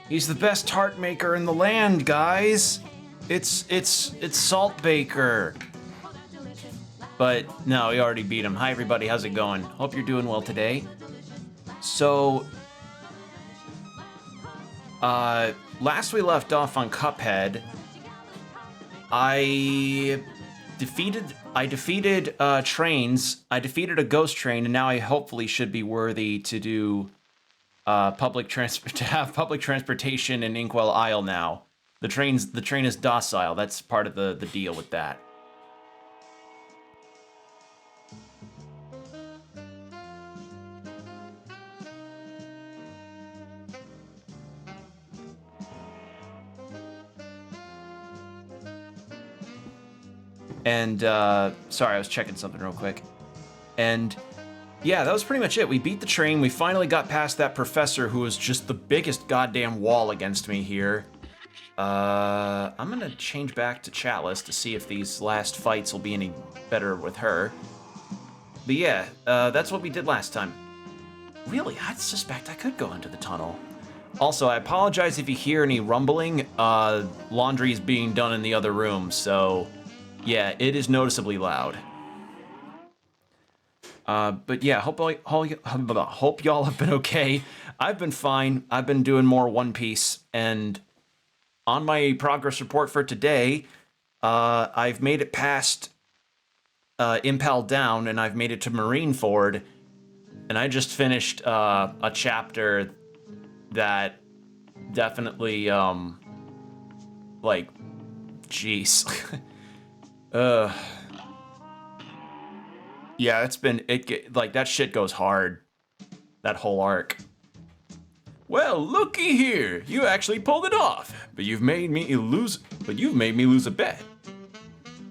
He's the best tart maker in the land, guys. It's Salt Baker. But no, we already beat him. Hi everybody, how's it going? Hope you're doing well today. So, last we left off on Cuphead, I defeated trains. I defeated a ghost train, and now I hopefully should be worthy to do to have public transportation in Inkwell Isle now. The train is docile. That's part of the deal with that. And, sorry, I was checking something real quick. And, yeah, that was pretty much it. We beat the train. We finally got past that professor who was just the biggest goddamn wall against me here. I'm gonna change back to Chalice to see if these last fights will be any better with her. But yeah, that's what we did last time. Really, I suspect I could go into the tunnel. Also, I apologize if you hear any rumbling. Laundry is being done in the other room, so... yeah, it is noticeably loud. But yeah, hope y'all have been okay. I've been fine. I've been doing more One Piece, and on my progress report for today, I've made it past Impel Down, and I've made it to Marineford, and I just finished a chapter that definitely, like, jeez. Yeah, like, that shit goes hard. That whole arc. Well, looky here. You actually pulled it off, but you've made me lose a bet.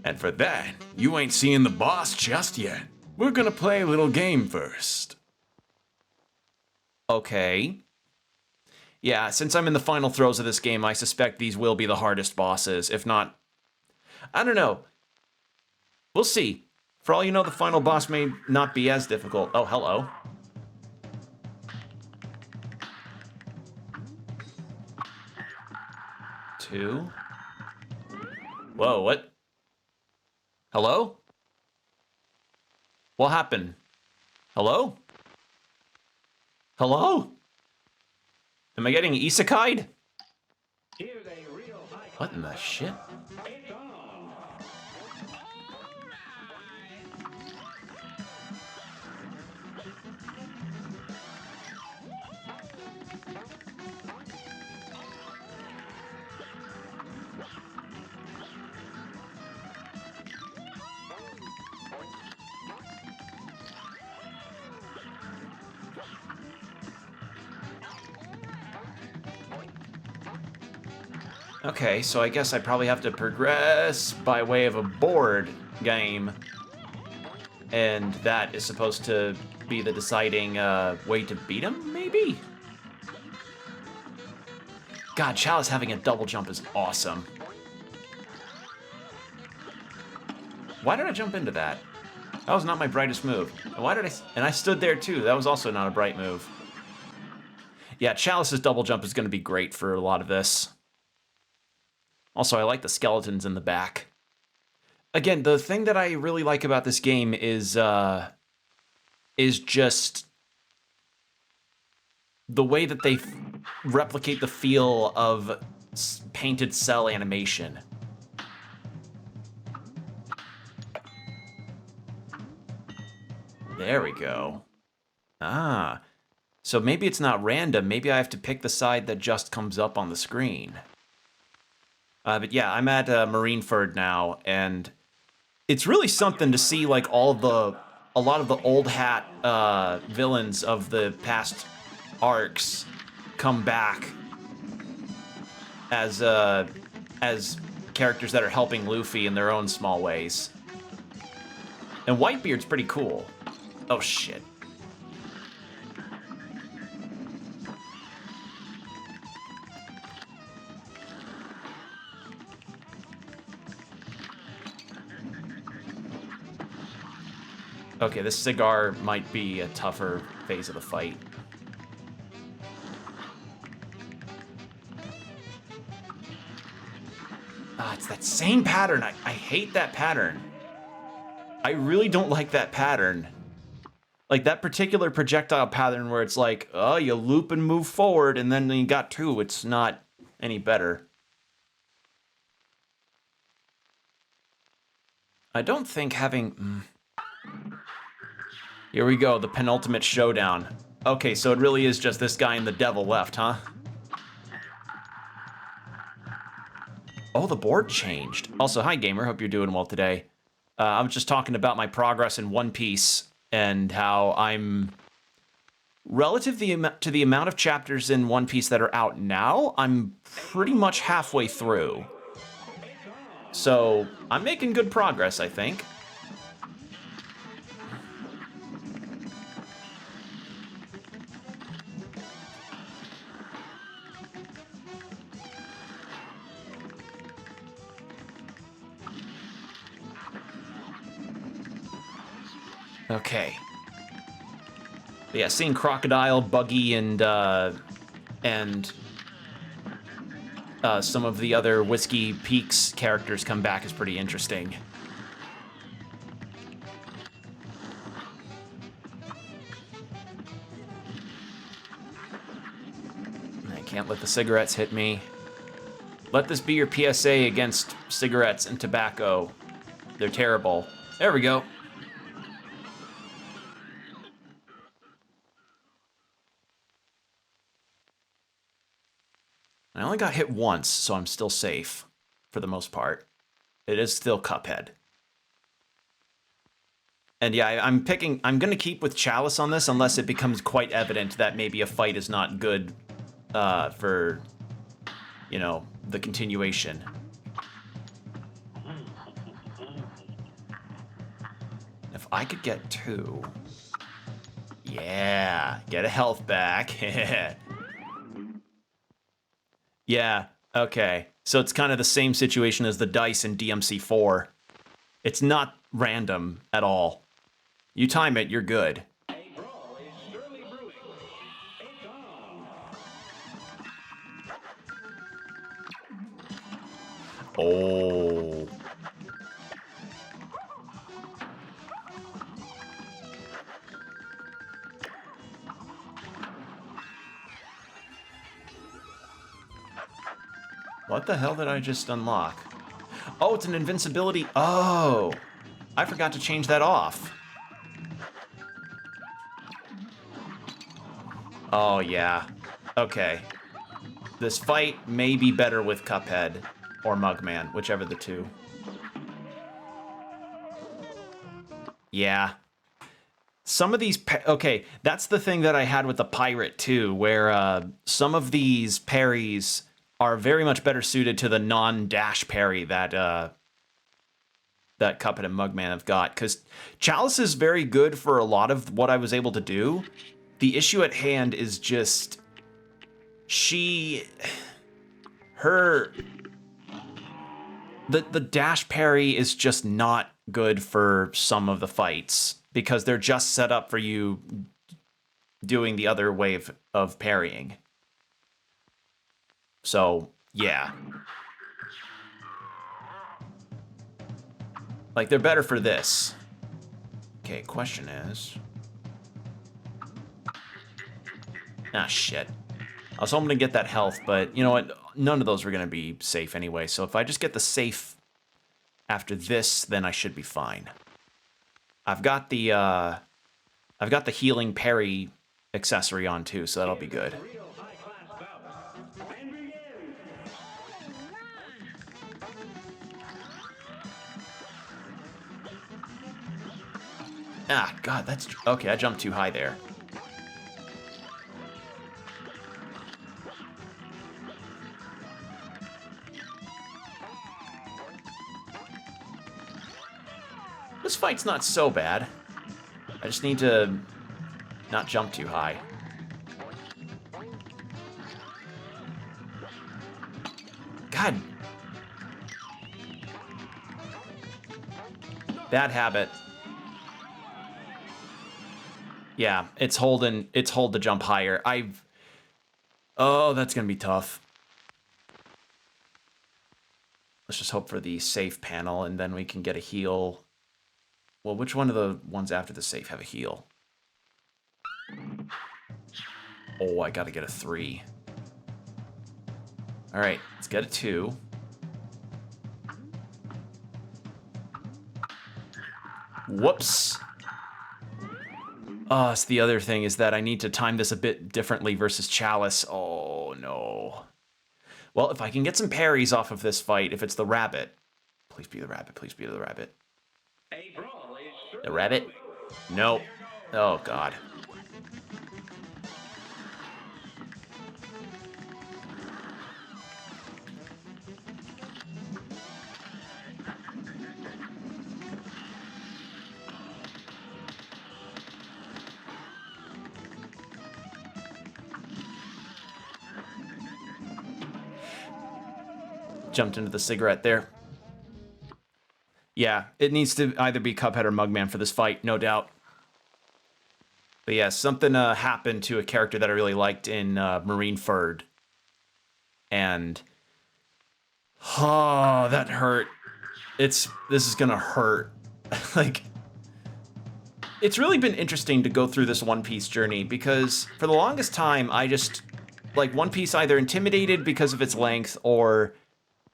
And for that, you ain't seeing the boss just yet. We're gonna play a little game first. Okay. Yeah, since I'm in the final throes of this game, I suspect these will be the hardest bosses, if not... I don't know. We'll see. For all you know, the final boss may not be as difficult. Oh, hello. Two. Whoa, what? Hello? What happened? Hello? Hello? Am I getting isekai'd? What in the shit? Okay, so I guess I probably have to progress by way of a board game. And that is supposed to be the deciding way to beat him, maybe? God, Chalice having a double jump is awesome. Why did I jump into that? That was not my brightest move. And I stood there too. That was also not a bright move. Yeah, Chalice's double jump is going to be great for a lot of this. Also, I like the skeletons in the back. Again, the thing that I really like about this game is just the way that they replicate the feel of painted cell animation. There we go. Ah, so maybe it's not random. Maybe I have to pick the side that just comes up on the screen. But yeah, I'm at Marineford now, and it's really something to see like a lot of the old hat villains of the past arcs come back as characters that are helping Luffy in their own small ways. And Whitebeard's pretty cool. Oh shit. Okay, this cigar might be a tougher phase of the fight. Ah, it's that same pattern. I hate that pattern. I really don't like that pattern. Like that particular projectile pattern where it's like, oh, you loop and move forward, and then you got two. It's not any better. I don't think having... Here we go, the penultimate showdown. Okay, so it really is just this guy and the devil left, huh? Oh, the board changed. Also, hi, gamer. Hope you're doing well today. I'm just talking about my progress in One Piece and how I'm... Relative to the amount of chapters in One Piece that are out now, I'm pretty much halfway through. So, I'm making good progress, I think. Okay. But yeah, seeing Crocodile, Buggy, and some of the other Whiskey Peaks characters come back is pretty interesting. I can't let the cigarettes hit me. Let this be your PSA against cigarettes and tobacco. They're terrible. There we go. I only got hit once, so I'm still safe, for the most part. It is still Cuphead. And yeah, I'm gonna keep with Chalice on this unless it becomes quite evident that maybe a fight is not good for, you know, the continuation. If I could get two... Yeah, get a health back. Yeah, okay. So it's kind of the same situation as the dice in DMC4. It's not random at all. You time it, you're good. Oh. What the hell did I just unlock? Oh, it's an invincibility. Oh, I forgot to change that off. Oh, yeah. Okay. This fight may be better with Cuphead or Mugman, whichever the two. Yeah. Some of these... Okay, that's the thing that I had with the Pirate, too, where some of these parries are very much better suited to the non-dash parry that that Cuphead and Mugman have got. Because Chalice is very good for a lot of what I was able to do. The issue at hand is just... The dash parry is just not good for some of the fights. Because they're just set up for you doing the other way of parrying. So, yeah. Like, they're better for this. Okay, question is... Ah, shit. I was hoping to get that health, but you know what? None of those were going to be safe anyway, so if I just get the safe after this, then I should be fine. I've got the healing parry accessory on too, so that'll be good. Ah, God, that's... Okay, I jumped too high there. This fight's not so bad. I just need to not jump too high. God. Bad habit. Yeah, it's hold to jump higher. Oh, that's gonna be tough. Let's just hope for the safe panel, and then we can get a heal. Well, which one of the ones after the safe have a heal? Oh, I gotta get a 3. All right, let's get a 2. Whoops. So the other thing is that I need to time this a bit differently versus Chalice. Oh, no. Well, if I can get some parries off of this fight, if it's the rabbit. Please be the rabbit, please be the rabbit. The rabbit? Nope. Oh, God. Jumped into the cigarette there. Yeah, it needs to either be Cuphead or Mugman for this fight, no doubt. But yeah, something happened to a character that I really liked in Marineford. And... oh, that hurt. This is gonna hurt. Like... it's really been interesting to go through this One Piece journey, because for the longest time, I just... like, One Piece either intimidated because of its length, or...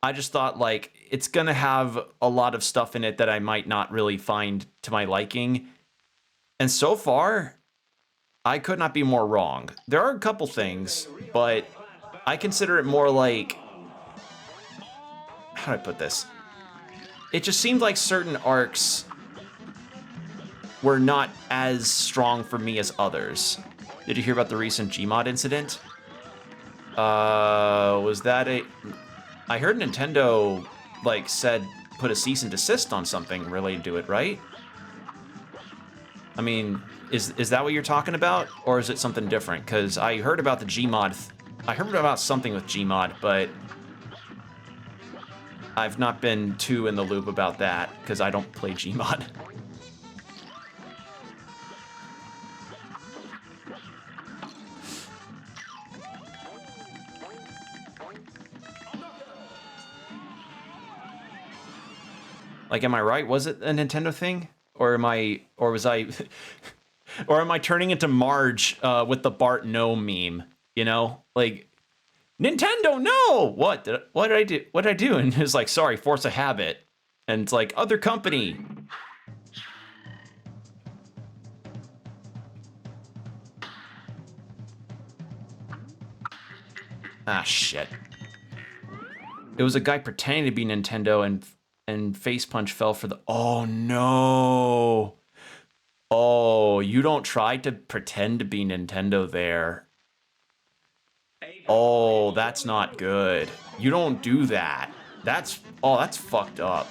I just thought, like, it's gonna have a lot of stuff in it that I might not really find to my liking. And so far, I could not be more wrong. There are a couple things, but I consider it more like... how do I put this? It just seemed like certain arcs were not as strong for me as others. Did you hear about the recent Gmod incident? Was that a... I heard Nintendo, like, put a cease and desist on something related to it, right? I mean, is that what you're talking about? Or is it something different? Because I heard about the Gmod... I heard about something with Gmod, but... I've not been too in the loop about that, because I don't play Gmod. Like, am I right? Was it a Nintendo thing? Or am I turning into Marge with the Bart No meme? You know? Like, Nintendo, no! What did I do? What did I do? And it's like, sorry, force a habit. And it's like, other company. Ah, shit. It was a guy pretending to be Nintendo, and Face Punch fell for the... oh, no. Oh, you don't try to pretend to be Nintendo there. Oh, that's not good. You don't do that. That's fucked up.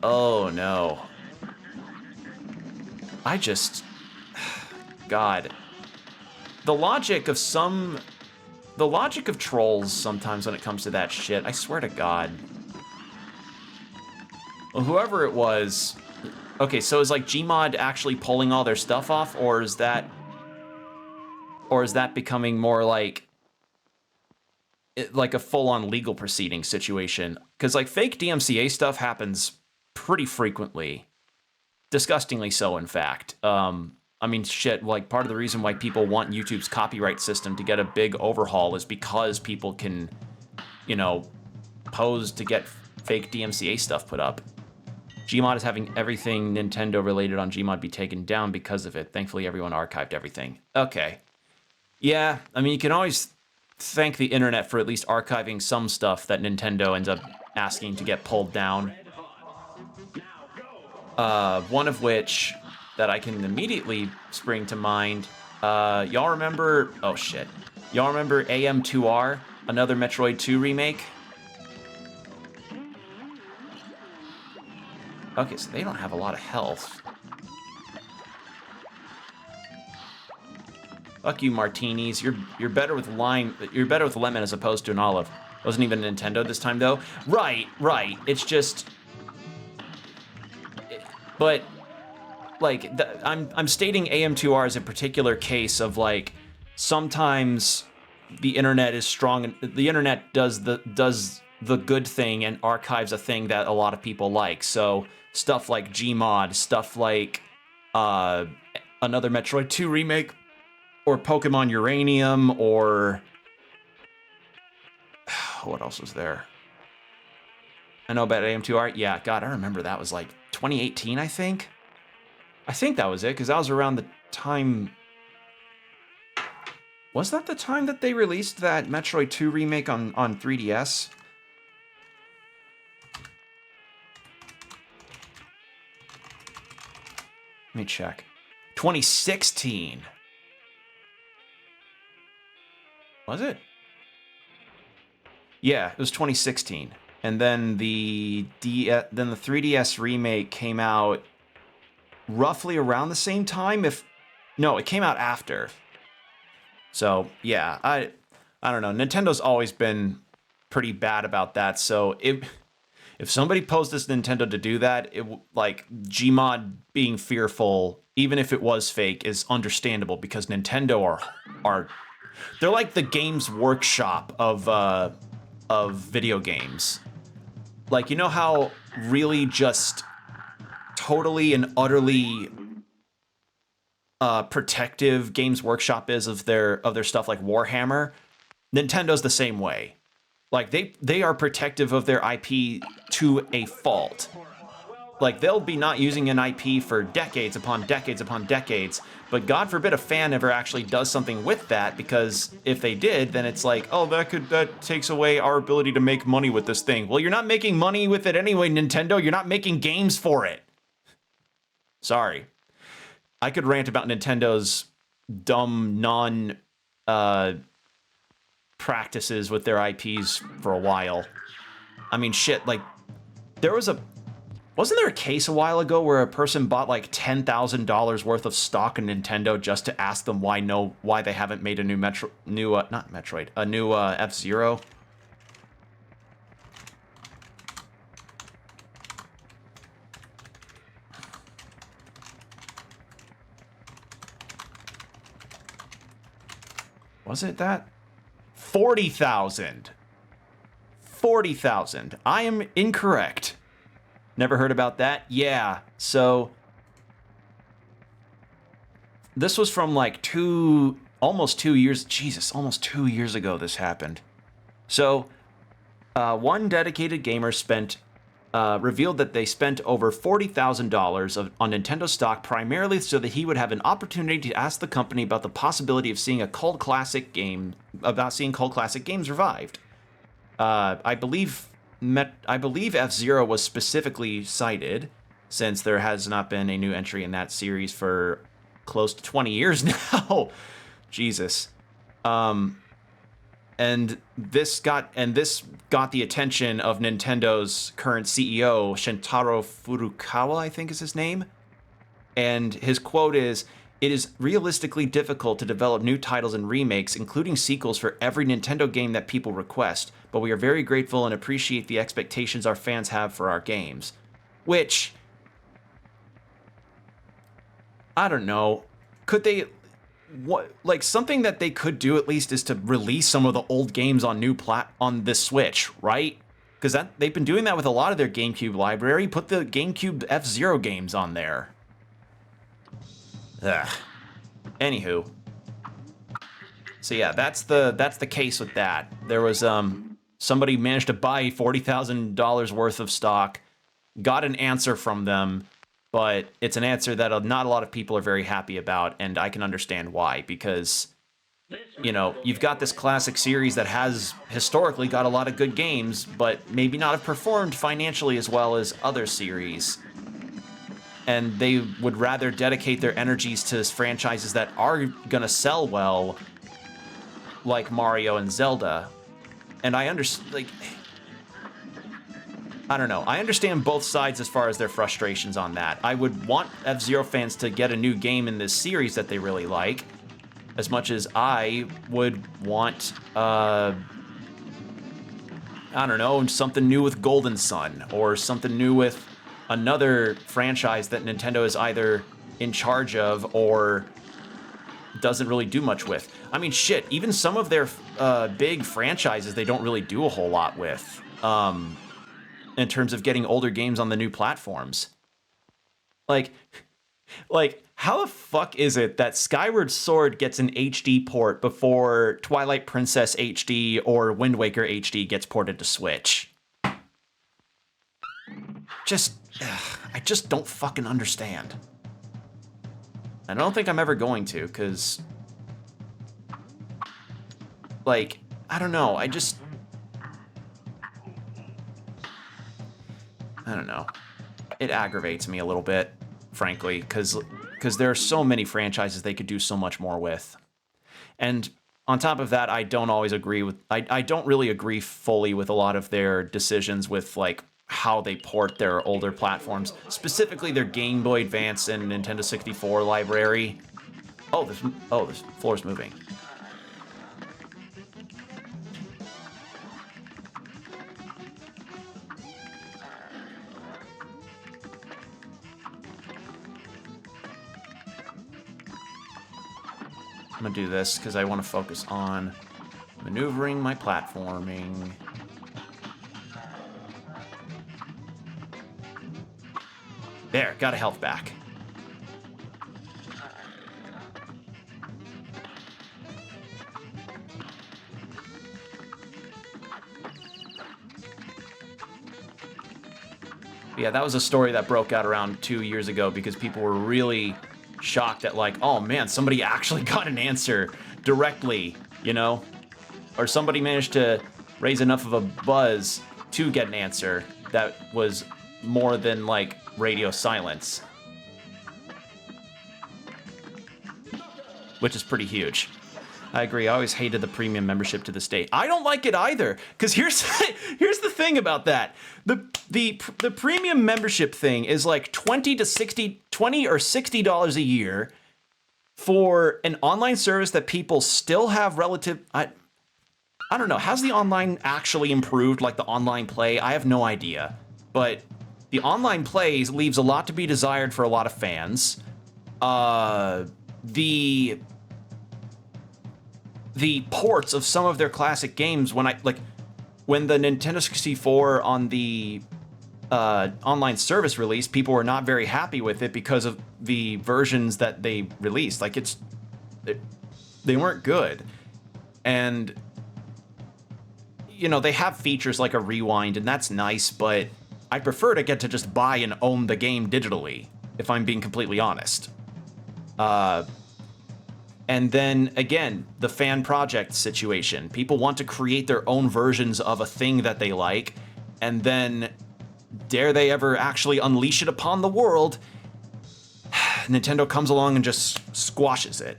Oh, no. I just... God. The logic of trolls sometimes when it comes to that shit, I swear to God. Well, whoever it was... okay, so is, like, Gmod actually pulling all their stuff off, or is that becoming more like a full-on legal proceeding situation? Because, like, fake DMCA stuff happens pretty frequently. Disgustingly so, in fact. I mean, shit, like, part of the reason why people want YouTube's copyright system to get a big overhaul is because people can, you know, pose to get fake DMCA stuff put up. Gmod is having everything Nintendo related on Gmod be taken down because of it. Thankfully, everyone archived everything. Okay. Yeah, I mean, you can always thank the internet for at least archiving some stuff that Nintendo ends up asking to get pulled down. One of which that I can immediately spring to mind. Y'all remember... oh, shit. Y'all remember AM2R? Another Metroid 2 remake? Okay, so they don't have a lot of health. Fuck you, martinis. You're better with lime. You're better with lemon as opposed to an olive. Wasn't even Nintendo this time, though. Right. It's just... but... like, I'm stating AM2R as a particular case of, like, sometimes the internet is strong. The internet does the good thing and archives a thing that a lot of people like. So stuff like Gmod, stuff like another Metroid 2 remake, or Pokemon Uranium, or what else was there? I know about AM2R. Yeah, God, I remember that was like 2018, I think. I think that was it, because that was around the time... Was that the time that they released that Metroid 2 remake on 3DS? Let me check. 2016. Was it? Yeah, it was 2016. And then the 3DS remake came out roughly around the same time. No, it came out after. So yeah, I don't know. Nintendo's always been pretty bad about that. So if somebody posed this Nintendo to do that, like Gmod being fearful, even if it was fake, is understandable, because Nintendo are they're like the Games Workshop of video games. Like, you know how really just totally and utterly protective Games Workshop is of their stuff like Warhammer? Nintendo's the same way. Like, they are protective of their IP to a fault. Like, they'll be not using an IP for decades upon decades upon decades, but God forbid a fan ever actually does something with that, because if they did, then it's like, oh, that takes away our ability to make money with this thing. Well, you're not making money with it anyway, Nintendo. You're not making games for it. Sorry. I could rant about Nintendo's dumb, practices with their IPs for a while. I mean, shit, like, wasn't there a case a while ago where a person bought like $10,000 worth of stock in Nintendo just to ask them why they haven't made a new F-Zero? Was it that? 40,000. 40,000. I am incorrect. Never heard about that? Yeah, so this was from like almost 2 years, Jesus, almost 2 years ago this happened. So one dedicated gamer revealed that they spent over $40,000 on Nintendo stock, primarily so that he would have an opportunity to ask the company about the possibility of seeing cult classic games revived. I believe F-Zero was specifically cited, since there has not been a new entry in that series for close to 20 years now. Jesus. And this got the attention of Nintendo's current CEO, Shintaro Furukawa, I think is his name. And his quote is, "It is realistically difficult to develop new titles and remakes, including sequels, for every Nintendo game that people request, but we are very grateful and appreciate the expectations our fans have for our games." Which, I don't know, could they... something that they could do at least is to release some of the old games on on the Switch, right? Because they've been doing that with a lot of their GameCube library. Put the GameCube F-Zero games on there. Ugh. Anywho. So yeah, that's the case with that. There was somebody managed to buy $40,000 worth of stock, got an answer from them, but it's an answer that not a lot of people are very happy about, and I can understand why, because, you know, you've got this classic series that has historically got a lot of good games, but maybe not have performed financially as well as other series. And they would rather dedicate their energies to franchises that are gonna sell well, like Mario and Zelda. And I understand, like, I don't know. I understand both sides as far as their frustrations on that. I would want F-Zero fans to get a new game in this series that they really like, as much as I would want, I don't know, something new with Golden Sun, or something new with another franchise that Nintendo is either in charge of or doesn't really do much with. I mean, shit, even some of their big franchises they don't really do a whole lot with in terms of getting older games on the new platforms. Like, how the fuck is it that Skyward Sword gets an HD port before Twilight Princess HD or Wind Waker HD gets ported to Switch? I just don't fucking understand. I don't think I'm ever going to, because, like, I don't know, I don't know. It aggravates me a little bit, frankly, because there are so many franchises they could do so much more with. And on top of that, I don't always agree with... I don't really agree fully with a lot of their decisions with, like, how they port their older platforms, specifically their Game Boy Advance and Nintendo 64 library. Oh, this floor's moving. I'm gonna do this because I want to focus on maneuvering my platforming. There, got a health back. Yeah, that was a story that broke out around 2 years ago because people were really shocked at, like, oh man, somebody actually got an answer directly, you know? Or somebody managed to raise enough of a buzz to get an answer that was more than, like, radio silence. Which is pretty huge. I agree. I always hated the premium membership to this day. I don't like it either, because here's the thing about that. The premium membership thing is like $20 or $60 a year for an online service that people still have relative... I don't know. Has the online actually improved, like the online play? I have no idea. But the online plays leaves a lot to be desired for a lot of fans. The ports of some of their classic games, when the Nintendo 64 on the online service released, people were not very happy with it because of the versions that they released. Like, they weren't good. And, you know, they have features like a rewind, and that's nice, but I'd prefer to get to just buy and own the game digitally, if I'm being completely honest. And then, again, the fan project situation. People want to create their own versions of a thing that they like, and then, dare they ever actually unleash it upon the world, Nintendo comes along and just squashes it,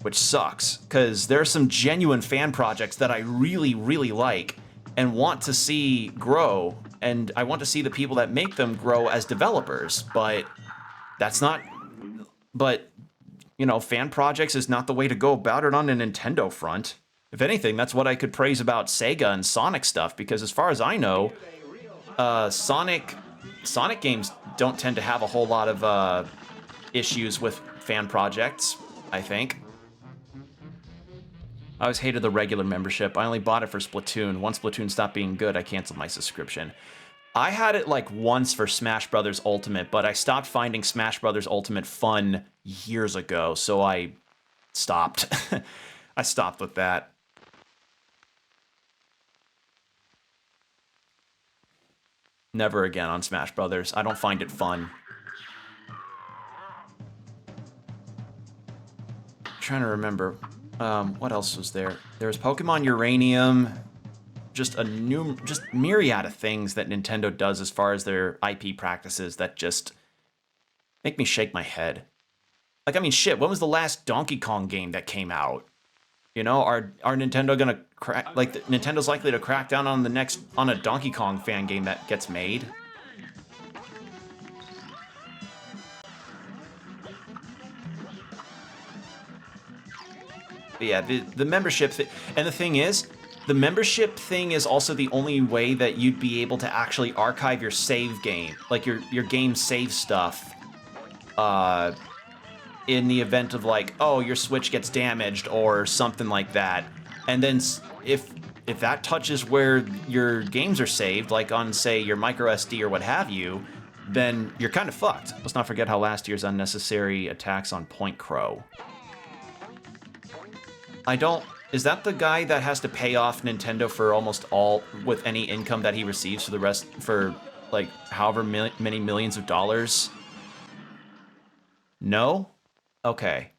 which sucks, because there are some genuine fan projects that I really, really like and want to see grow, and I want to see the people that make them grow as developers, but that's not... But... you know, fan projects is not the way to go about it on a Nintendo front. If anything, that's what I could praise about Sega and Sonic stuff, because as far as I know, Sonic games don't tend to have a whole lot of issues with fan projects, I think. I always hated the regular membership. I only bought it for Splatoon. Once Splatoon stopped being good, I canceled my subscription. I had it like once for Smash Bros. Ultimate, but I stopped finding Smash Bros. Ultimate fun years ago, so I stopped. I stopped with that. Never again on Smash Bros. I don't find it fun. I'm trying to remember. What else was there? There was Pokemon Uranium. Just myriad of things that Nintendo does as far as their IP practices that just make me shake my head. Like, I mean, shit, when was the last Donkey Kong game that came out? You know, are Nintendo gonna crack... Like, Nintendo's likely to crack down on a Donkey Kong fan game that gets made. But yeah, the membership thing... And the thing is... The membership thing is also the only way that you'd be able to actually archive your save game, like your game save stuff, in the event of like, oh, your Switch gets damaged or something like that. And then if that touches where your games are saved, like on, say, your micro SD or what have you, then you're kind of fucked. Let's not forget how last year's unnecessary attacks on Point Crow. Is that the guy that has to pay off Nintendo for almost all, with any income that he receives for the rest, for like however many millions of dollars? No? Okay.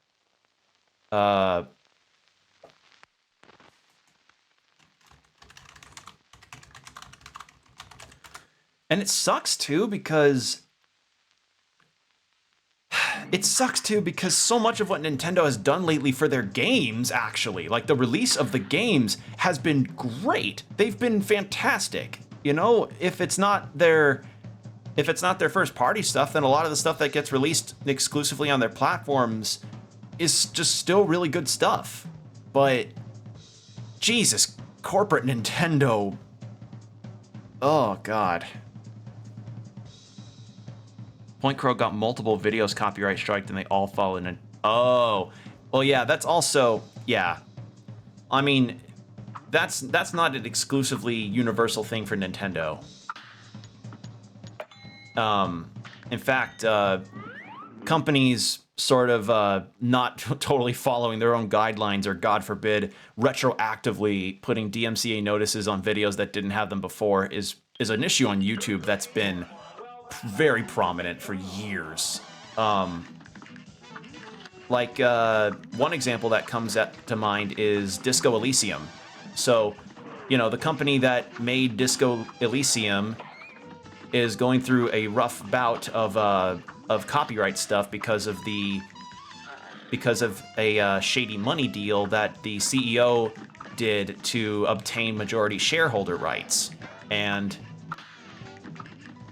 And it sucks too because so much of what Nintendo has done lately for their games, actually, like the release of the games, has been great. They've been fantastic. You know, if it's not their first party stuff, then a lot of the stuff that gets released exclusively on their platforms is just still really good stuff. But Jesus, corporate Nintendo. Oh God. Point Crow got multiple videos copyright striked and they all fall in. Oh, well, yeah, that's also, yeah. I mean, that's not an exclusively universal thing for Nintendo. In fact, companies sort of not totally following their own guidelines, or God forbid, retroactively putting DMCA notices on videos that didn't have them before is an issue on YouTube that's been very prominent for years. Like one example that comes to mind is Disco Elysium. So, you know, the company that made Disco Elysium is going through a rough bout of copyright stuff because of a shady money deal that the CEO did to obtain majority shareholder rights. And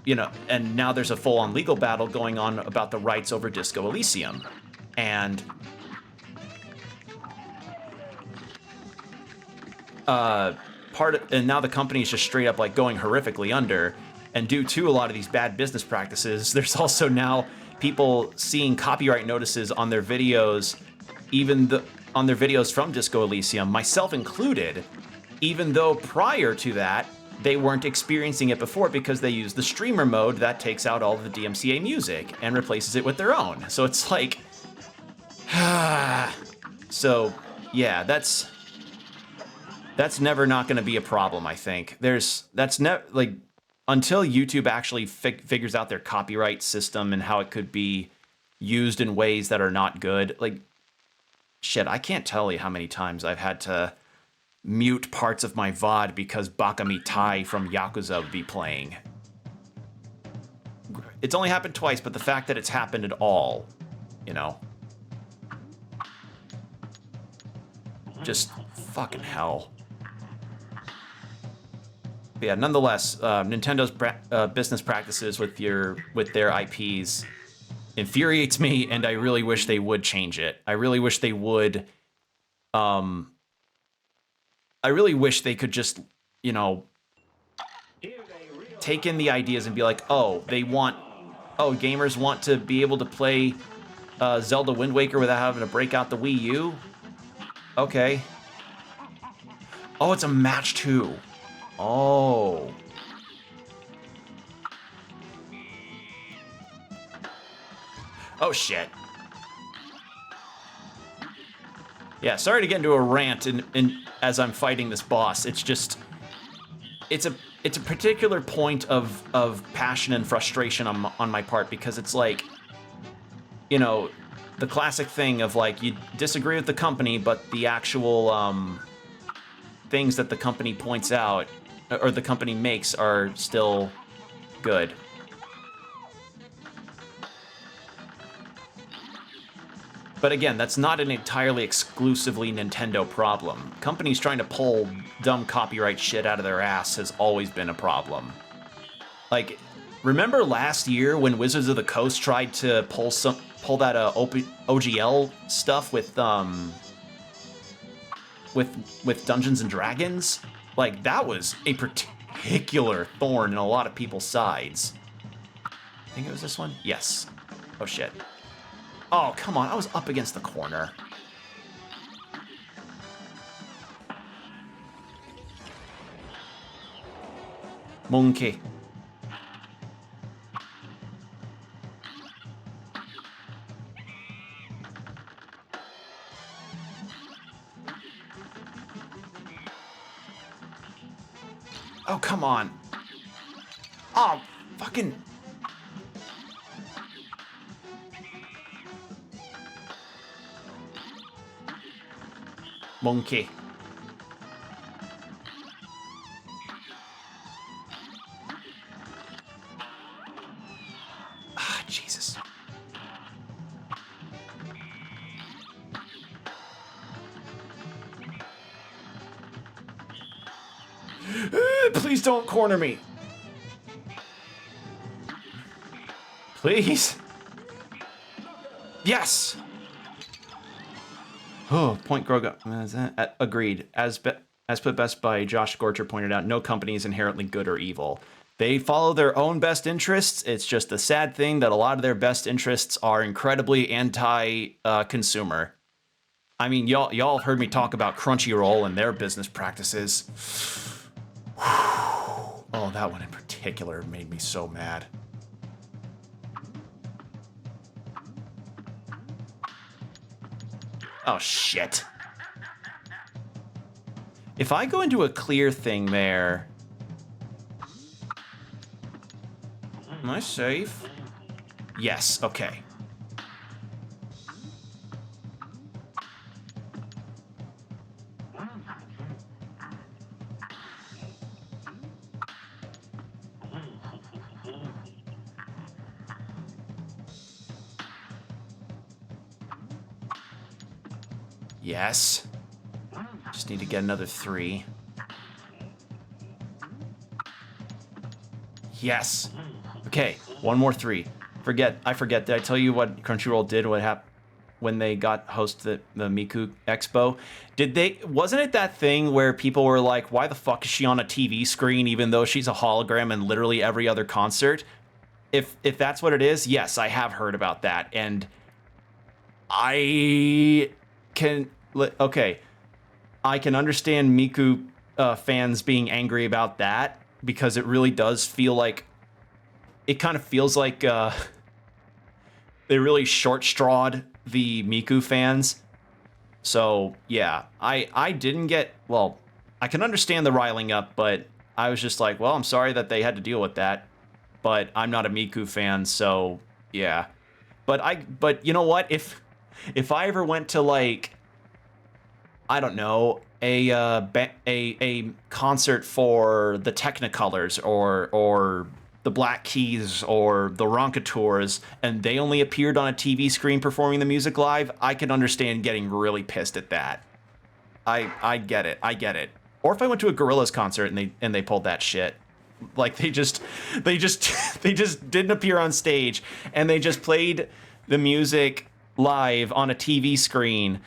you know, and now there's a full-on legal battle going on about the rights over Disco Elysium. And now the company is just straight up like going horrifically under. And due to a lot of these bad business practices, there's also now people seeing copyright notices on their videos, on their videos from Disco Elysium, myself included, even though prior to that, they weren't experiencing it before because they use the streamer mode that takes out all of the DMCA music and replaces it with their own. So it's like, so yeah, that's never not going to be a problem. I think that's never like, until YouTube actually figures out their copyright system and how it could be used in ways that are not good. Like, shit, I can't tell you how many times I've had to mute parts of my VOD because Bakami Tai from Yakuza would be playing. It's only happened twice, but the fact that it's happened at all, you know. Just fucking hell. But yeah, nonetheless, Nintendo's business practices with their IPs infuriates me, and I really wish they would change it. I really wish they would. I really wish they could just, you know, take in the ideas and be like, gamers want to be able to play Zelda Wind Waker without having to break out the Wii U? Okay. Oh, it's a match too. Oh. Oh, shit. Yeah, sorry to get into a rant as I'm fighting this boss. It's just, it's a particular point of passion and frustration on my part, because it's like, you know, the classic thing of like, you disagree with the company, but the actual things that the company points out or the company makes are still good. But again, that's not an entirely exclusively Nintendo problem. Companies trying to pull dumb copyright shit out of their ass has always been a problem. Like, remember last year when Wizards of the Coast tried to pull that OGL stuff with Dungeons and Dragons? Like, that was a particular thorn in a lot of people's sides. I think it was this one? Yes. Oh shit. Oh, come on. I was up against the corner. Monkey. Oh, come on. Oh, fucking... Monkey. Ah, Jesus. Please don't corner me. Please. Yes. Oh, point Groga. Agreed. As put best by Josh Gorcher pointed out, no company is inherently good or evil. They follow their own best interests. It's just a sad thing that a lot of their best interests are incredibly anti-consumer. I mean, y'all heard me talk about Crunchyroll and their business practices. Oh, that one in particular made me so mad. Oh, shit. If I go into a clear thing there... Am I safe? Yes, okay. Yes. Just need to get another 3. Yes. Okay, one more 3. I forget. Did I tell you what Crunchyroll did? What happened when they got host the Miku Expo? Wasn't it that thing where people were like, "Why the fuck is she on a TV screen even though she's a hologram in literally every other concert?" If that's what it is, yes, I have heard about that, and I can understand Miku fans being angry about that, because it really does feel like they really short-strawed the Miku fans. So yeah, I didn't get, well, I can understand the riling up, but I was just like, well, I'm sorry that they had to deal with that, but I'm not a Miku fan, so yeah. But you know what, if I ever went to, like, I don't know, a concert for the Technicolors or the Black Keys or the Ronkatours, and they only appeared on a TV screen performing the music live, I could understand getting really pissed at that. I get it. Or if I went to a Gorillaz concert and they pulled that shit, like they just didn't appear on stage and they just played the music live on a TV screen.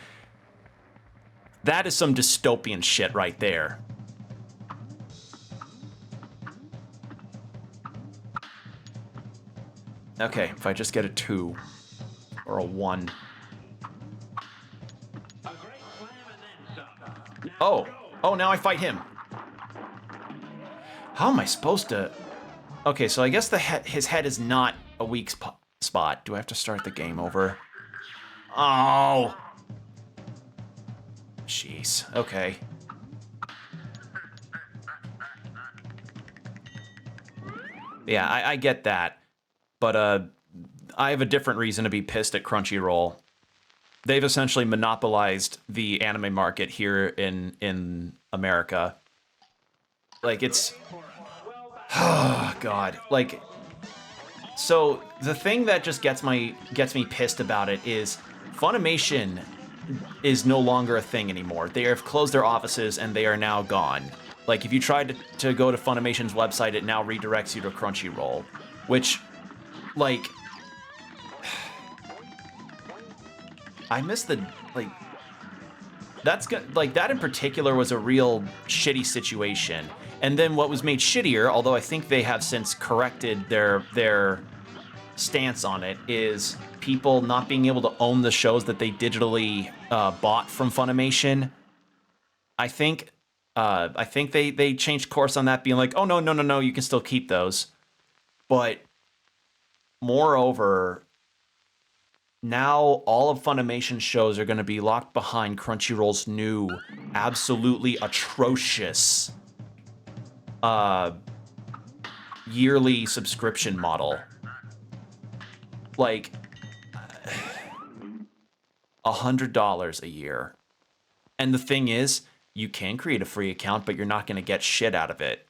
That is some dystopian shit right there. Okay, if I just get a 2 or a 1. Oh, now I fight him. How am I supposed to? Okay, so I guess his head is not a weak spot. Do I have to start the game over? Oh. Jeez, okay. Yeah, I get that. But I have a different reason to be pissed at Crunchyroll. They've essentially monopolized the anime market here in America. Like, it's... Oh, God. Like, so the thing that just gets me pissed about it is Funimation is no longer a thing anymore. They have closed their offices and they are now gone. Like, if you tried to go to Funimation's website, it now redirects you to Crunchyroll, which, like, I miss the, like, that's like, that in particular was a real shitty situation. And then what was made shittier, although I think they have since corrected their stance on it, is people not being able to own the shows that they digitally bought from Funimation. I think they changed course on that, being like, oh, no, you can still keep those. But moreover, now all of Funimation's shows are going to be locked behind Crunchyroll's new, absolutely atrocious yearly subscription model. Like, $100 a year. And the thing is, you can create a free account, but you're not going to get shit out of it.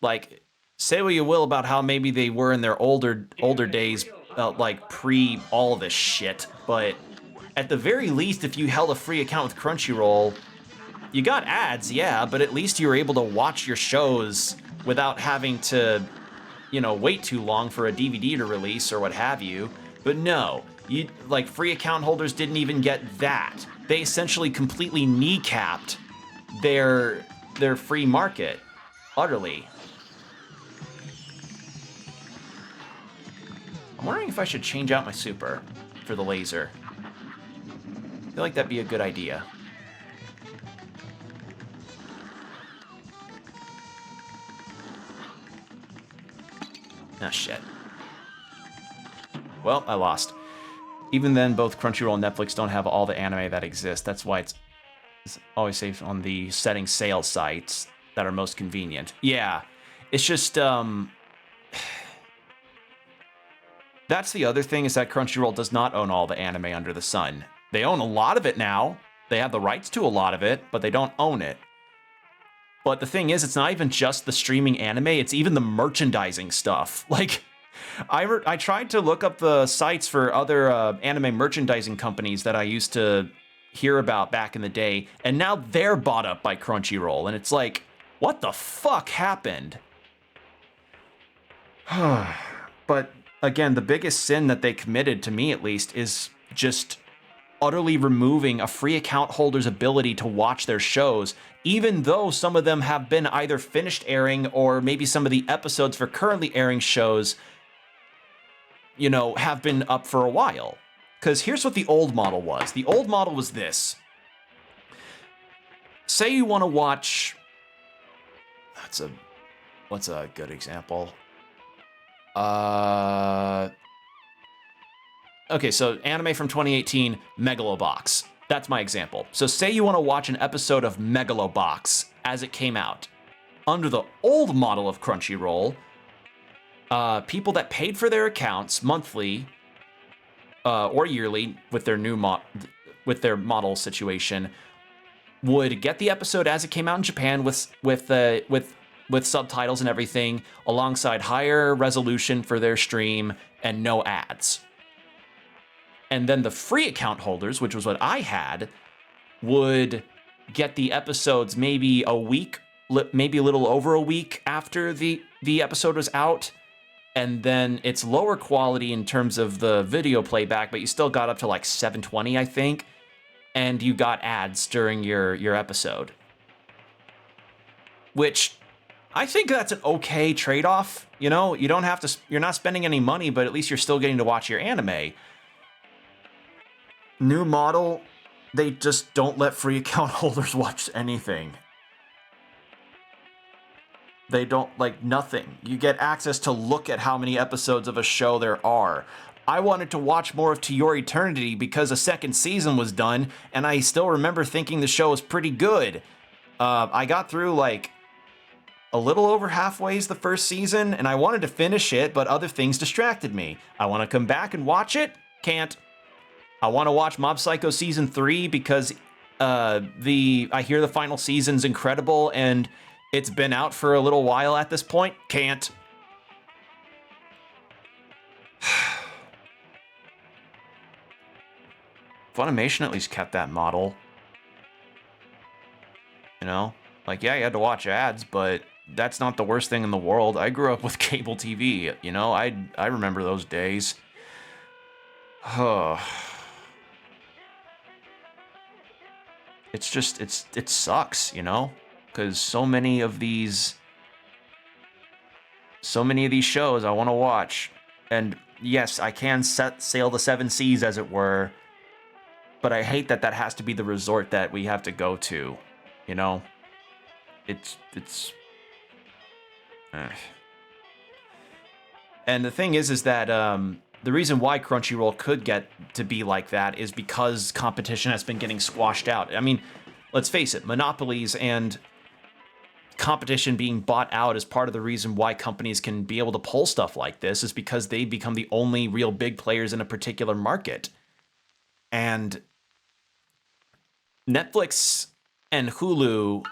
Like, say what you will about how maybe they were in their older days, like pre all this shit, but at the very least, if you held a free account with Crunchyroll, you got ads, yeah, but at least you were able to watch your shows without having to, you know, wait too long for a DVD to release or what have you. But no, like, free account holders didn't even get that. They essentially completely kneecapped their free market, utterly. I'm wondering if I should change out my super for the laser. I feel like that'd be a good idea. Ah, shit. Well, I lost. Even then, both Crunchyroll and Netflix don't have all the anime that exists. That's why it's always safe on the setting sale sites that are most convenient. Yeah, it's just, that's the other thing, is that Crunchyroll does not own all the anime under the sun. They own a lot of it now. They have the rights to a lot of it, but they don't own it. But the thing is, it's not even just the streaming anime, it's even the merchandising stuff. Like, I tried to look up the sites for other anime merchandising companies that I used to hear about back in the day, and now they're bought up by Crunchyroll, and it's like, what the fuck happened? But again, the biggest sin that they committed, to me at least, is just utterly removing a free account holder's ability to watch their shows, even though some of them have been either finished airing or maybe some of the episodes for currently airing shows, you know, have been up for a while. Because here's what the old model was. The old model was this. Say you want to watch... What's a good example? Okay, so anime from 2018, Megalobox. That's my example. So say you want to watch an episode of Megalobox as it came out. Under the old model of Crunchyroll, people that paid for their accounts monthly or yearly with their new model situation would get the episode as it came out in Japan with subtitles and everything, alongside higher resolution for their stream and no ads. And then the free account holders, which was what I had, would get the episodes maybe a week, maybe a little over a week after the episode was out. And then it's lower quality in terms of the video playback, but you still got up to like 720, I think. And you got ads during your episode. Which, I think that's an okay trade-off. You know, you don't have to, you're not spending any money, but at least you're still getting to watch your anime. New model, they just don't let free account holders watch anything. They don't, like, nothing. You get access to look at how many episodes of a show there are. I wanted to watch more of To Your Eternity because a second season was done, and I still remember thinking the show was pretty good. I got through, like, a little over halfway the first season, and I wanted to finish it, but other things distracted me. I want to come back and watch it? Can't. I want to watch Mob Psycho Season 3 because I hear the final season's incredible, and it's been out for a little while at this point. Can't. Funimation at least kept that model. You know? Like, yeah, you had to watch ads, but that's not the worst thing in the world. I grew up with cable TV, you know? I remember those days. It's just, it sucks, you know? Because so many of these shows I want to watch. And yes, I can sail the seven seas, as it were, but I hate that that has to be the resort that we have to go to, you know? It's And the thing is that the reason why Crunchyroll could get to be like that is because competition has been getting squashed out. I mean, let's face it, monopolies and competition being bought out is part of the reason why companies can be able to pull stuff like this, is because they become the only real big players in a particular market. And Netflix and Hulu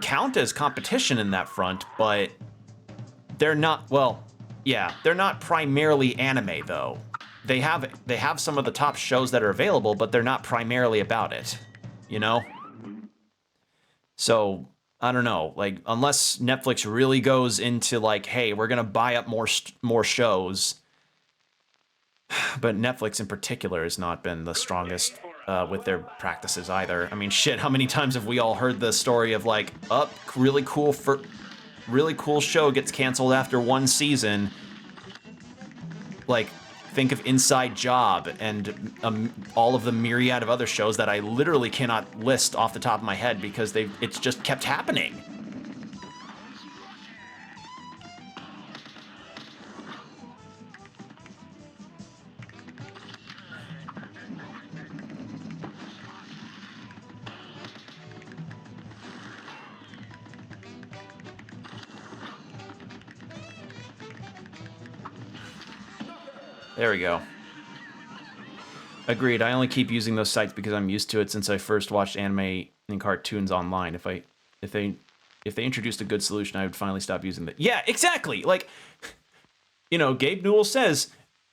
count as competition in that front, but they're not, well, yeah, they're not primarily anime though. They have some of the top shows that are available, but they're not primarily about it, you know? So, I don't know, like, unless Netflix really goes into like, hey, we're gonna buy up more shows, but Netflix in particular has not been the strongest with their practices either. I mean, shit, how many times have we all heard the story of like, really cool show gets canceled after one season? Like, think of Inside Job and all of the myriad of other shows that I literally cannot list off the top of my head because it's just kept happening. There we go. Agreed. I only keep using those sites because I'm used to it since I first watched anime and cartoons online. If they introduced a good solution, I would finally stop using that. Yeah, exactly. Like, you know, Gabe Newell says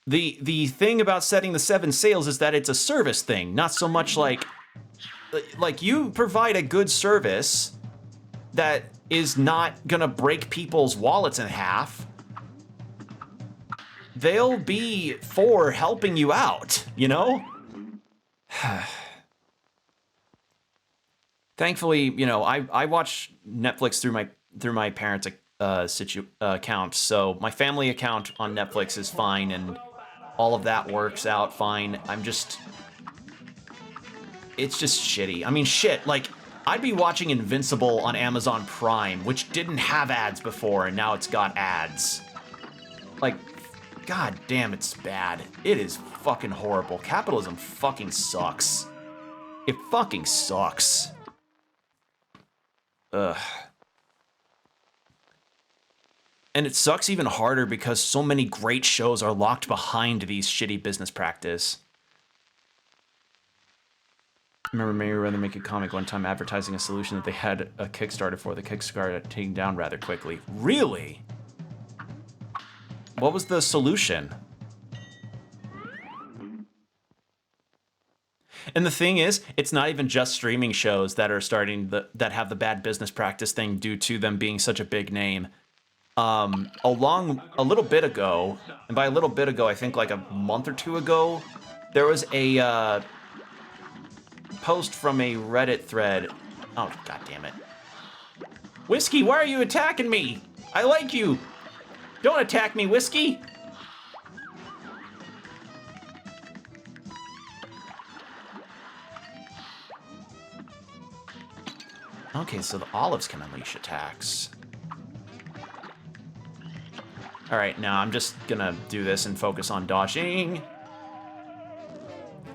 the thing about setting the seven sails is that it's a service thing, not so much like you provide a good service that is not gonna break people's wallets in half. They'll be for helping you out, you know? Thankfully, you know, I watch Netflix through my parents' account, so my family account on Netflix is fine, and all of that works out fine. It's just shitty. I mean, shit, like, I'd be watching Invincible on Amazon Prime, which didn't have ads before, and now it's got ads. Like, god damn, it's bad. It is fucking horrible. Capitalism fucking sucks. It fucking sucks. Ugh. And it sucks even harder because so many great shows are locked behind these shitty business practice. I remember Mary Rather make a comic one time advertising a solution that they had a Kickstarter for. The Kickstarter taken down rather quickly. Really? What was the solution? And the thing is, it's not even just streaming shows that are that have the bad business practice thing due to them being such a big name. A little bit ago, and by a little bit ago, I think like a month or two ago, there was a post from a Reddit thread. Oh, god damn it. Whiskey, why are you attacking me? I like you. Don't attack me, Whiskey. Okay, so the olives can unleash attacks. All right, now I'm just gonna do this and focus on dodging.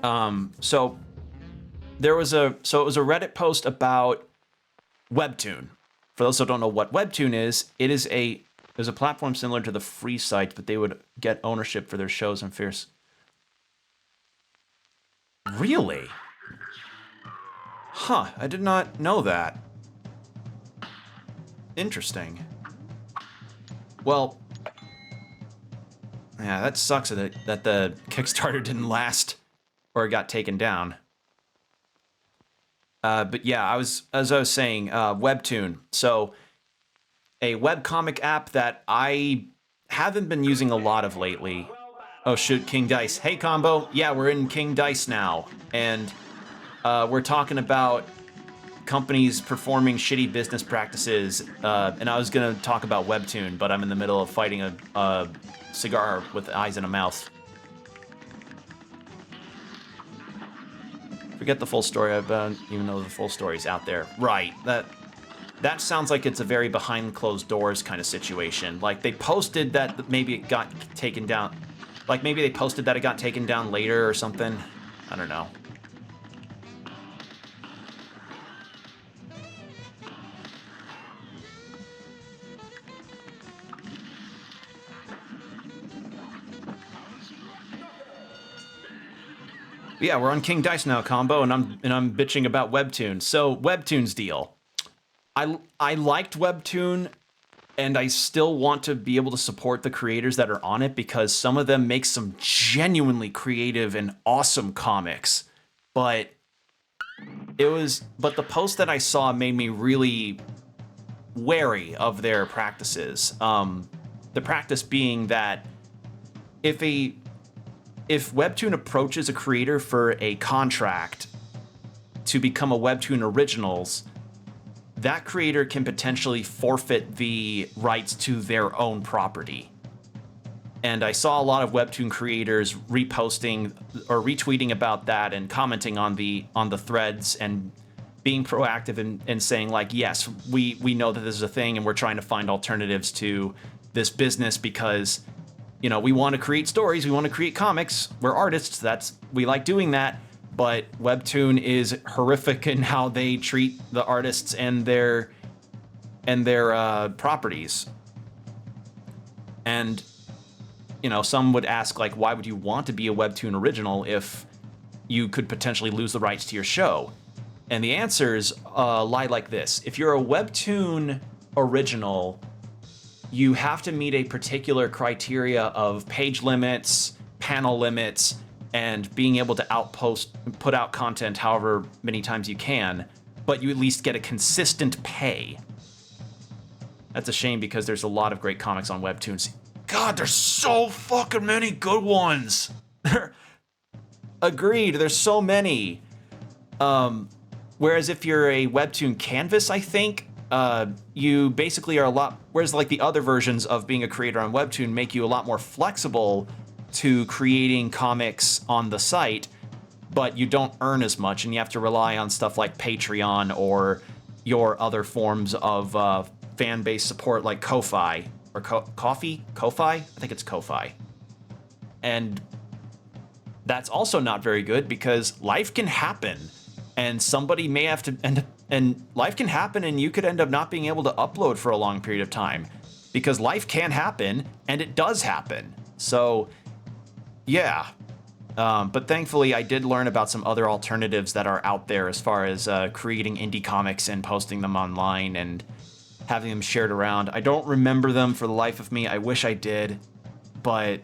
So it was a Reddit post about Webtoon. For those who don't know what Webtoon is, there's a platform similar to the free site, but they would get ownership for their shows and fierce. Really? Huh, I did not know that. Interesting. Well, yeah, that sucks that the Kickstarter didn't last or it got taken down. But yeah, as I was saying, Webtoon. So a webcomic app that I haven't been using a lot of lately. Oh shoot, King Dice. Hey Combo, yeah, we're in King Dice now. And we're talking about companies performing shitty business practices. And I was gonna talk about Webtoon, but I'm in the middle of fighting a cigar with eyes and a mouth. Forget the full story. I don't even know the full story's out there. Right. That sounds like it's a very behind closed doors kind of situation. Like they posted that maybe it got taken down. Like maybe they posted that it got taken down later or something. I don't know. Yeah, we're on King Dice now, combo, and I'm bitching about Webtoon. So Webtoon's deal. I liked Webtoon, and I still want to be able to support the creators that are on it because some of them make some genuinely creative and awesome comics. But the post that I saw made me really wary of their practices. The practice being that if Webtoon approaches a creator for a contract to become a Webtoon Originals, that creator can potentially forfeit the rights to their own property. And I saw a lot of Webtoon creators reposting or retweeting about that and commenting on the threads and being proactive and saying like, yes, we know that this is a thing and we're trying to find alternatives to this business because, you know, we want to create stories, we want to create comics, we're artists, we like doing that, but Webtoon is horrific in how they treat the artists and their properties. And, you know, some would ask like, why would you want to be a Webtoon original if you could potentially lose the rights to your show? And the answers lie like this. If you're a Webtoon original, you have to meet a particular criteria of page limits, panel limits, and being able to put out content however many times you can, but you at least get a consistent pay. That's a shame because there's a lot of great comics on Webtoons. God, there's so fucking many good ones. Agreed, there's so many. Whereas if you're a Webtoon canvas, I think, you basically are a lot, whereas like the other versions of being a creator on Webtoon make you a lot more flexible to creating comics on the site, but you don't earn as much and you have to rely on stuff like Patreon or your other forms of fan-based support like Ko-Fi or Ko-Fi? I think it's Ko-Fi. And that's also not very good because life can happen and somebody may have to and life can happen and you could end up not being able to upload for a long period of time because life can happen and it does happen. So yeah, but thankfully I did learn about some other alternatives that are out there as far as creating indie comics and posting them online and having them shared around. I don't remember them for the life of me. I wish I did, but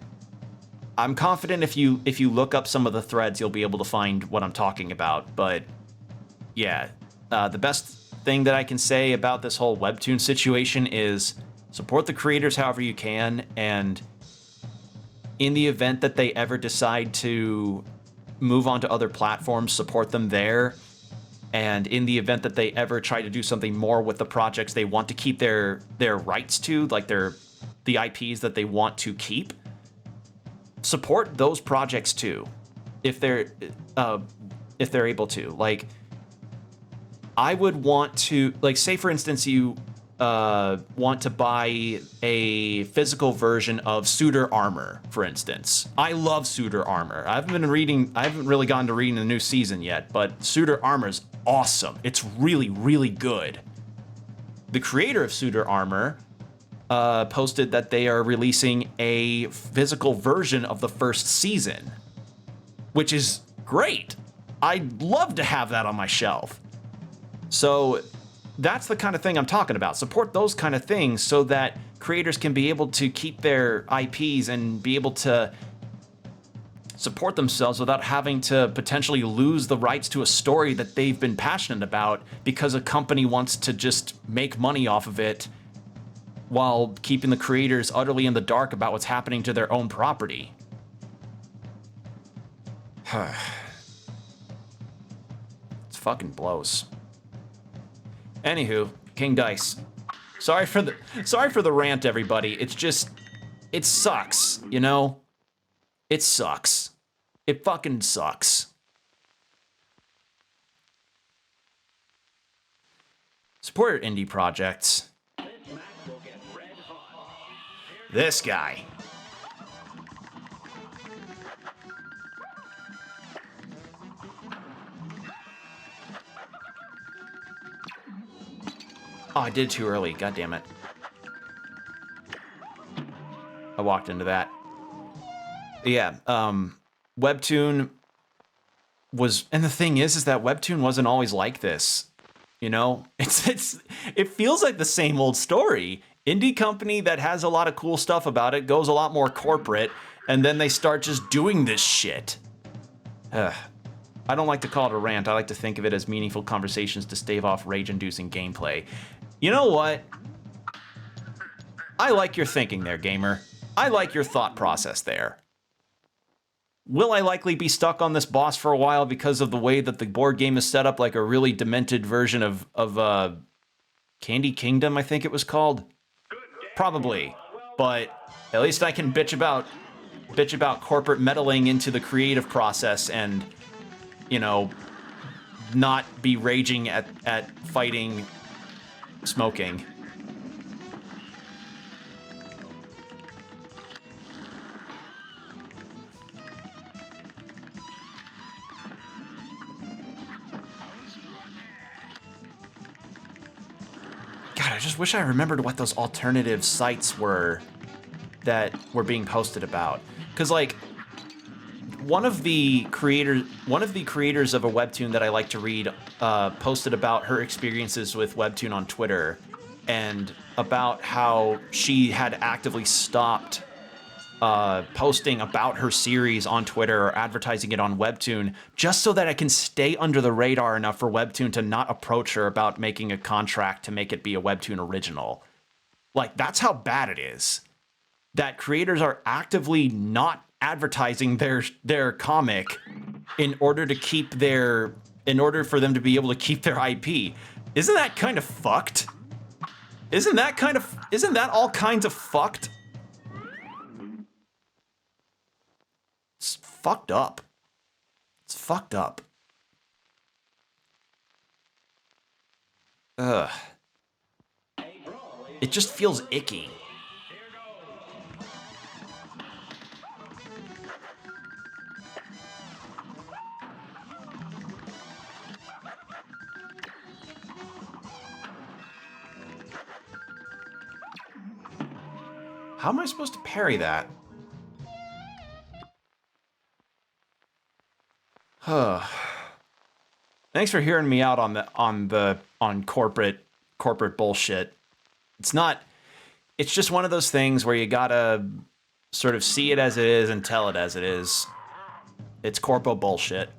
I'm confident if you look up some of the threads, you'll be able to find what I'm talking about. But yeah, the best thing that I can say about this whole Webtoon situation is support the creators however you can, and in the event that they ever decide to move on to other platforms, support them there. And in the event that they ever try to do something more with the projects they want to keep their rights to, like the IPs that they want to keep, support those projects too, if they're able to. Like, I would want to, like, say for instance you want to buy a physical version of Suitor Armor, for instance. I love Suitor Armor. I haven't really gotten to reading the new season yet, but Suitor Armor is awesome. It's really, really good. The creator of Suitor Armor posted that they are releasing a physical version of the first season, which is great. I'd love to have that on my shelf. So that's the kind of thing I'm talking about. Support those kind of things so that creators can be able to keep their IPs and be able to support themselves without having to potentially lose the rights to a story that they've been passionate about because a company wants to just make money off of it while keeping the creators utterly in the dark about what's happening to their own property. It fucking blows. Anywho, King Dice. Sorry for the rant, everybody. It's just, it sucks, you know? It sucks. It fucking sucks. Support indie projects. This guy. Oh, I did it too early. God damn it. I walked into that. Yeah, Webtoon was, and the thing is that Webtoon wasn't always like this. You know, it feels like the same old story. Indie company that has a lot of cool stuff about it, goes a lot more corporate, and then they start just doing this shit. Ugh. I don't like to call it a rant. I like to think of it as meaningful conversations to stave off rage-inducing gameplay. You know what? I like your thinking there, gamer. I like your thought process there. Will I likely be stuck on this boss for a while because of the way that the board game is set up, like a really demented version of Candy Kingdom, I think it was called? Probably. But at least I can bitch about corporate meddling into the creative process and, you know, not be raging at fighting smoking. God, I just wish I remembered what those alternative sites were that were being posted about. Because, like, one of the creators of a webtoon that I like to read posted about her experiences with webtoon on Twitter and about how she had actively stopped posting about her series on Twitter or advertising it on Webtoon just so that I can stay under the radar enough for Webtoon to not approach her about making a contract to make it be a Webtoon original. Like, that's how bad it is. That creators are actively not advertising their comic in order for them to be able to keep their IP. Isn't that kind of fucked? Isn't that all kinds of fucked? It's fucked up. It's fucked up. Ugh. It just feels icky. How am I supposed to parry that? Thanks for hearing me out on corporate bullshit. It's just one of those things where you gotta sort of see it as it is and tell it as it is. It's corpo bullshit.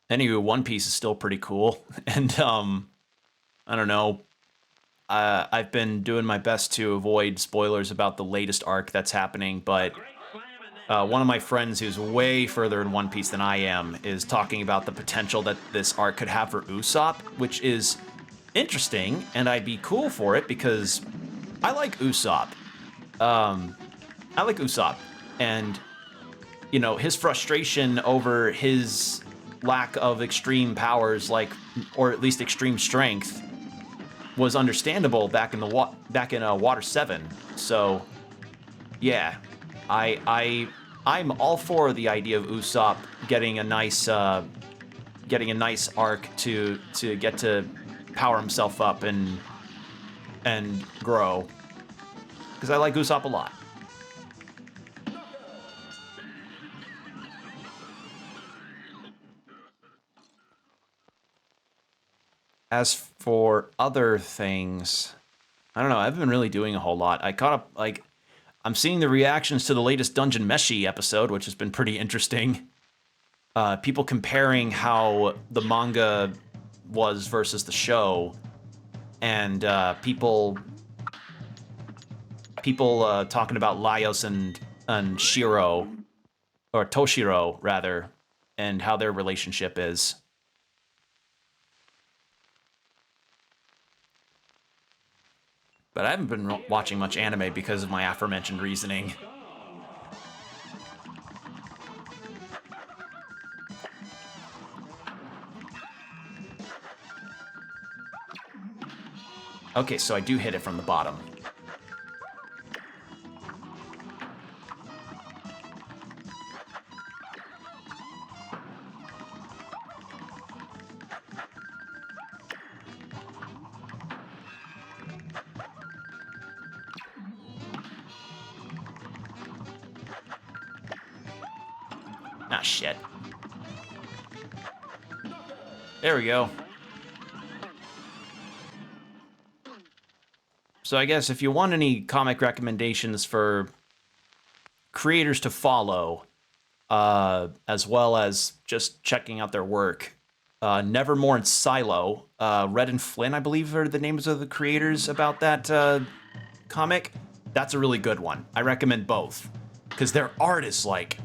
Anyway, One Piece is still pretty cool, and I don't know. I've been doing my best to avoid spoilers about the latest arc that's happening, but one of my friends who's way further in One Piece than I am is talking about the potential that this arc could have for Usopp, which is interesting, and I'd be cool for it because I like Usopp. And, you know, his frustration over his lack of extreme powers, like, or at least extreme strength, was understandable back in Water 7. So, yeah, I'm all for the idea of Usopp getting a nice arc to get to power himself up and grow, because I like Usopp a lot. As for other things, I don't know. I haven't been really doing a whole lot. I caught up, like, I'm seeing the reactions to the latest Dungeon Meshi episode, which has been pretty interesting. People comparing how the manga was versus the show, and people talking about Laios and Shiro, or Toshiro rather, and how their relationship is. But I haven't been watching much anime because of my aforementioned reasoning. Okay, so I do hit it from the bottom. Ah, shit. There we go. So I guess if you want any comic recommendations for creators to follow, as well as just checking out their work, Nevermore and Silo, Red and Flynn, I believe, are the names of the creators about that comic. That's a really good one. I recommend both, because their art is like,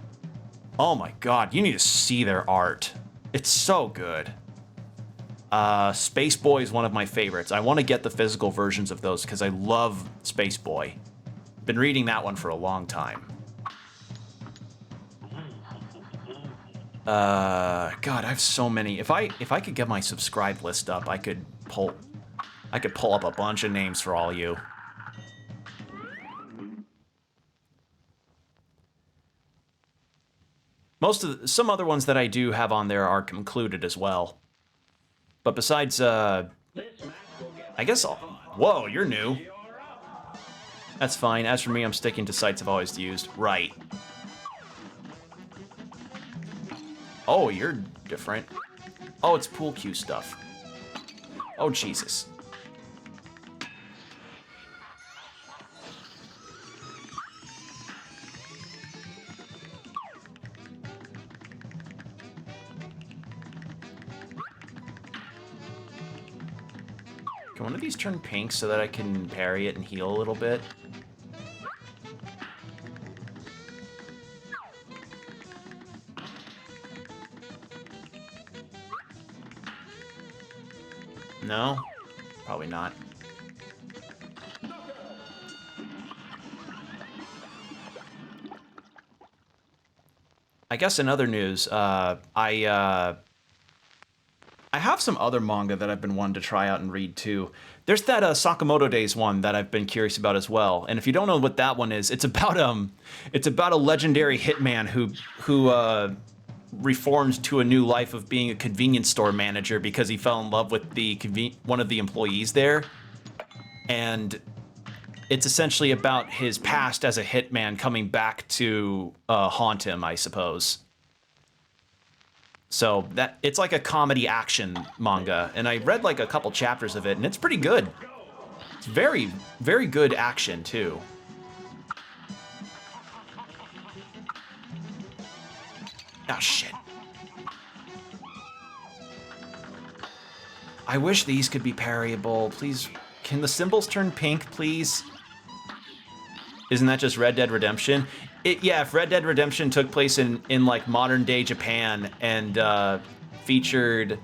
oh my god, you need to see their art. It's so good. Space Boy is one of my favorites. I want to get the physical versions of those because I love Space Boy. Been reading that one for a long time. God, I have so many. If I could get my subscribe list up, I could pull up a bunch of names for all you. Some other ones that I do have on there are concluded as well. But besides, I guess whoa, you're new. That's fine. As for me, I'm sticking to sites I've always used. Right. Oh, you're different. Oh, it's pool cue stuff. Oh, Jesus. Can one of these turn pink so that I can parry it and heal a little bit? No? Probably not. I guess in other news, I have some other manga that I've been wanting to try out and read too. There's that Sakamoto Days one that I've been curious about as well. And if you don't know what that one is, it's about a legendary hitman who reforms to a new life of being a convenience store manager because he fell in love with one of the employees there. And it's essentially about his past as a hitman coming back to haunt him, I suppose. So it's like a comedy action manga, and I read like a couple chapters of it, and it's pretty good. It's very, very good action too. Oh shit. I wish these could be parryable. Please, can the symbols turn pink, please? Isn't that just Red Dead Redemption? Yeah, if Red Dead Redemption took place in like modern day Japan and featured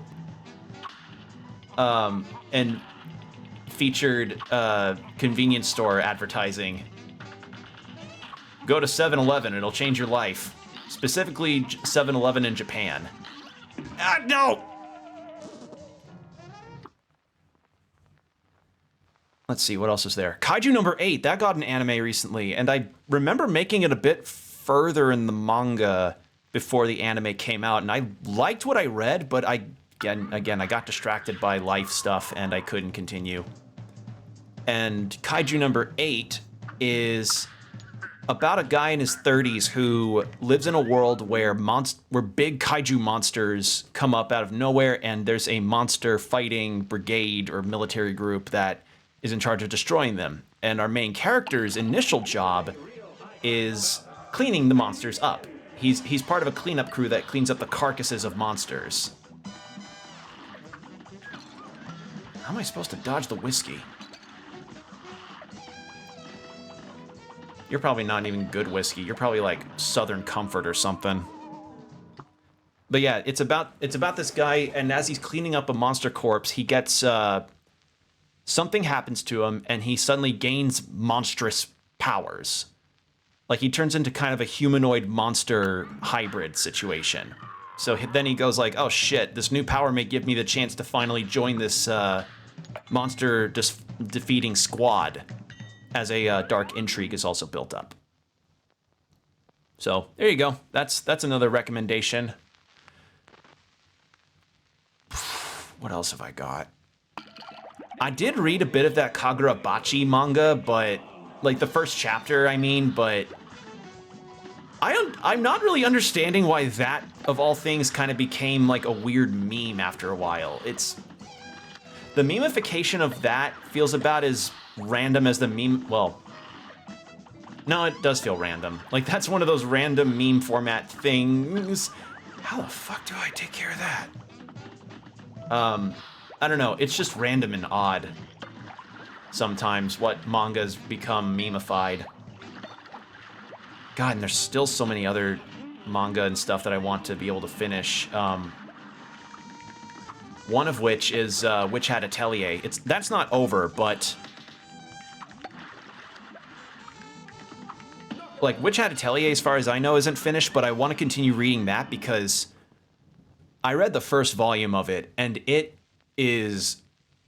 convenience store advertising, go to 7-Eleven, it'll change your life. Specifically 7-Eleven in Japan. Ah, no! Let's see, what else is there? Kaiju number 8, that got an anime recently, and I remember making it a bit further in the manga before the anime came out, and I liked what I read, but again, I got distracted by life stuff, and I couldn't continue. And Kaiju number 8 is about a guy in his 30s who lives in a world where big kaiju monsters come up out of nowhere, and there's a monster fighting brigade or military group that is in charge of destroying them. And our main character's initial job is cleaning the monsters up. He's part of a cleanup crew that cleans up the carcasses of monsters. How am I supposed to dodge the whiskey? You're probably not even good whiskey. You're probably like Southern Comfort or something. But yeah, it's about this guy, and as he's cleaning up a monster corpse, he gets something happens to him, and he suddenly gains monstrous powers. Like, he turns into kind of a humanoid monster hybrid situation. So then he goes like, oh shit, this new power may give me the chance to finally join this monster defeating Squad, as a dark intrigue is also built up. So there you go. That's another recommendation. What else have I got? I did read a bit of that Kagurabachi manga, but like the first chapter, I mean, but I'm not really understanding why that, of all things, kind of became like a weird meme after a while. The memification of that feels about as random as the meme, well, no, it does feel random. Like, that's one of those random meme format things. How the fuck do I take care of that? I don't know, it's just random and odd sometimes what mangas become memified. God, and there's still so many other manga and stuff that I want to be able to finish. One of which is Witch Hat Atelier. That's not over, but like Witch Hat Atelier, as far as I know, isn't finished, but I want to continue reading that because I read the first volume of it, and it is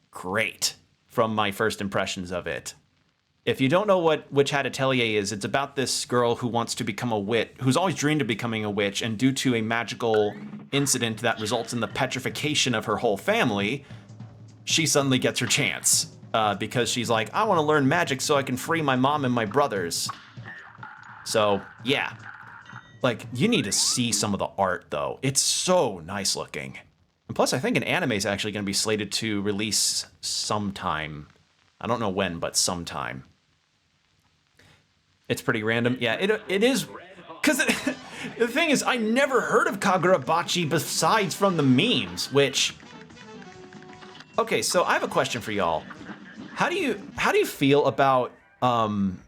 great from my first impressions of it. If you don't know what Witch Hat Atelier is, it's about this girl who wants to become a witch, who's always dreamed of becoming a witch, and due to a magical incident that results in the petrification of her whole family, she suddenly gets her chance. Because she's like, I want to learn magic so I can free my mom and my brothers. So, yeah. Like, you need to see some of the art, though. It's so nice looking. And plus, I think an anime is actually going to be slated to release sometime. I don't know when, but sometime. It's pretty random. Yeah, it is. Because the thing is, I never heard of Kagurabachi besides from the memes, which... Okay, so I have a question for y'all. How do you feel about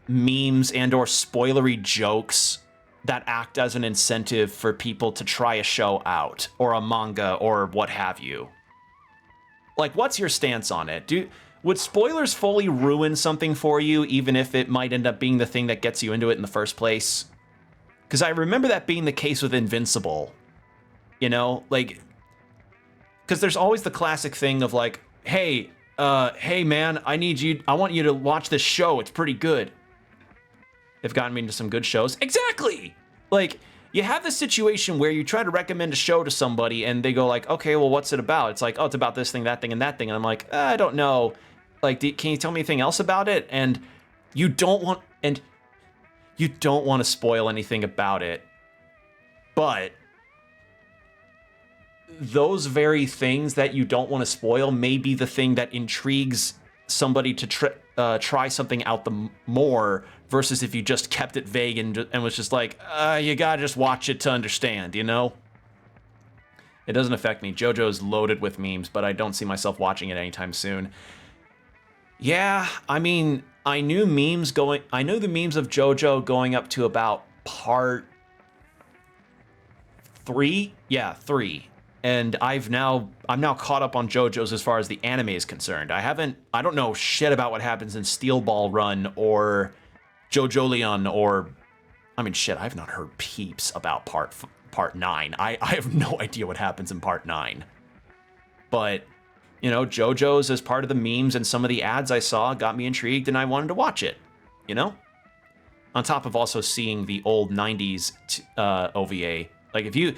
memes and or spoilery jokes that act as an incentive for people to try a show out, or a manga, or what have you? Like, what's your stance on it? Would spoilers fully ruin something for you, even if it might end up being the thing that gets you into it in the first place? Because I remember that being the case with Invincible. You know, like, because there's always the classic thing of like, hey man, I want you to watch this show, it's pretty good. They've gotten me into some good shows. Exactly! Like, you have this situation where you try to recommend a show to somebody and they go like, okay, well, what's it about? It's like, oh, it's about this thing, that thing, and that thing. And I'm like, I don't know. Like, can you tell me anything else about it? And you don't want to spoil anything about it. But those very things that you don't want to spoil may be the thing that intrigues somebody to try something out more, versus if you just kept it vague and was just like, you gotta just watch it to understand, you know? It doesn't affect me. JoJo's loaded with memes, but I don't see myself watching it anytime soon. Yeah, I mean, I knew the memes of JoJo going up to about part 3? Yeah, 3. And I'm now caught up on JoJo's as far as the anime is concerned. I don't know shit about what happens in Steel Ball Run or JoJo Leon or, I mean, shit, I've not heard peeps about part 9. I have no idea what happens in part 9. But, you know, JoJo's as part of the memes and some of the ads I saw got me intrigued and I wanted to watch it, you know? On top of also seeing the old 90s OVA. Like, if you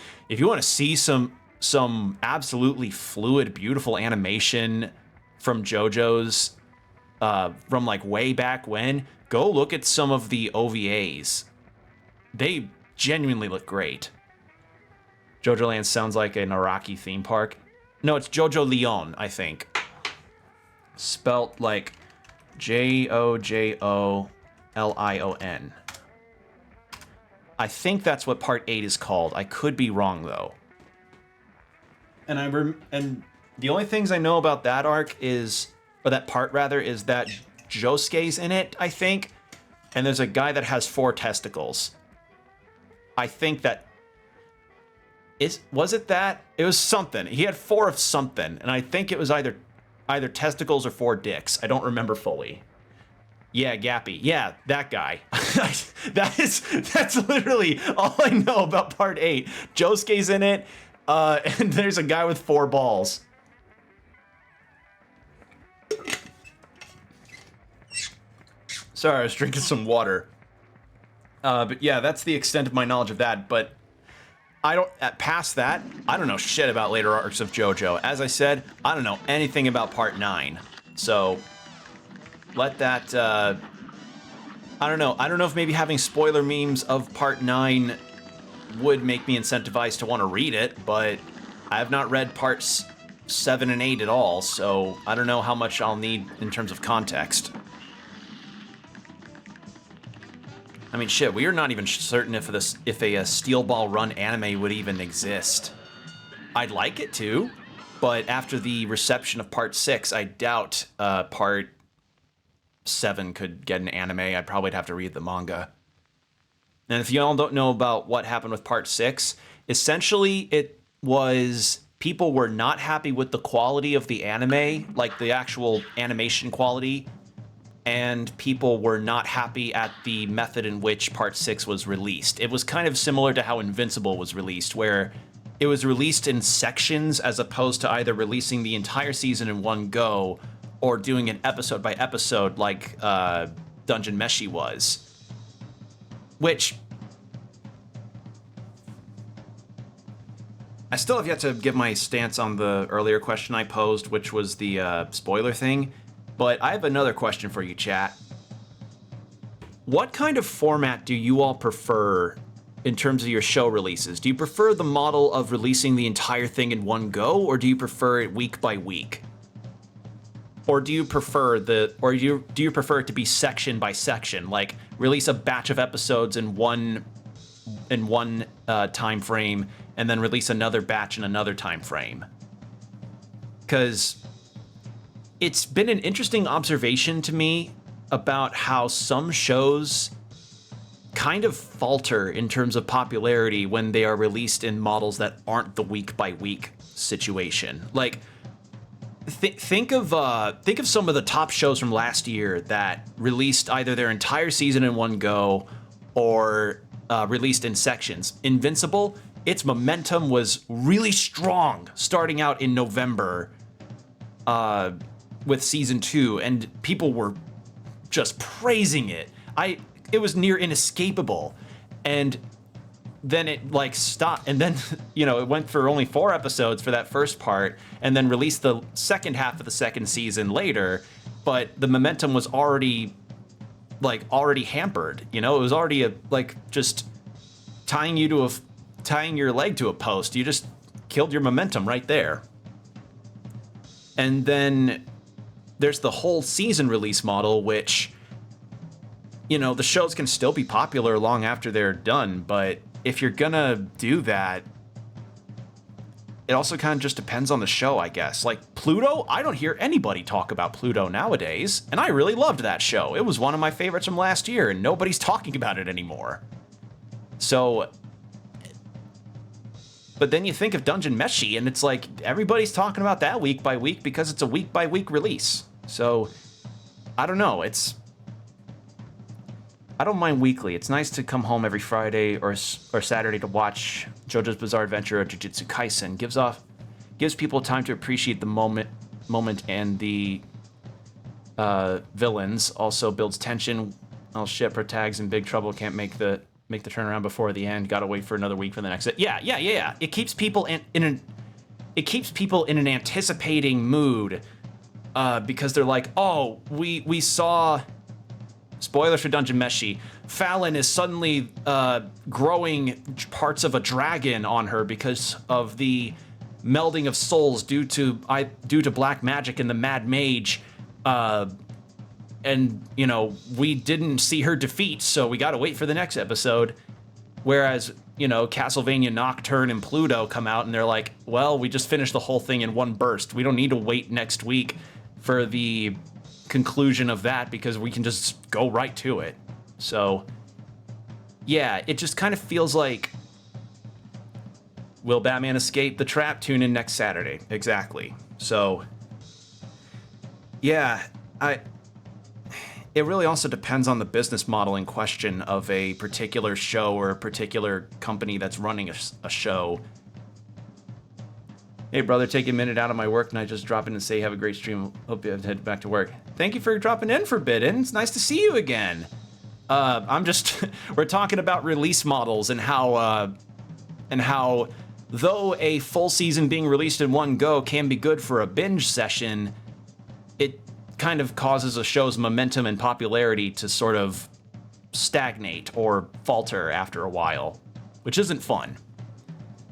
want to see some absolutely fluid, beautiful animation from JoJo's from like way back when, go look at some of the OVAs. They genuinely look great. JoJo Land sounds like an Iraqi theme park. No, it's JoJo Leon, I think. Spelt like JoJolion. I think that's what part 8 is called. I could be wrong though. And the only things I know about that arc is, or that part rather, is that Josuke's in it, I think, and there's a guy that has 4 testicles. I think that was it that? It was something. He had 4 of something, and I think it was either testicles or 4 dicks. I don't remember fully. Yeah, Gappy. Yeah, that guy. That's literally all I know about part 8. Josuke's in it. And there's a guy with 4 balls. Sorry, I was drinking some water. But yeah, that's the extent of my knowledge of that. But I don't, past that, I don't know shit about later arcs of JoJo. As I said, I don't know anything about Part 9. So, let that, I don't know. I don't know if maybe having spoiler memes of Part 9 would make me incentivized to want to read it, but I have not read Parts 7 and 8 at all, so I don't know how much I'll need in terms of context. I mean, shit, we are not even certain if a Steel Ball Run anime would even exist. I'd like it to, but after the reception of Part 6, I doubt Part 7 could get an anime. I'd probably have to read the manga. And if you all don't know about what happened with Part 6, essentially it was people were not happy with the quality of the anime, like the actual animation quality, and people were not happy at the method in which Part 6 was released. It was kind of similar to how Invincible was released, where it was released in sections as opposed to either releasing the entire season in one go or doing it episode by episode like Dungeon Meshi was. Which I still have yet to give my stance on the earlier question I posed, which was the spoiler thing. But I have another question for you, chat. What kind of format do you all prefer in terms of your show releases? Do you prefer the model of releasing the entire thing in one go, or do you prefer it week by week? Or do you prefer do you prefer it to be section by section, like release a batch of episodes in one time frame and then release another batch in another time frame? Because it's been an interesting observation to me about how some shows kind of falter in terms of popularity when they are released in models that aren't the week by week situation. Like, think of some of the top shows from last year that released either their entire season in one go or released in sections. Invincible, its momentum was really strong starting out in November with season 2, and people were just praising it. It was near inescapable, and then it like stopped, and then it went for only 4 episodes for that first part, and then released the second half of the second season later. But the momentum was already hampered. It was already just tying your leg to a post. You just killed your momentum right there. And then there's the whole season release model, which, the shows can still be popular long after they're done, but if you're gonna do that, it also kind of just depends on the show, I guess. Like Pluto, I don't hear anybody talk about Pluto nowadays, and I really loved that show. It was one of my favorites from last year, and nobody's talking about it anymore. So, but then you think of Dungeon Meshi, and it's like everybody's talking about that week by week because it's a week by week release. So, I don't know. I don't mind weekly. It's nice to come home every Friday or Saturday to watch JoJo's Bizarre Adventure or Jujutsu Kaisen. Gives people time to appreciate the moment and the villains. Also builds tension. Oh shit! Protags in big trouble. Can't make the turnaround before the end. Gotta wait for another week for the next. Yeah. It keeps people in an anticipating mood because they're like, oh, we saw. Spoilers for Dungeon Meshi. Fallon is suddenly growing parts of a dragon on her because of the melding of souls due to black magic and the Mad Mage. And we didn't see her defeat, so we gotta wait for the next episode. Whereas, Castlevania Nocturne and Pluto come out and they're like, well, we just finished the whole thing in one burst. We don't need to wait next week for the conclusion of that because we can just go right to it. So, yeah, it just kind of feels like, will Batman escape the trap? Tune in next Saturday. Exactly. So, yeah, it really also depends on the business model in question of a particular show or a particular company that's running a show. Hey, brother, take a minute out of my work and I just drop in and say have a great stream. Hope you have to head back to work. Thank you for dropping in, Forbidden. It's nice to see you again. We're talking about release models and how though a full season being released in one go can be good for a binge session, it kind of causes a show's momentum and popularity to sort of stagnate or falter after a while, which isn't fun.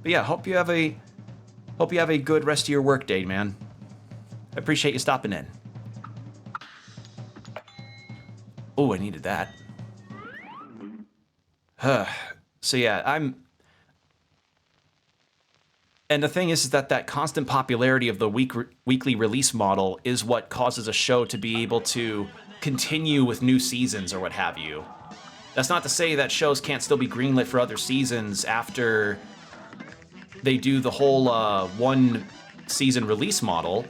But yeah, hope you have a good rest of your work day, man. I appreciate you stopping in. Oh, I needed that. So yeah, and the thing is that constant popularity of the weekly release model is what causes a show to be able to continue with new seasons or what have you. That's not to say that shows can't still be greenlit for other seasons after they do the whole one season release model.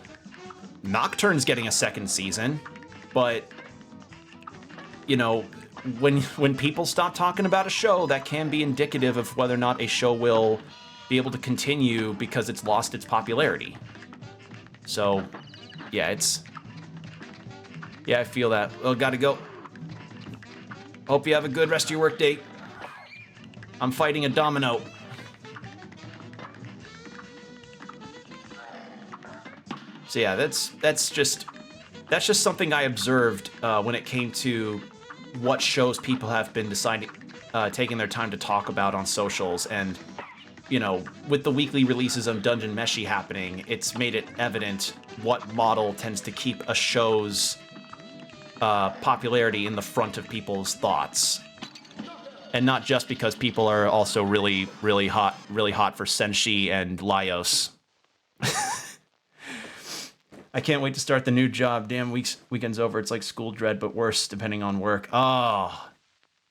Nocturne's getting a second season, but you know, when people stop talking about a show, that can be indicative of whether or not a show will be able to continue because it's lost its popularity. So, yeah, I feel that. Well, gotta go. Hope you have a good rest of your work day. I'm fighting a domino. So yeah, that's just something I observed when it came to what shows people have been taking their time to talk about on socials. And you know, with the weekly releases of Dungeon Meshi happening, it's made it evident what model tends to keep a show's popularity in the front of people's thoughts. And not just because people are also really hot for Senshi and Laios. I can't wait to start the new job. Damn, weekend's over. It's like school dread, but worse, depending on work. Oh,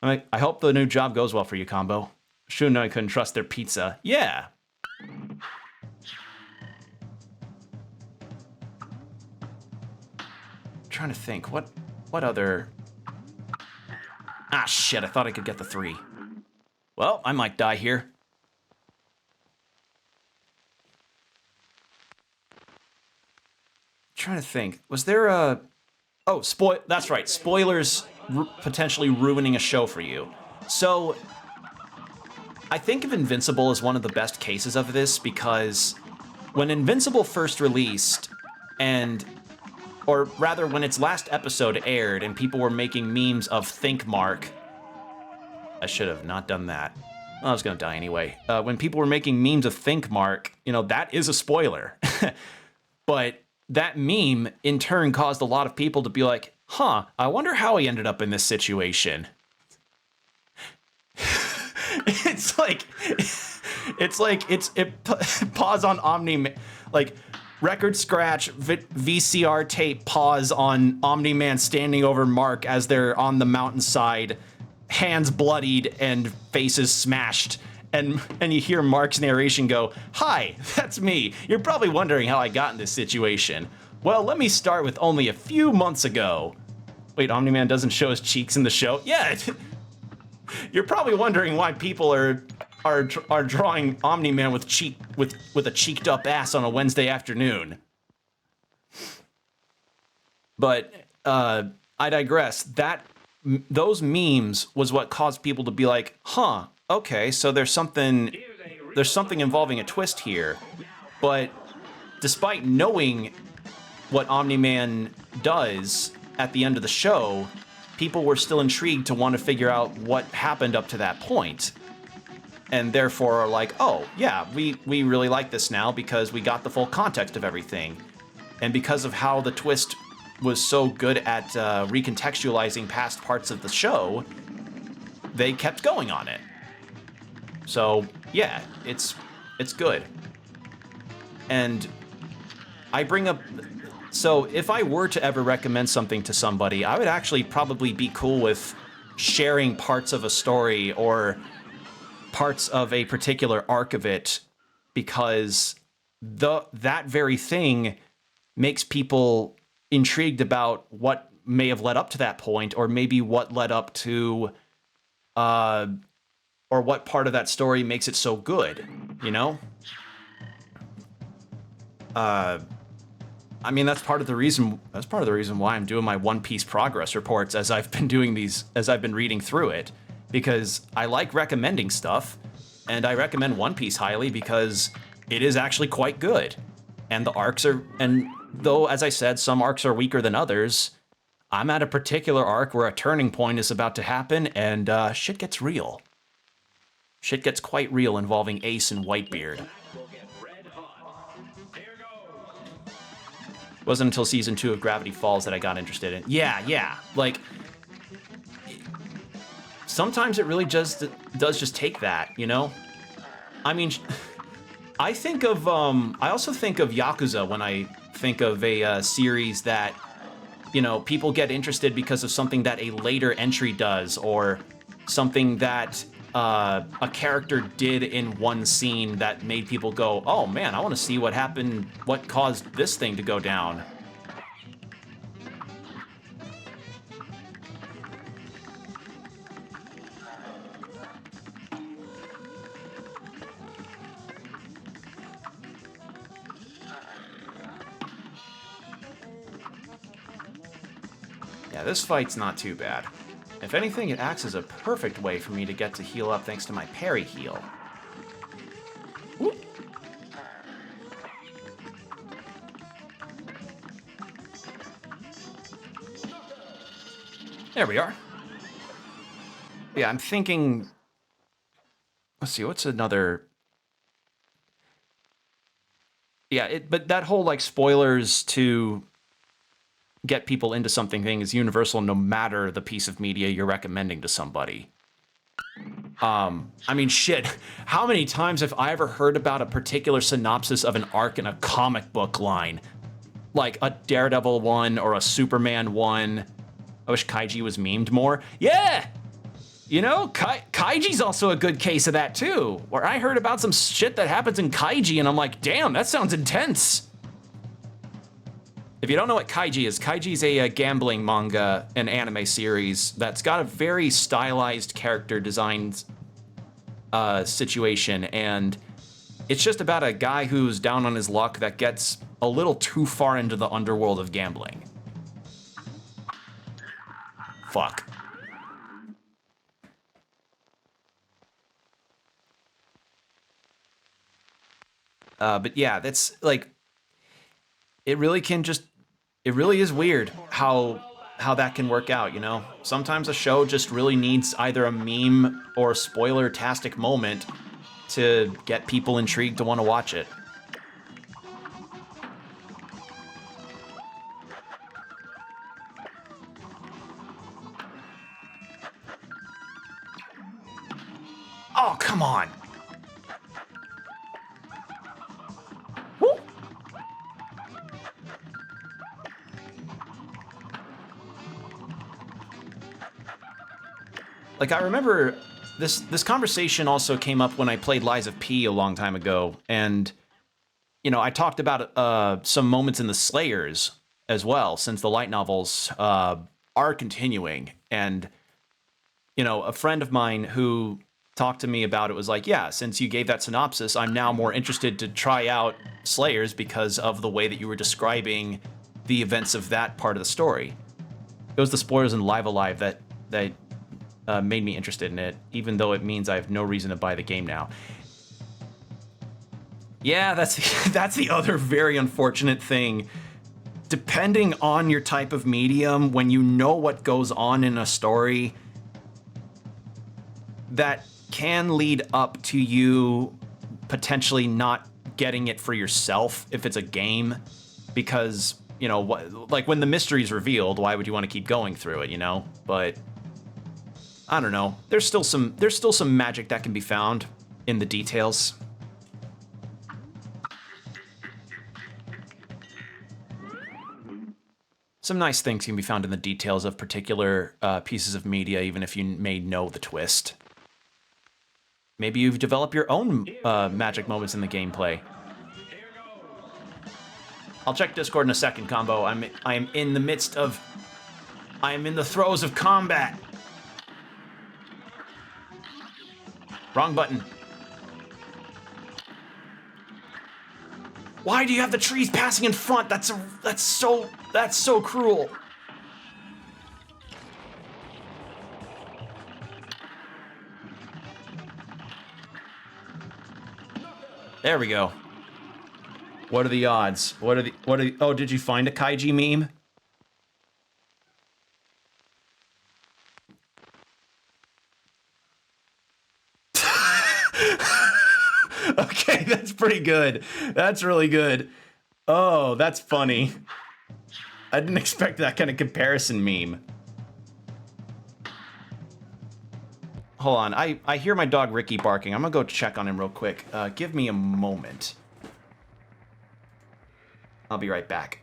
I hope the new job goes well for you, Combo. Shun and I couldn't trust their pizza. Yeah. I'm trying to think, what other... Ah, shit, I thought I could get the 3. Well, I might die here. Trying to think, was there a... Oh, that's right, spoilers potentially ruining a show for you. So, I think of Invincible as one of the best cases of this because when Invincible first released, or rather when its last episode aired and people were making memes of Think Mark, I should have not done that. Well, I was gonna die anyway. When people were making memes of Think Mark, you know, that is a spoiler. But that meme in turn caused a lot of people to be like, huh, I wonder how he ended up in this situation. It's pause on Omni, like record scratch VCR tape pause on Omni-Man standing over Mark as they're on the mountainside, hands bloodied and faces smashed. And you hear Mark's narration go, "Hi, that's me. You're probably wondering how I got in this situation. Well, let me start with only a few months ago." Wait, Omni-Man doesn't show his cheeks in the show? Yeah. You're probably wondering why people are drawing Omni-Man with a cheeked up ass on a Wednesday afternoon. But I digress. Those memes was what caused people to be like, huh, okay, so there's something involving a twist here. But despite knowing what Omni-Man does at the end of the show, people were still intrigued to want to figure out what happened up to that point. And therefore are like, oh, yeah, we really like this now because we got the full context of everything. And because of how the twist was so good at recontextualizing past parts of the show, they kept going on it. So, yeah, it's good. And I bring up... So if I were to ever recommend something to somebody, I would actually probably be cool with sharing parts of a story or parts of a particular arc of it, because that very thing makes people intrigued about what may have led up to that point, or maybe what led up to, or what part of that story makes it so good, you know? I mean, that's part of the reason. That's part of the reason why I'm doing my One Piece progress reports as I've been doing these, as I've been reading through it, because I like recommending stuff, and I recommend One Piece highly because it is actually quite good, and the arcs are. And though, as I said, some arcs are weaker than others, I'm at a particular arc where a turning point is about to happen, and shit gets real. Shit gets quite real involving Ace and Whitebeard. It wasn't until season 2 of Gravity Falls that I got interested in. Yeah. Like, sometimes it really just does just take that, you know? I mean, I think of, I also think of Yakuza when I think of a series that, you know, people get interested because of something that a later entry does, or something that a character did in one scene that made people go, oh man, I want to see what happened, what caused this thing to go down. Yeah, this fight's not too bad. If anything, it acts as a perfect way for me to get to heal up thanks to my parry heal. Whoop. There we are. Yeah, I'm thinking... Let's see, what's another... Yeah, but that whole, like, spoilers to get people into something thing is universal no matter the piece of media you're recommending to somebody. I mean, shit, how many times have I ever heard about a particular synopsis of an arc in a comic book line? Like a Daredevil one or a Superman one. I wish Kaiji was memed more. Yeah! You know, Kaiji's also a good case of that too, where I heard about some shit that happens in Kaiji and I'm like, damn, that sounds intense. If you don't know what Kaiji is a gambling manga and anime series that's got a very stylized character design situation, and it's just about a guy who's down on his luck that gets a little too far into the underworld of gambling. Fuck. But yeah, that's like, it really is weird how that can work out, you know? Sometimes a show just really needs either a meme or a spoiler-tastic moment to get people intrigued to want to watch it. Oh, come on! Woo! Like, I remember this conversation also came up when I played Lies of P a long time ago, and, you know, I talked about some moments in the Slayers as well, since the light novels are continuing, and, you know, a friend of mine who talked to me about it was like, yeah, since you gave that synopsis, I'm now more interested to try out Slayers because of the way that you were describing the events of that part of the story. It was the spoilers in Live Alive that made me interested in it, even though it means I have no reason to buy the game now. Yeah, that's the other very unfortunate thing. Depending on your type of medium, when you know what goes on in a story, that can lead up to you potentially not getting it for yourself if it's a game, because, you know, like when the mystery's revealed, why would you want to keep going through it, you know? But I don't know. There's still some magic that can be found in the details. Some nice things can be found in the details of particular pieces of media, even if you may know the twist. Maybe you've developed your own magic moments in the gameplay. I'll check Discord in a second, Combo. I am in the throes of combat. Wrong button. Why do you have the trees passing in front? That's so cruel. There we go. What are the odds? Oh, did you find a Kaiji meme? Okay, that's pretty good. That's really good. Oh, that's funny. I didn't expect that kind of comparison meme. Hold on, I hear my dog Ricky barking. I'm gonna go check on him real quick. Give me a moment. I'll be right back.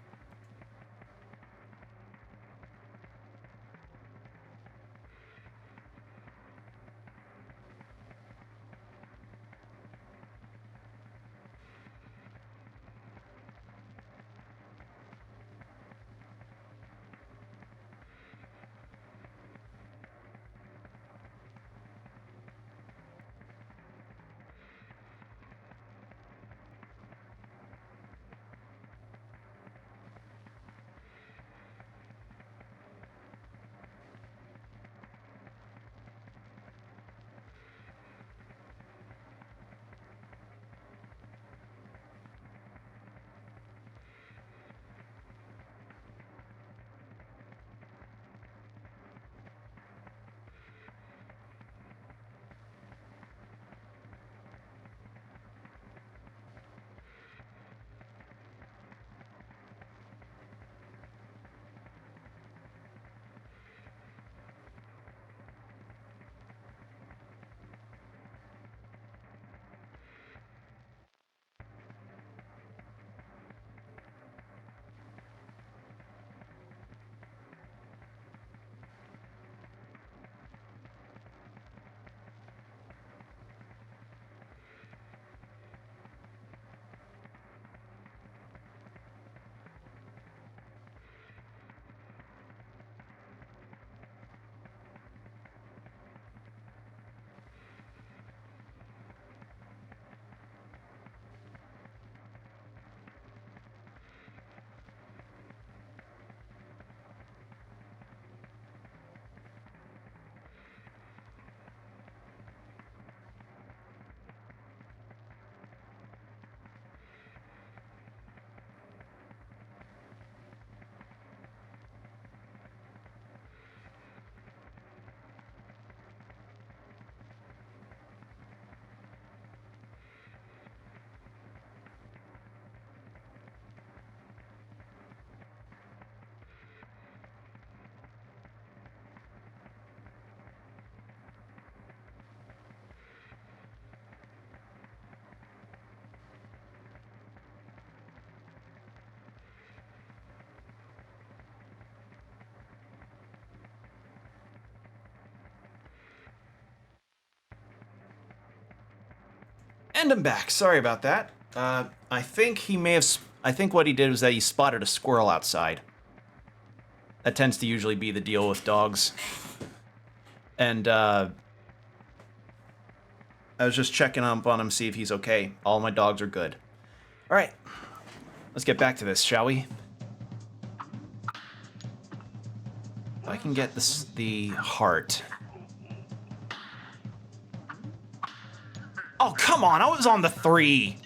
And I'm back. Sorry about that. I think he may have. I think what he did was that he spotted a squirrel outside. That tends to usually be the deal with dogs. And I was just checking up on him, see if he's okay. All my dogs are good. All right, let's get back to this, shall we? If I can get the heart. Oh, come on, I was on the 3.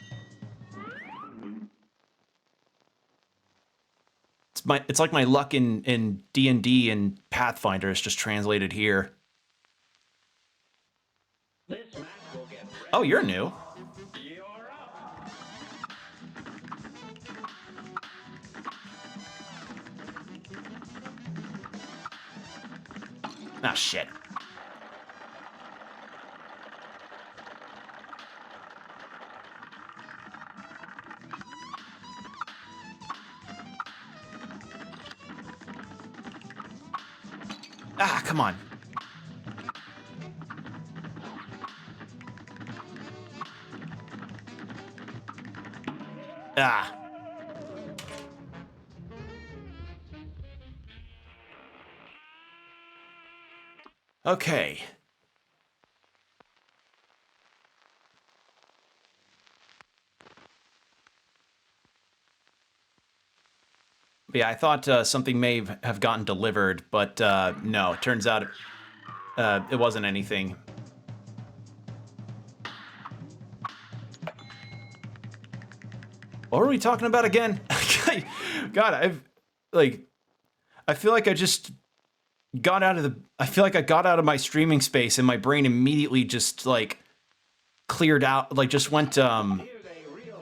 It's like my luck in D&D and Pathfinder is just translated here. Oh, you're new. Ah, shit. Ah, come on. Ah. Okay. Yeah, I thought something may have gotten delivered, but no, it turns out it wasn't anything. What were we talking about again? God, I feel like I just got out of I feel like I got out of my streaming space and my brain immediately just like cleared out, like just went,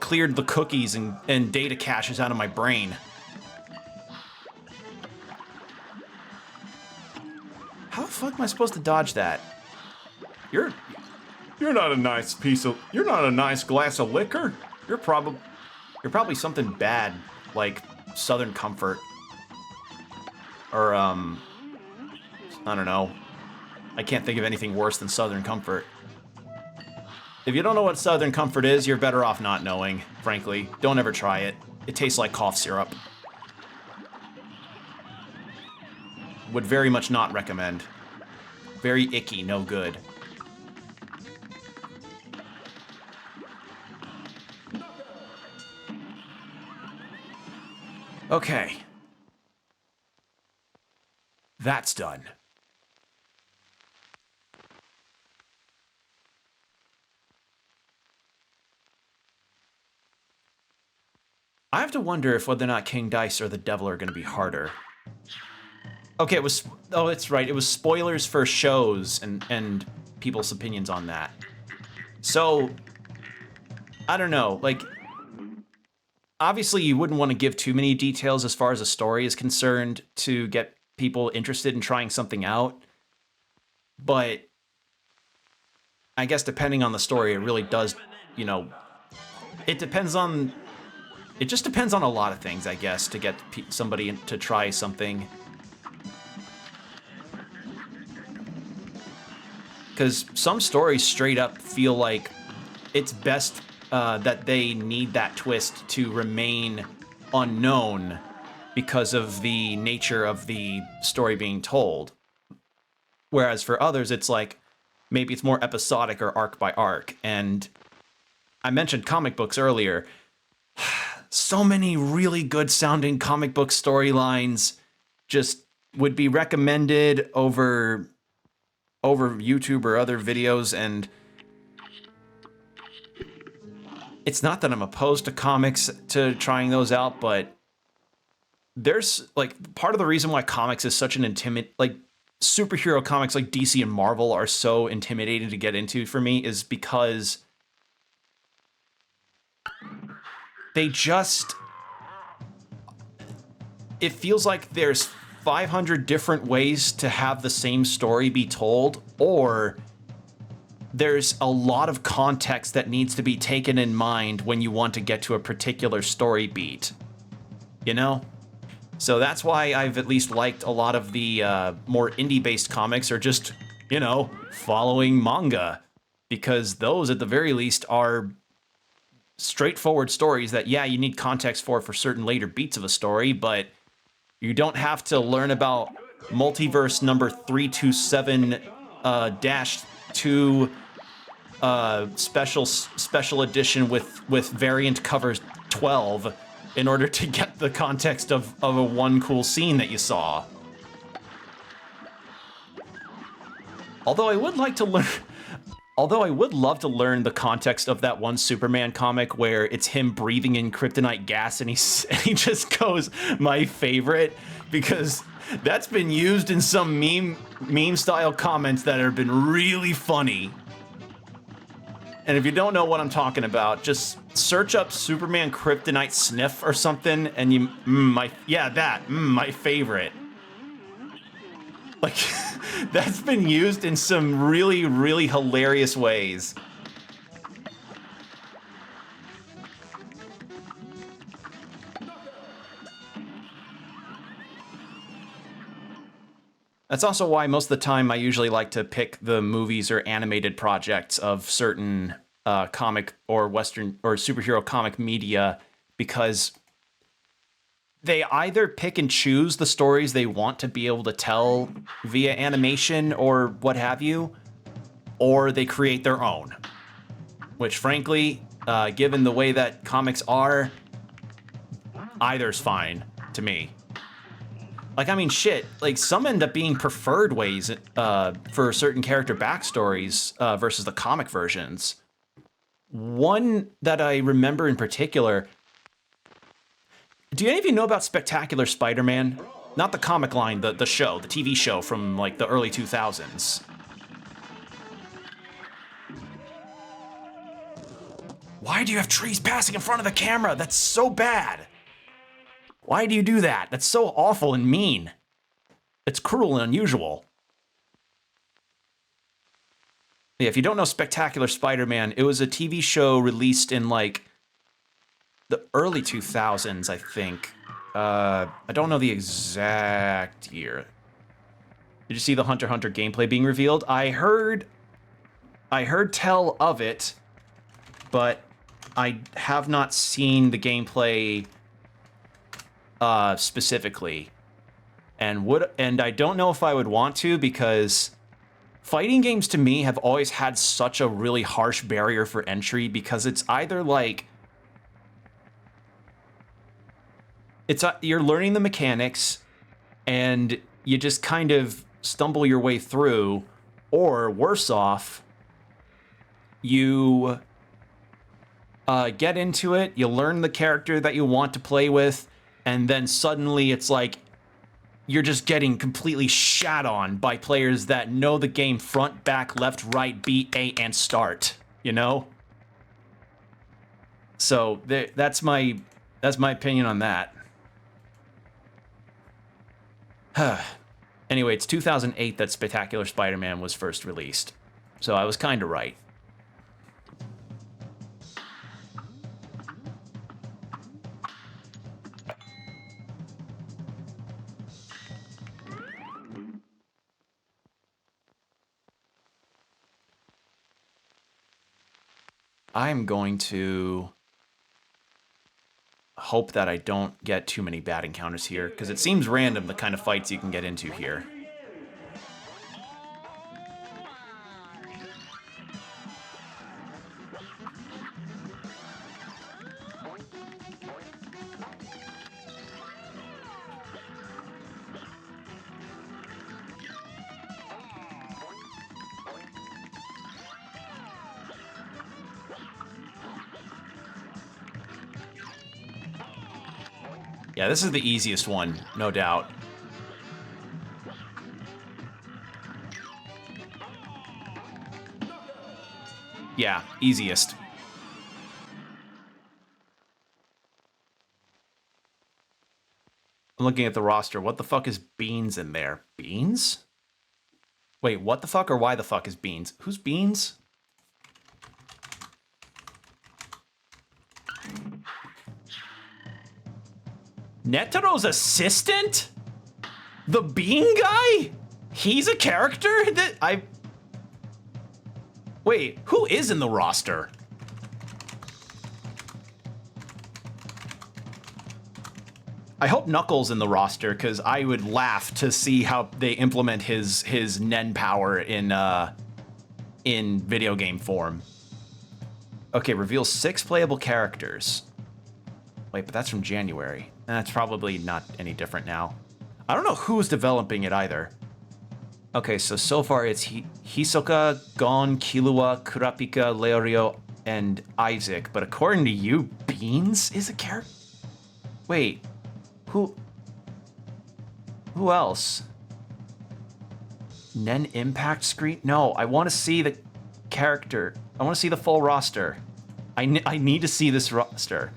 cleared the cookies and data caches out of my brain. How the fuck am I supposed to dodge that? You're not a nice you're not a nice glass of liquor. You're probably something bad, like Southern Comfort. Or, I don't know. I can't think of anything worse than Southern Comfort. If you don't know what Southern Comfort is, you're better off not knowing, frankly. Don't ever try it. It tastes like cough syrup. Would very much not recommend. Very icky, no good. Okay. That's done. I have to wonder if whether or not King Dice or the Devil are going to be harder. Okay, it was... Oh, it's right. It was spoilers for shows and people's opinions on that. So, I don't know. Like, obviously you wouldn't want to give too many details as far as a story is concerned to get people interested in trying something out. But I guess depending on the story, it really does, you know... It depends on... It just depends on a lot of things, I guess, to get somebody to try something. Because some stories straight up feel like it's best that they need that twist to remain unknown because of the nature of the story being told. Whereas for others, it's like, maybe it's more episodic or arc by arc. And I mentioned comic books earlier. So many really good sounding comic book storylines just would be recommended over YouTube or other videos, and it's not that I'm opposed to comics, to trying those out, but there's like part of the reason why comics is such an like superhero comics like DC and Marvel are so intimidating to get into for me is because they just, it feels like there's 500 different ways to have the same story be told, or there's a lot of context that needs to be taken in mind when you want to get to a particular story beat, you know? So that's why I've at least liked a lot of the more indie-based comics, or just, you know, following manga, because those at the very least are straightforward stories that, yeah, you need context for certain later beats of a story, but you don't have to learn about multiverse number 327-2 special edition with variant covers 12 in order to get the context of a one cool scene that you saw. Although I would like to learn... Although I would love to learn the context of that one Superman comic where it's him breathing in kryptonite gas and he just goes, my favorite, because that's been used in some meme style comments that have been really funny. And if you don't know what I'm talking about, just search up Superman kryptonite sniff or something, and you, my favorite. Like, that's been used in some really, really hilarious ways. That's also why most of the time I usually like to pick the movies or animated projects of certain comic or Western or superhero comic media, because they either pick and choose the stories they want to be able to tell via animation or what have you, or they create their own. Which, frankly, given the way that comics are, either's fine to me. Like, I mean, shit. Like, some end up being preferred ways for certain character backstories versus the comic versions. One that I remember in particular. Do any of you know about Spectacular Spider-Man? Not the comic line, the show, the TV show from like the early 2000s. Why do you have trees passing in front of the camera? That's so bad. Why do you do that? That's so awful and mean. It's cruel and unusual. Yeah, if you don't know Spectacular Spider-Man, it was a TV show released in like the early 2000s, I think. I don't know the exact year. Did you see the Hunter x Hunter gameplay being revealed? I heard tell of it, but I have not seen the gameplay specifically. And I don't know if I would want to, because fighting games to me have always had such a really harsh barrier for entry, because it's either like you're learning the mechanics and you just kind of stumble your way through, or worse off, you get into it, you learn the character that you want to play with, and then suddenly it's like you're just getting completely shat on by players that know the game front, back, left, right, B, A, and start, you know? So that's my opinion on that. Anyway, it's 2008 that Spectacular Spider-Man was first released, so I was kind of right. I'm going to hope that I don't get too many bad encounters here, because it seems random the kind of fights you can get into here. Yeah, this is the easiest one, no doubt. Yeah, easiest. I'm looking at the roster. What the fuck is Beans in there? Beans? Wait, what the fuck or why the fuck is Beans? Who's Beans? Netaro's assistant? The Bean guy? He's a character that I... Wait, who is in the roster? I hope Knuckles in the roster, because I would laugh to see how they implement his Nen power in video game form. Okay, reveals 6 playable characters. Wait, but that's from January. That's probably not any different now. I don't know who's developing it either. Okay, so far it's Hisoka, Gon, Killua, Kurapika, Leorio, and Isaac. But according to you, Beans is a character? Wait, who else? Nen Impact Screen? No, I want to see the character. I want to see the full roster. I need to see this roster.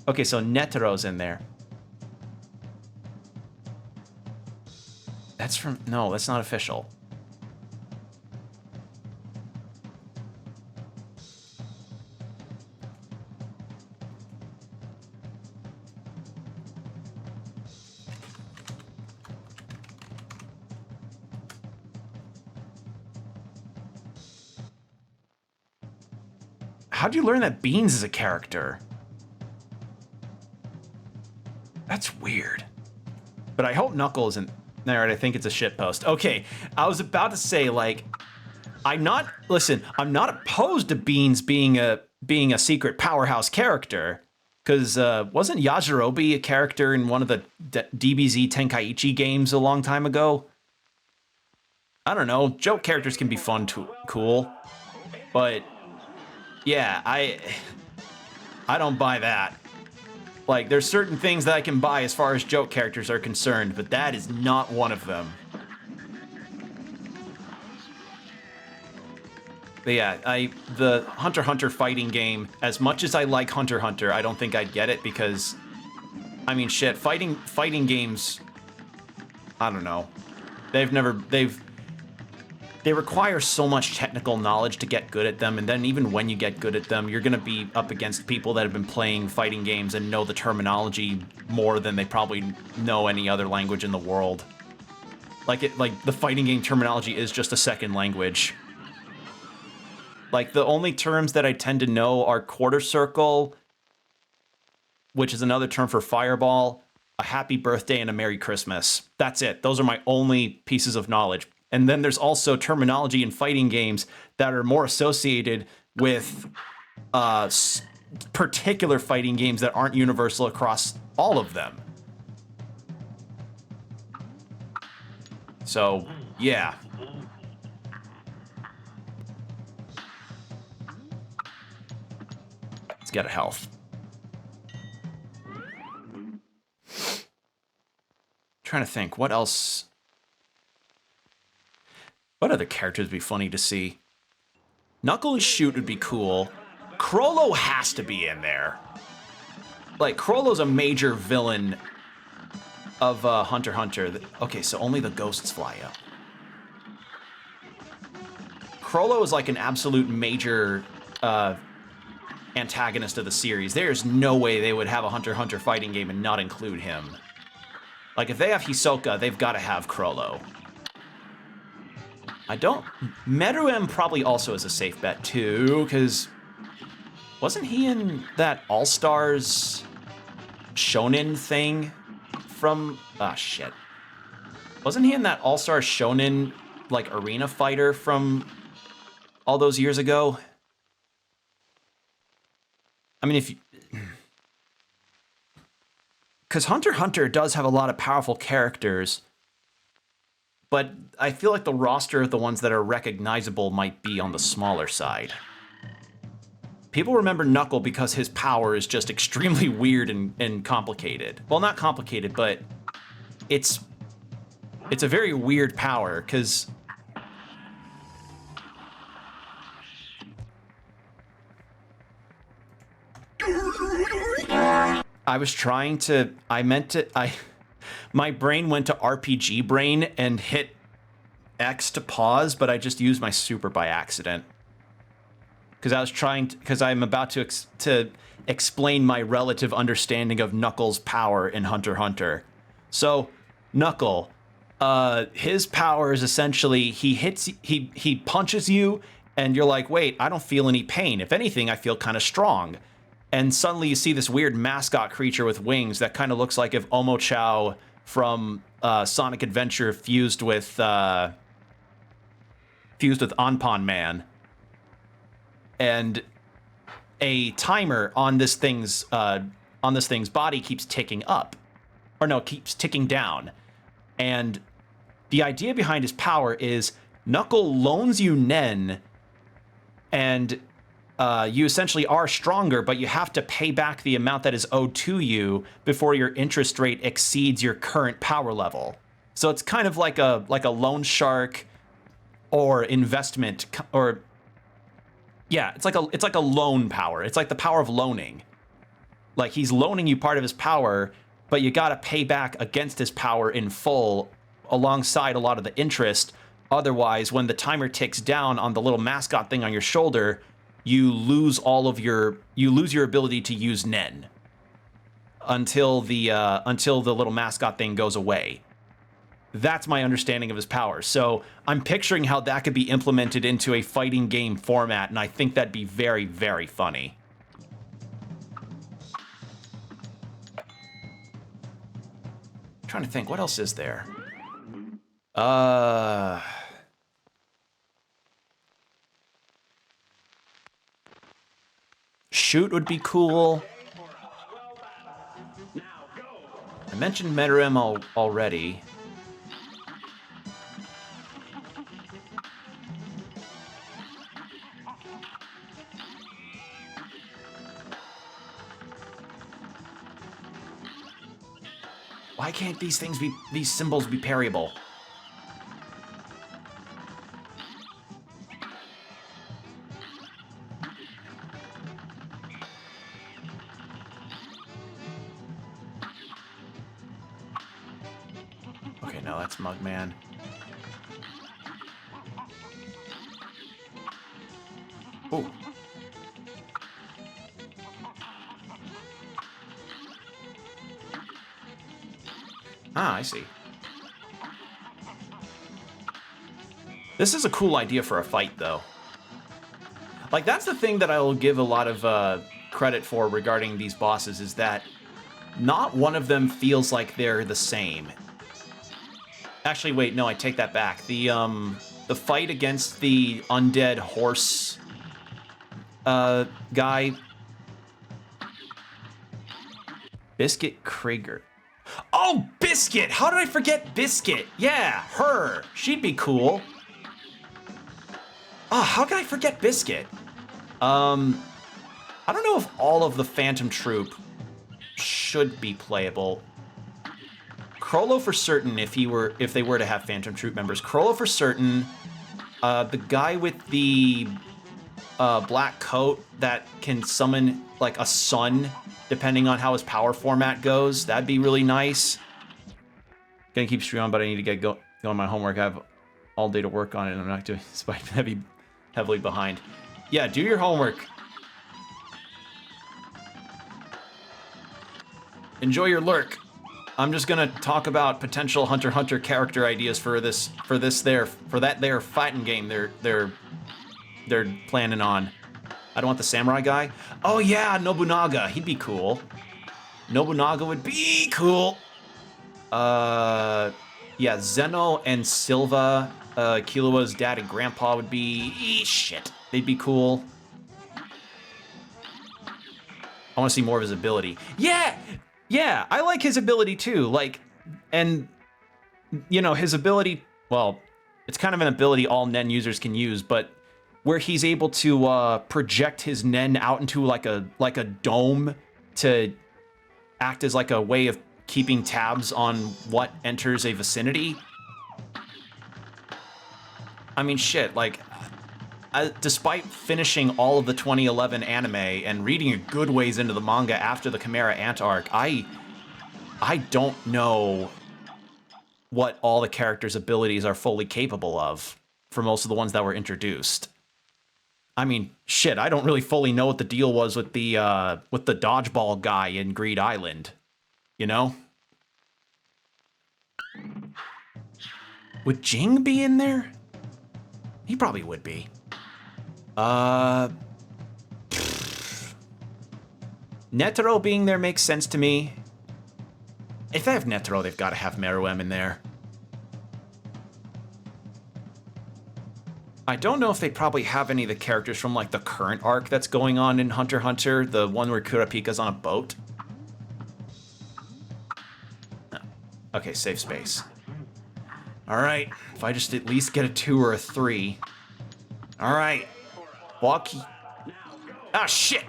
Okay, so Netaro's in there. That's from... No, that's not official. How'd you learn that Beans is a character? That's weird. But I hope Knuckles and... Alright, I think it's a shitpost. Okay, I was about to say, like, I'm not opposed to Beans being a secret powerhouse character. Because wasn't Yajirobe a character in one of the DBZ Tenkaichi games a long time ago? I don't know. Joke characters can be fun, cool, but yeah, I don't buy that. Like, there's certain things that I can buy as far as joke characters are concerned, but that is not one of them. But yeah, the Hunter x Hunter fighting game, as much as I like Hunter x Hunter, I don't think I'd get it because, I mean, shit, fighting games, I don't know. They require so much technical knowledge to get good at them, and then even when you get good at them, you're gonna be up against people that have been playing fighting games and know the terminology more than they probably know any other language in the world. Like the fighting game terminology is just a second language. Like, the only terms that I tend to know are quarter circle, which is another term for fireball, a happy birthday, and a Merry Christmas. That's it. Those are my only pieces of knowledge. And then there's also terminology in fighting games that are more associated with particular fighting games that aren't universal across all of them. So, yeah. Let's get a health. Trying to think, what else? What other characters would be funny to see? Knuckle and Shoot would be cool. Chrollo has to be in there. Like, Chrollo's a major villain of Hunter x Hunter. Okay, so only the ghosts fly up. Chrollo is like an absolute major antagonist of the series. There's no way they would have a Hunter x Hunter fighting game and not include him. Like, if they have Hisoka, they've got to have Chrollo. Meruem probably also is a safe bet, too, because wasn't he in that All-Stars Shonen thing from... Ah, shit. Wasn't he in that All-Star Shonen, like, arena fighter from all those years ago? I mean, if you... Because Hunter x Hunter does have a lot of powerful characters, but I feel like the roster of the ones that are recognizable might be on the smaller side. People remember Knuckle because his power is just extremely weird and complicated. Well, not complicated, but it's a very weird power, because... My brain went to RPG brain and hit X to pause, but I just used my super by accident. Because I'm about to explain my relative understanding of Knuckles' power in Hunter x Hunter. So, Knuckle, his power is essentially he punches you, and you're like, wait, I don't feel any pain. If anything, I feel kind of strong. And suddenly you see this weird mascot creature with wings that kind of looks like if Omochao from Sonic Adventure fused with Anpan Man. And a timer on this thing's body keeps ticking up, or no, keeps ticking down. And the idea behind his power is Knuckle loans you Nen, and you essentially are stronger, but you have to pay back the amount that is owed to you before your interest rate exceeds your current power level. So it's kind of like a loan shark or investment, or yeah, it's like a loan power. It's like the power of loaning. Like, he's loaning you part of his power, but you gotta pay back against his power in full alongside a lot of the interest. Otherwise, when the timer ticks down on the little mascot thing on your shoulder, you lose your ability to use Nen until the little mascot thing goes away. That's my understanding of his power. So I'm picturing how that could be implemented into a fighting game format, and I think that'd be very, very funny. I'm trying to think, what else is there? Shoot would be cool. mentioned Meruem already. Why can't these symbols be parryable? Okay, no, that's Mugman. Ooh. Ah, I see. This is a cool idea for a fight, though. Like, that's the thing that I'll give a lot of credit for regarding these bosses, is that not one of them feels like they're the same. Actually, wait, no, I take that back. The fight against the undead horse guy... Biscuit Krieger. Oh, Biscuit! How did I forget Biscuit? Yeah, her. She'd be cool. Oh, how could I forget Biscuit? I don't know if all of the Phantom Troop should be playable. Crollo for certain, if they were to have Phantom Troop members. Crollo for certain. The guy with the black coat that can summon like a sun, depending on how his power format goes. That'd be really nice. Gonna keep streaming on, but I need to get going on my homework. I have all day to work on it, and I'm not doing despite heavily behind. Yeah, do your homework. Enjoy your lurk. I'm just gonna talk about potential Hunter x Hunter character ideas for that there fighting game they're planning on. I don't want the samurai guy. Oh yeah, Nobunaga. He'd be cool. Nobunaga would be cool. Yeah, Zeno and Silva, Killua's dad and grandpa would be shit. They'd be cool. I want to see more of his ability. Yeah, I like his ability too. Like, and you know, his ability, well, it's kind of an ability all Nen users can use, but where he's able to project his Nen out into like a dome to act as like a way of keeping tabs on what enters a vicinity. I mean, shit, like, despite finishing all of the 2011 anime and reading a good ways into the manga after the Chimera Ant arc, I don't know what all the characters' abilities are fully capable of for most of the ones that were introduced. I mean, shit, I don't really fully know what the deal was with the dodgeball guy in Greed Island, you know? Would Jing be in there? He probably would be. Netero being there makes sense to me. If they have Netero, they've got to have Meruem in there. I don't know if they probably have any of the characters from like the current arc that's going on in Hunter x Hunter, the one where Kurapika's on a boat. No. Okay, safe space. All right, if I just at least get a 2 or a 3. All right, walkie. Ah, shit.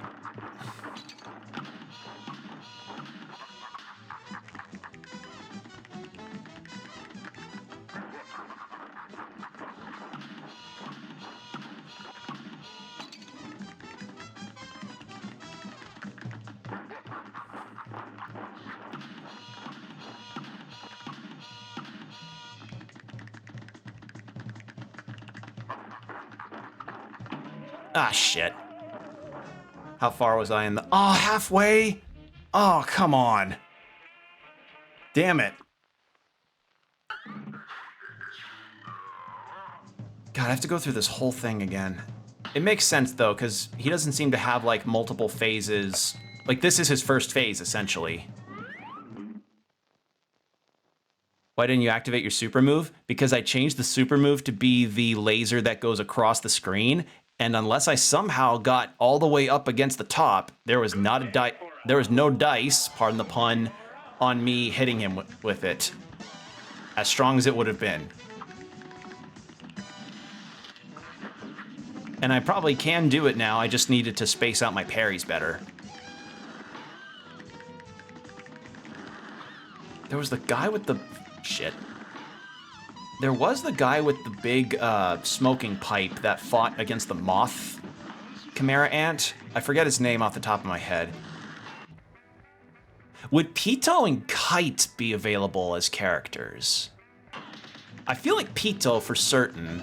Ah, shit. How far was I in the... Oh, halfway? Oh, come on. Damn it. God, I have to go through this whole thing again. It makes sense, though, because he doesn't seem to have, like, multiple phases. Like, this is his first phase, essentially. Why didn't you activate your super move? Because I changed the super move to be the laser that goes across the screen, and unless I somehow got all the way up against the top, there was no dice, pardon the pun, on me hitting him with it. As strong as it would have been. And I probably can do it now, I just needed to space out my parries better. There was the guy with the... shit. There was the guy with the big smoking pipe that fought against the moth Chimera Ant. I forget his name off the top of my head. Would Pito and Kite be available as characters? I feel like Pito for certain.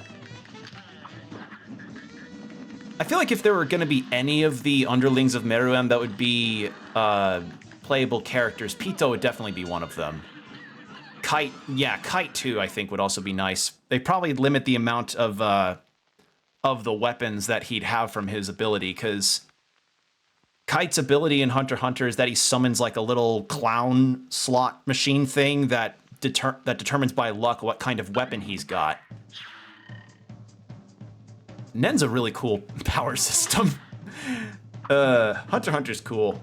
I feel like if there were going to be any of the underlings of Meruem that would be playable characters, Pito would definitely be one of them. Kite, yeah, Kite too, I think would also be nice. They probably limit the amount of the weapons that he'd have from his ability, because Kite's ability in Hunter x Hunter is that he summons like a little clown slot machine thing that determines by luck what kind of weapon he's got. Nen's a really cool power system. Hunter x Hunter's cool.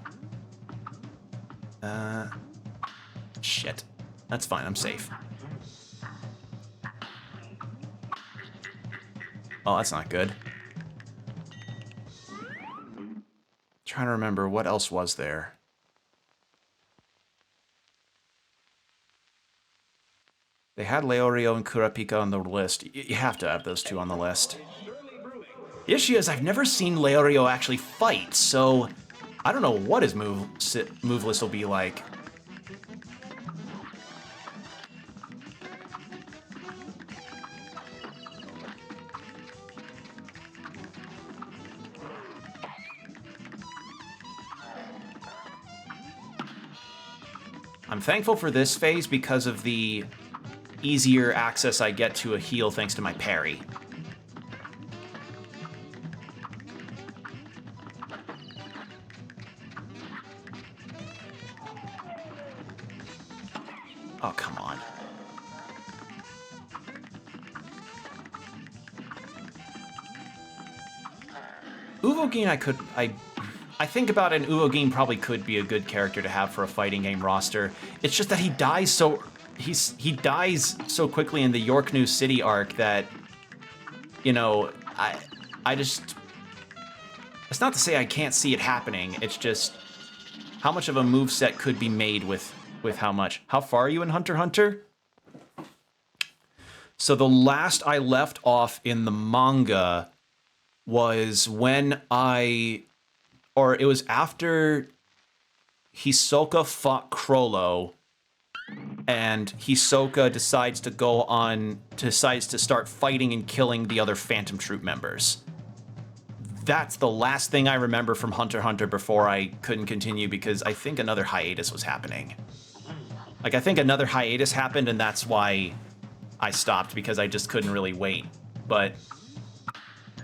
Shit. That's fine, I'm safe. Oh, that's not good. Trying to remember, what else was there? They had Leorio and Kurapika on the list. You have to have those two on the list. The issue is I've never seen Leorio actually fight, so I don't know what his move list will be like. I'm thankful for this phase because of the easier access I get to a heal thanks to my parry. Oh, come on. WillofGame I think about it, and WillofGame probably could be a good character to have for a fighting game roster. It's just that he dies so quickly in the York New City arc that, you know, I just, it's not to say I can't see it happening. It's just how much of a moveset could be made with how much. How far are you in Hunter x Hunter? So the last I left off in the manga was when it was after Hisoka fought Chrollo, and Hisoka decides to start fighting and killing the other Phantom Troop members. That's the last thing I remember from Hunter x Hunter before I couldn't continue because I think another hiatus was happening. Like, I think another hiatus happened, and that's why I stopped, because I just couldn't really wait. But,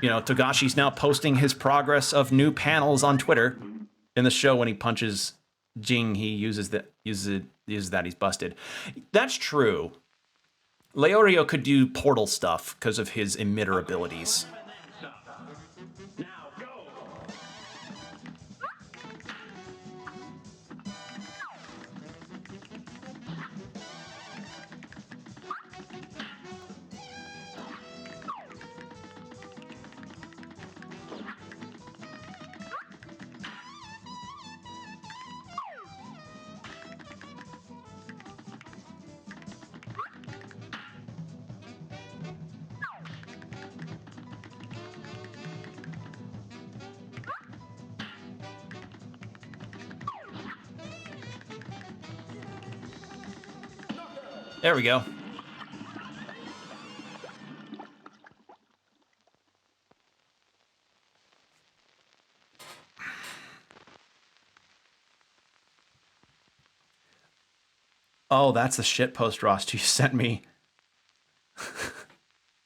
you know, Togashi's now posting his progress of new panels on Twitter. In the show, when he punches Jing, he uses that he's busted. That's true. Leorio could do portal stuff because of his emitter abilities. There we go. Oh, that's the shitpost roster you sent me.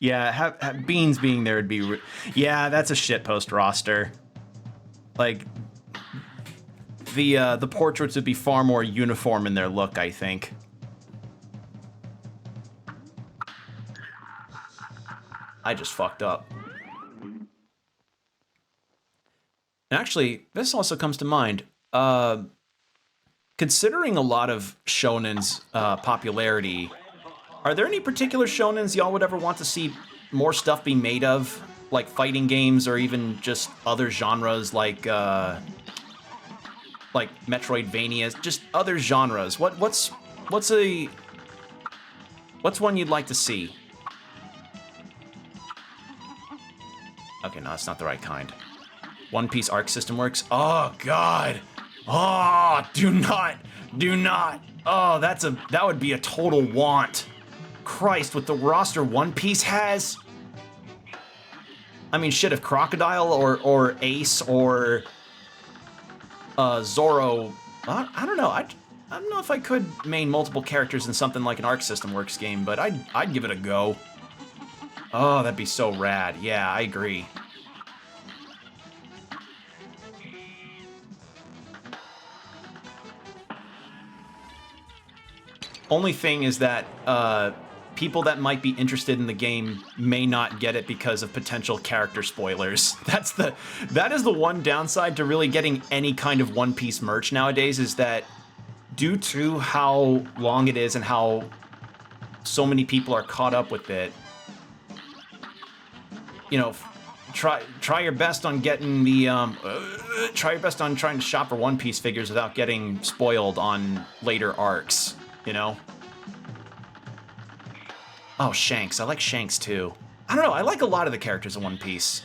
Yeah, Beans being there would be... Yeah, that's a shitpost roster. Like, the portraits would be far more uniform in their look, I think. I just fucked up. And actually, this also comes to mind. considering a lot of shonen's popularity, are there any particular shonens y'all would ever want to see more stuff be made of? Like fighting games or even just other genres like Metroidvanias, just other genres. What's one you'd like to see? Okay, no, that's not the right kind. One Piece Arc System Works. Oh God. Oh, do not. Oh, that would be a total want. Christ, with the roster One Piece has. I mean, shit, if Crocodile or Ace or Zoro, I don't know. I don't know if I could main multiple characters in something like an Arc System Works game, but I'd give it a go. Oh, that'd be so rad. Yeah, I agree. Only thing is that people that might be interested in the game may not get it because of potential character spoilers. That is the one downside to really getting any kind of One Piece merch nowadays, is that due to how long it is and how so many people are caught up with it, you know, try your best on getting the try your best on trying to shop for One Piece figures without getting spoiled on later arcs, you know? Oh, Shanks. I like Shanks too. I don't know, I like a lot of the characters in One Piece.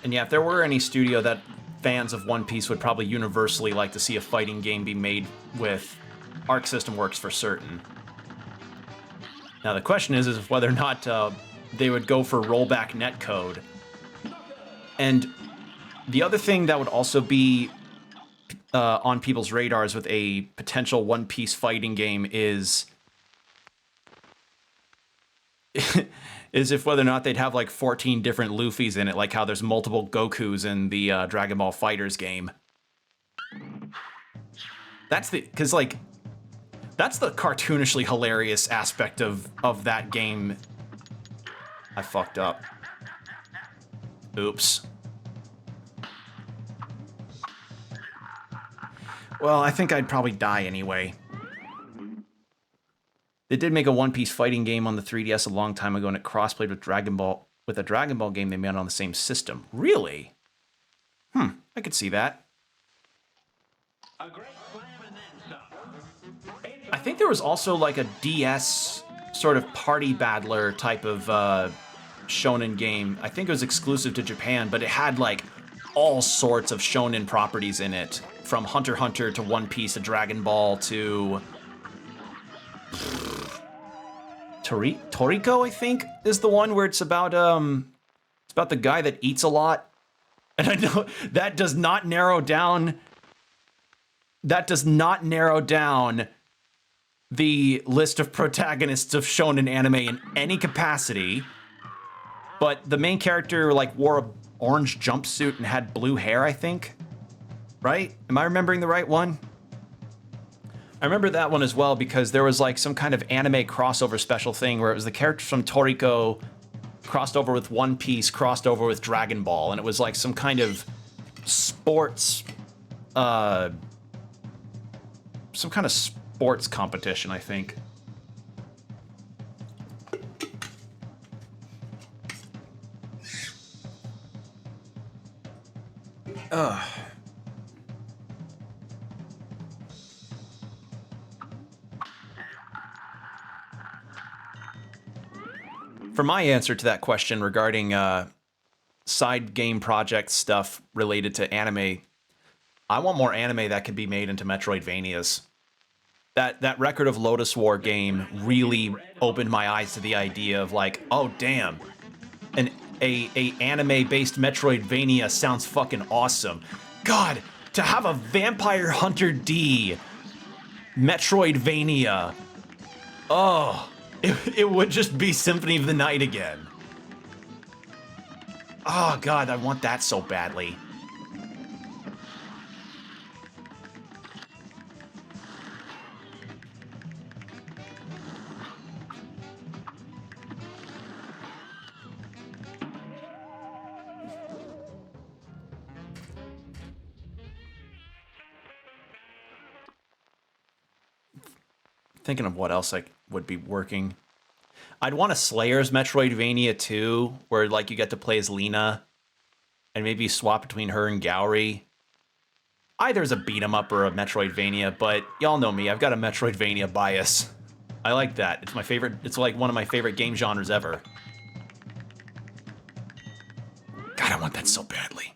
And yeah, if there were any studio that fans of One Piece would probably universally like to see a fighting game be made with, Arc System Works for certain. Now the question is whether or not they would go for rollback netcode. And the other thing that would also be on people's radars with a potential One Piece fighting game is is if whether or not they'd have like 14 different Luffys in it, like how there's multiple Gokus in the Dragon Ball FighterZ game. That's the cartoonishly hilarious aspect of that game. I fucked up. Oops. Well, I think I'd probably die anyway. They did make a One Piece fighting game on the 3DS a long time ago, and it crossplayed with a Dragon Ball game they made on the same system. Really? I could see that. I think there was also like a DS sort of party battler type of shonen game. I think it was exclusive to Japan, but it had like all sorts of shonen properties in it, from Hunter x Hunter to One Piece to Dragon Ball to Toriko, I think, is the one where it's about the guy that eats a lot. And I know that does not narrow down the list of protagonists of shonen anime in any capacity. But the main character like wore an orange jumpsuit and had blue hair, I think. Right? Am I remembering the right one? I remember that one as well because there was like some kind of anime crossover special thing where it was the characters from Toriko crossed over with One Piece, crossed over with Dragon Ball, and it was like some kind of sports, some kind of sports competition, I think. For my answer to that question regarding side game project stuff related to anime, I want more anime that could be made into Metroidvanias. That Record of Lodoss War game really opened my eyes to the idea of like, oh damn, a anime-based Metroidvania sounds fucking awesome. God, to have a Vampire Hunter D Metroidvania Oh, it would just be Symphony of the Night again. Oh god, I want that so badly. Thinking of what else would be working. I'd want a Slayer's Metroidvania too, where like you get to play as Lena, and maybe swap between her and Gowry. Either as a beat 'em up or a Metroidvania, but y'all know me, I've got a Metroidvania bias. I like that. It's my favorite. It's like one of my favorite game genres ever. God, I want that so badly.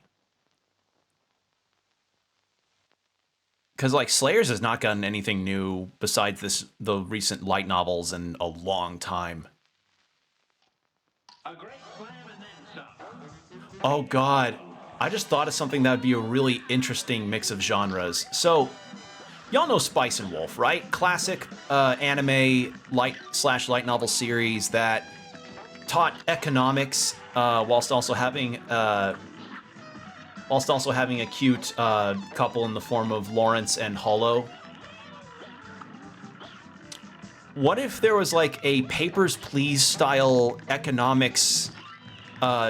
Because like Slayers has not gotten anything new besides the recent light novels in a long time. A great slam and then some. Oh god, I just thought of something that would be a really interesting mix of genres. So, y'all know Spice and Wolf, right? Classic anime light novel series that taught economics whilst also having a cute couple in the form of Lawrence and Hollow. What if there was like a Papers, Please style economics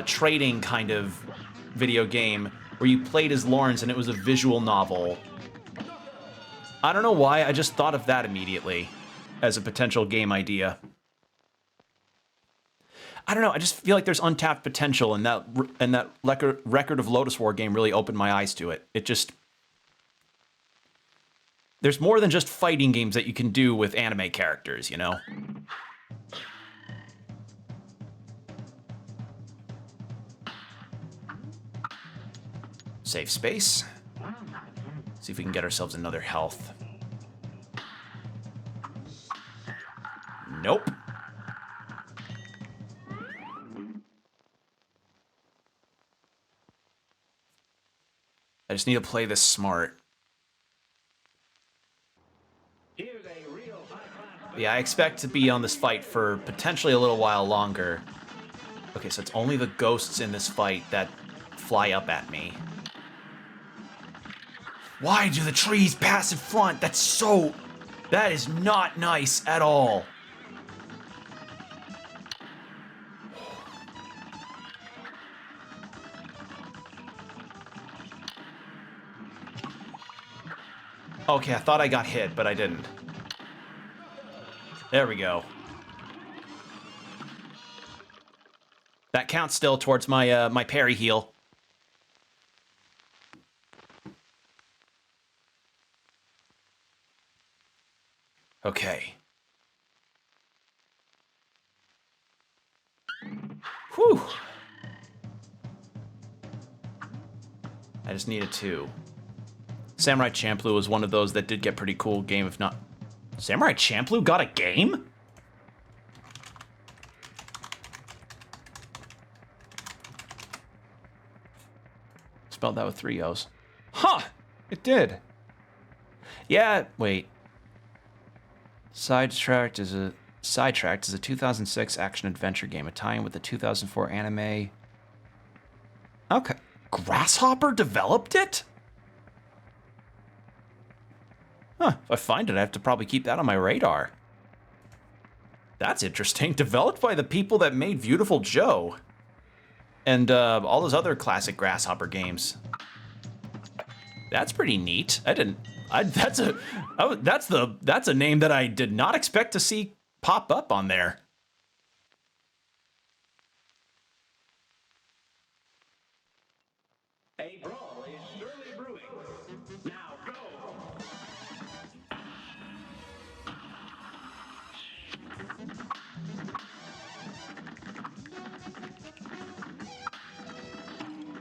trading kind of video game where you played as Lawrence and it was a visual novel? I don't know why, I just thought of that immediately as a potential game idea. I don't know, I just feel like there's untapped potential, and that Record of Lodoss War game really opened my eyes to it. It just... There's more than just fighting games that you can do with anime characters, you know? Save space. See if we can get ourselves another health. Nope. I just need to play this smart. Here's a real high-class. Yeah, I expect to be on this fight for potentially a little while longer. Okay, so it's only the ghosts in this fight that fly up at me. Why do the trees pass in front? That is not nice at all. Okay, I thought I got hit, but I didn't. There we go. That counts still towards my my parry heal. Okay. Whew. I just needed 2. Samurai Champloo was one of those that did get pretty cool game, if not... Samurai Champloo got a game? Spelled that with 3 O's. Huh! It did. Yeah, wait. Sidetracked is a 2006 action-adventure game, a tie-in with the 2004 anime. Okay. Grasshopper developed it? Huh, if I find it, I have to probably keep that on my radar. That's interesting. Developed by the people that made Beautiful Joe. And all those other classic Grasshopper games. That's pretty neat. That's a name that I did not expect to see pop up on there. A brawl is surely brewing. Now go.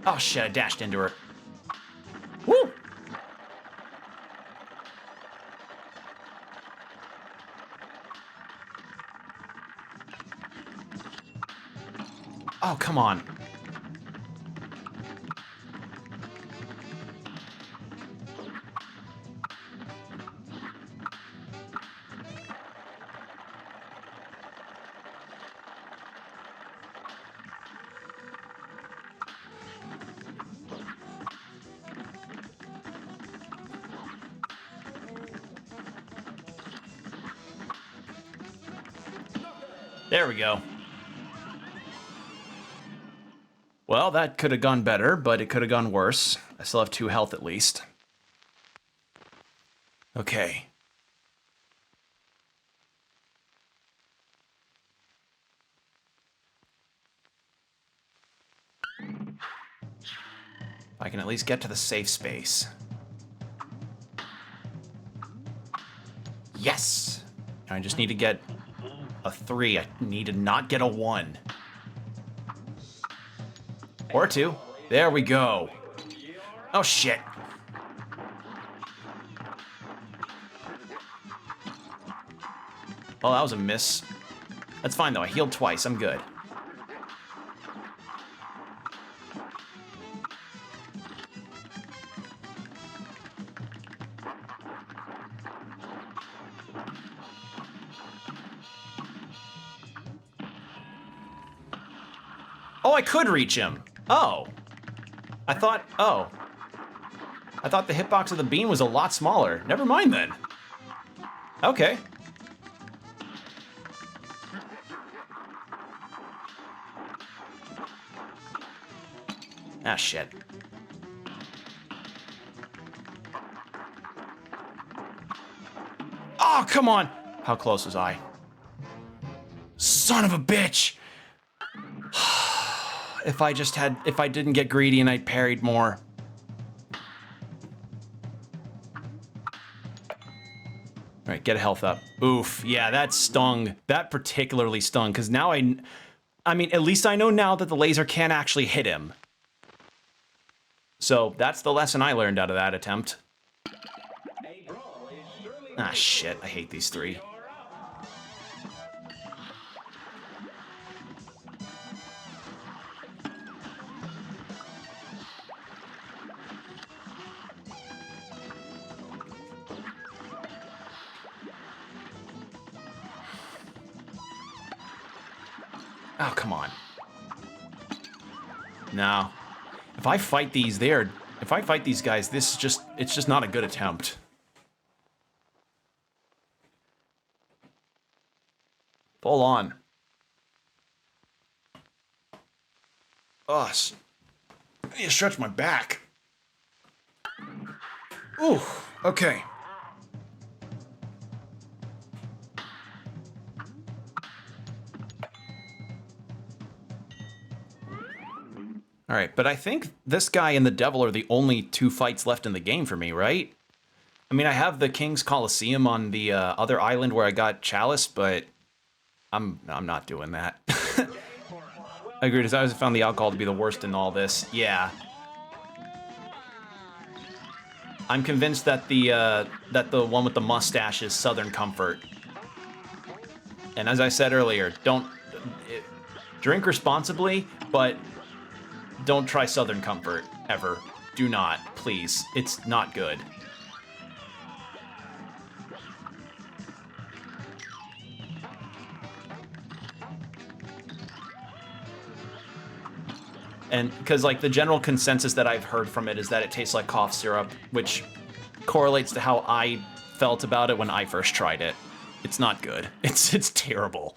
Oh shit, I dashed into her. Woo! Oh, come on. There we go. Well, that could have gone better, but it could have gone worse. I still have 2 health at least. Okay. I can at least get to the safe space. Yes! I just need to get a 3. I need to not get a 1. Or 2. There we go. Oh, shit. Well, that was a miss. That's fine, though. I healed twice. I'm good. Oh, I could reach him. Oh. I thought the hitbox of the beam was a lot smaller. Never mind then. Okay. Ah, shit. Oh, come on! How close was I? Son of a bitch! If I didn't get greedy and I parried more. All right, get a health up. Oof, yeah, that stung. That particularly stung, because now I mean, at least I know now that the laser can actually hit him. So that's the lesson I learned out of that attempt. Ah, shit, I hate these 3. Oh, come on. No. If I fight these, if I fight these guys, it's just not a good attempt. Full on. Oh, I need to stretch my back. Ooh, okay. All right, but I think this guy and the devil are the only 2 fights left in the game for me, right? I mean, I have the King's Coliseum on the other island where I got Chalice, but I'm not doing that. I agreed, as I always found the alcohol to be the worst in all this. Yeah. I'm convinced that the one with the mustache is Southern Comfort. And as I said earlier, drink responsibly, but don't try Southern Comfort, ever. Do not, please. It's not good. And because, like, the general consensus that I've heard from it is that it tastes like cough syrup, which correlates to how I felt about it when I first tried it. It's not good. It's terrible.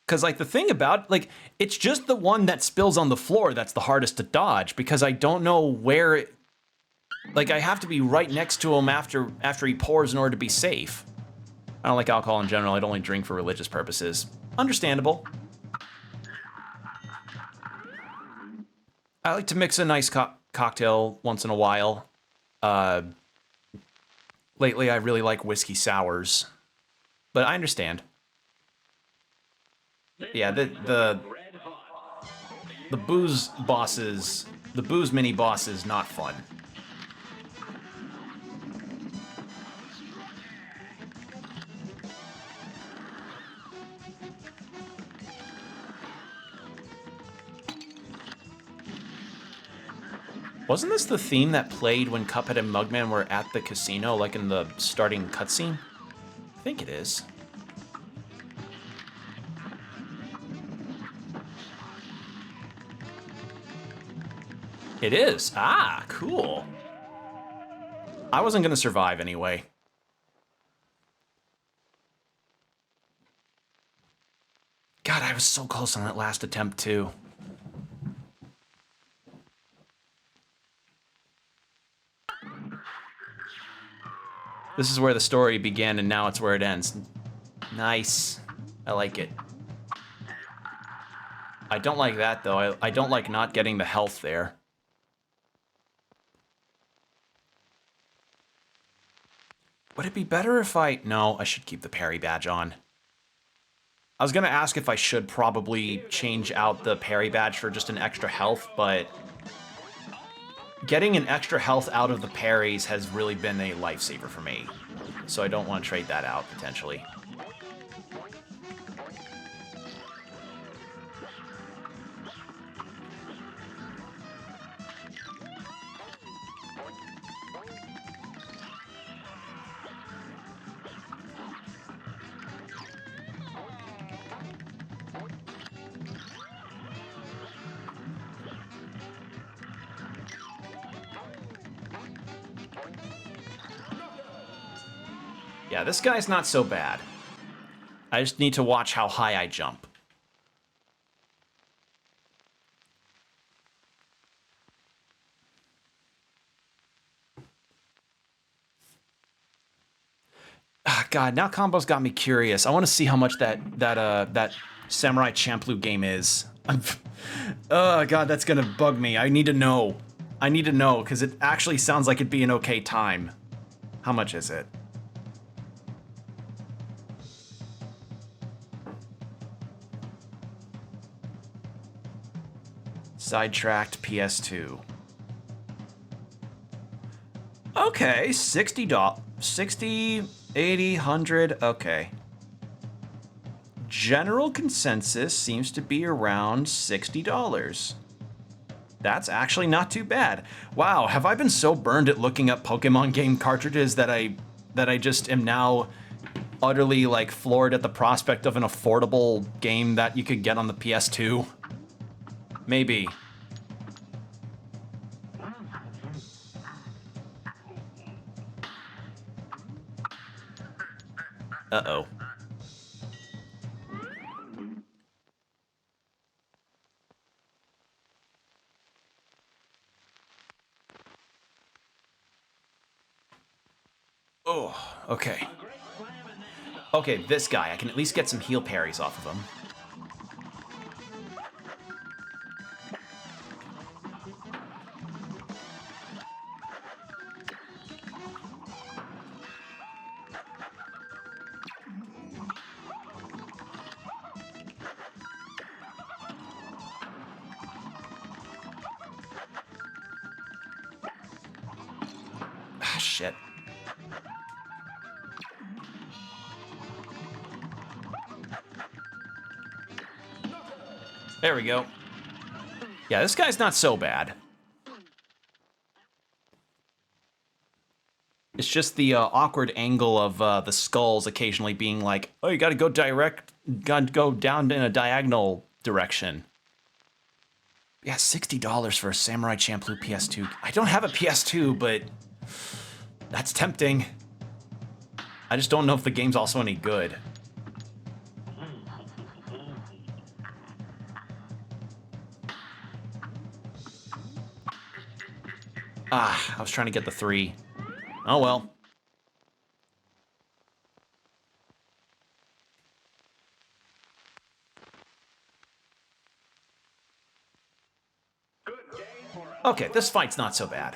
Because, like, the thing about, like, it's just the one that spills on the floor that's the hardest to dodge, because I don't know where it... Like, I have to be right next to him after he pours in order to be safe. I don't like alcohol in general. I'd only drink for religious purposes. Understandable. I like to mix a nice cocktail once in a while. Lately, I really like whiskey sours. But I understand. Yeah, the booze bosses, the booze mini boss is not fun. Wasn't this the theme that played when Cuphead and Mugman were at the casino, like in the starting cutscene? I think it is. It is. Ah, cool. I wasn't going to survive anyway. God, I was so close on that last attempt, too. This is where the story began, and now it's where it ends. Nice. I like it. I don't like that, though. I don't like not getting the health there. Would it be better if I... No, I should keep the parry badge on. I was going to ask if I should probably change out the parry badge for just an extra health, but... getting an extra health out of the parries has really been a lifesaver for me. So I don't want to trade that out, potentially. Yeah, this guy's not so bad. I just need to watch how high I jump. Ah, God, now combo's got me curious. I want to see how much that Samurai Champloo game is. Oh, God, that's gonna bug me. I need to know. I need to know, because it actually sounds like it'd be an okay time. How much is it? Sidetracked PS2. Okay, $60. 60, 80, 100, okay. General consensus seems to be around $60. That's actually not too bad. Wow, have I been so burned at looking up Pokemon game cartridges that I just am now utterly like floored at the prospect of an affordable game that you could get on the PS2? Maybe. Uh-oh. Oh, okay. Okay, this guy. I can at least get some heal parries off of him. Ah, shit. There we go. Yeah, this guy's not so bad. It's just the awkward angle of the skulls occasionally being like, oh, you gotta go down in a diagonal direction. Yeah, $60 for a Samurai Champloo PS2. I don't have a PS2, but that's tempting. I just don't know if the game's also any good. Ah, I was trying to get the 3. Oh well. Okay, this fight's not so bad.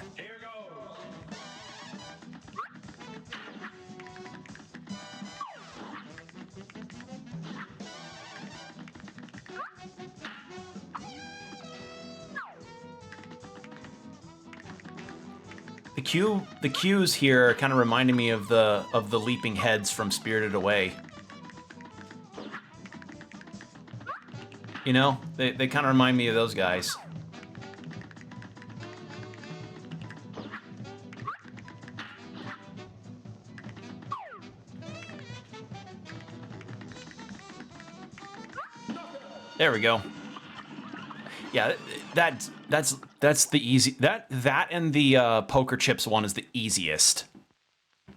The cues here kind of reminded me of the leaping heads from Spirited Away. You know, they kind of remind me of those guys. There we go. Yeah, that's the easy that and the poker chips one is the easiest.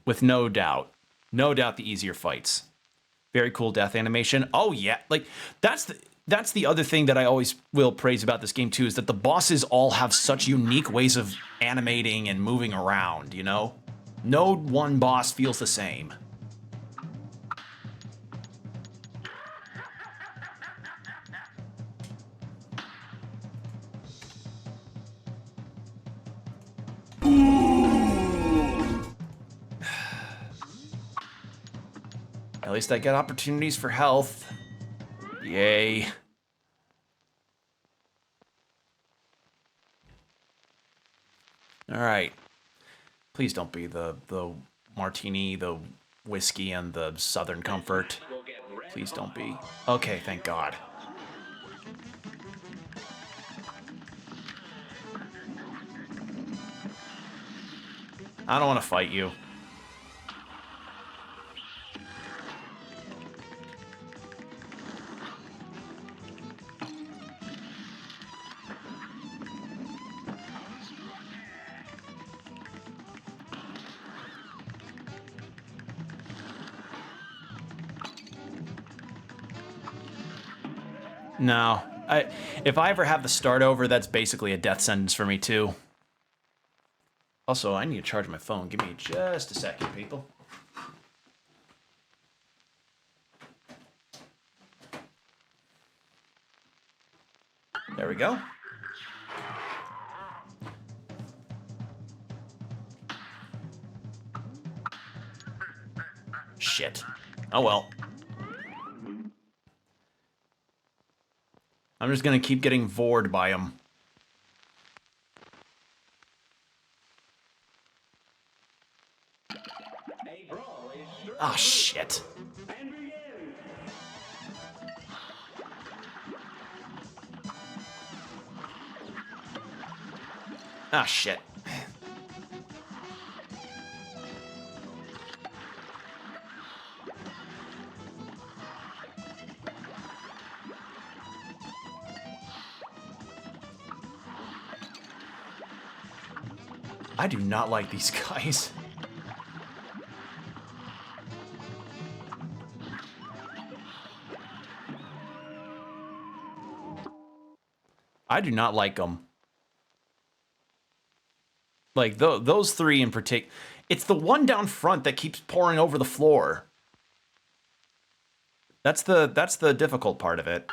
with no doubt. No doubt the easier fights. Very cool death animation. Oh yeah, like that's the other thing that I always will praise about this game too, is that the bosses all have such unique ways of animating and moving around, you know? No one boss feels the same. At least I get opportunities for health. Yay. All right. Please don't be the martini, the whiskey, and the Southern Comfort. Please don't be. Okay, thank God. I don't want to fight you. No. If I ever have the start over, that's basically a death sentence for me, too. Also, I need to charge my phone. Give me just a second, people. There we go. Shit. Oh well. I'm just gonna keep getting vored by him. Ah, shit. Ah, shit. I do not like these guys. I do not like them. Like, those three in particular. It's the one down front that keeps pouring over the floor. That's the difficult part of it.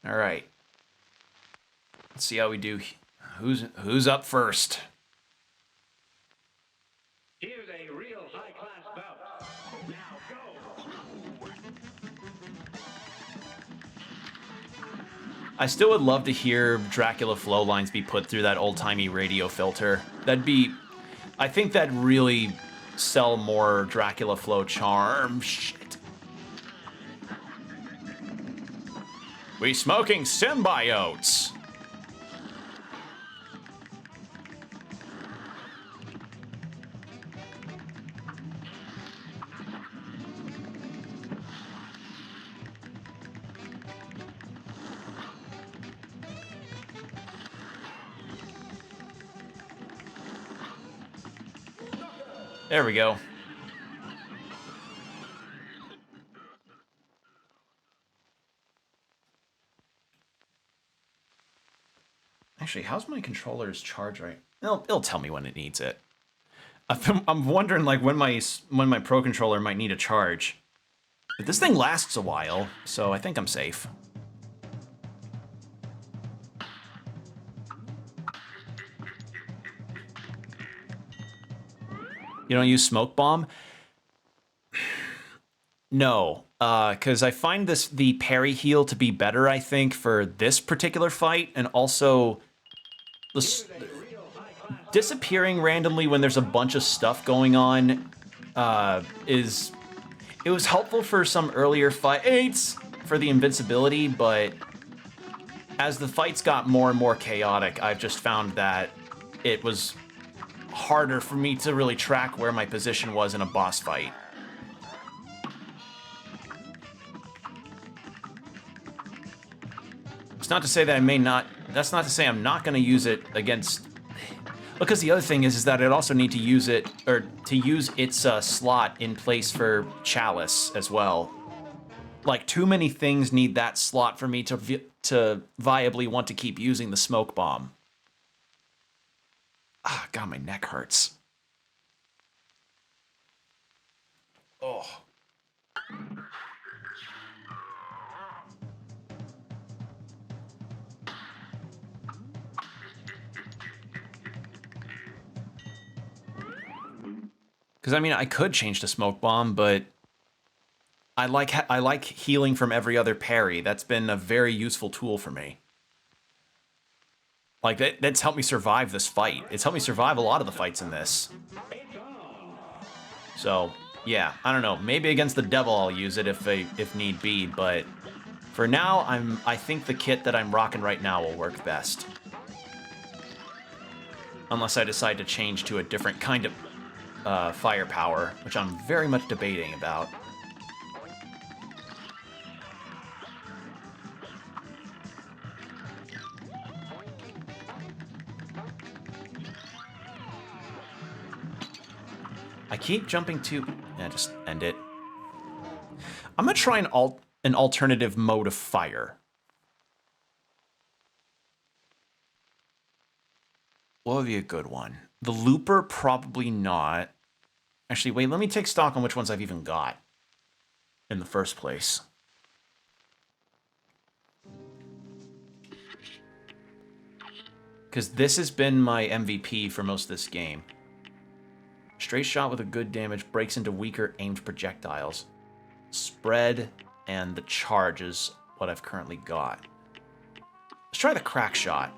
All right. Let's see how we do. Who's up first? Here's a real high-class bout. Now go. I still would love to hear Dracula flow lines be put through that old-timey radio filter. That'd be... I think that'd really sell more Dracula flow charm. Shit. We smoking symbiotes. There we go. Actually, how's my controller's charge right? It'll tell me when it needs it. I'm wondering like when my Pro controller might need a charge. But this thing lasts a while, so I think I'm safe. You don't use smoke bomb? No, because I find the parry heal to be better, I think, for this particular fight, and also disappearing randomly when there's a bunch of stuff going on it was helpful for some earlier fights for the invincibility, but as the fights got more and more chaotic, I've just found that it was harder for me to really track where my position was in a boss fight. It's not to say that I may not... That's not to say I'm not going to use it against... Because the other thing is that I'd also need to use it, or to use its slot in place for Chalice as well. Like, too many things need that slot for me to viably want to keep using the smoke bomb. Ah, God, my neck hurts. Oh. Because, I mean, I could change to smoke bomb, but I like healing from every other parry. That's been a very useful tool for me. Like, that's helped me survive this fight. It's helped me survive a lot of the fights in this. So, yeah, I don't know. Maybe against the devil I'll use it if need be, but for now, I think the kit that I'm rocking right now will work best. Unless I decide to change to a different kind of firepower, which I'm very much debating about. I keep jumping to... Yeah, just end it. I'm gonna try an alternative mode of fire. What would be a good one? The looper, probably not. Actually, wait, let me take stock on which ones I've even got in the first place. Because this has been my MVP for most of this game. Straight shot with a good damage breaks into weaker aimed projectiles. Spread and the charge is what I've currently got. Let's try the crack shot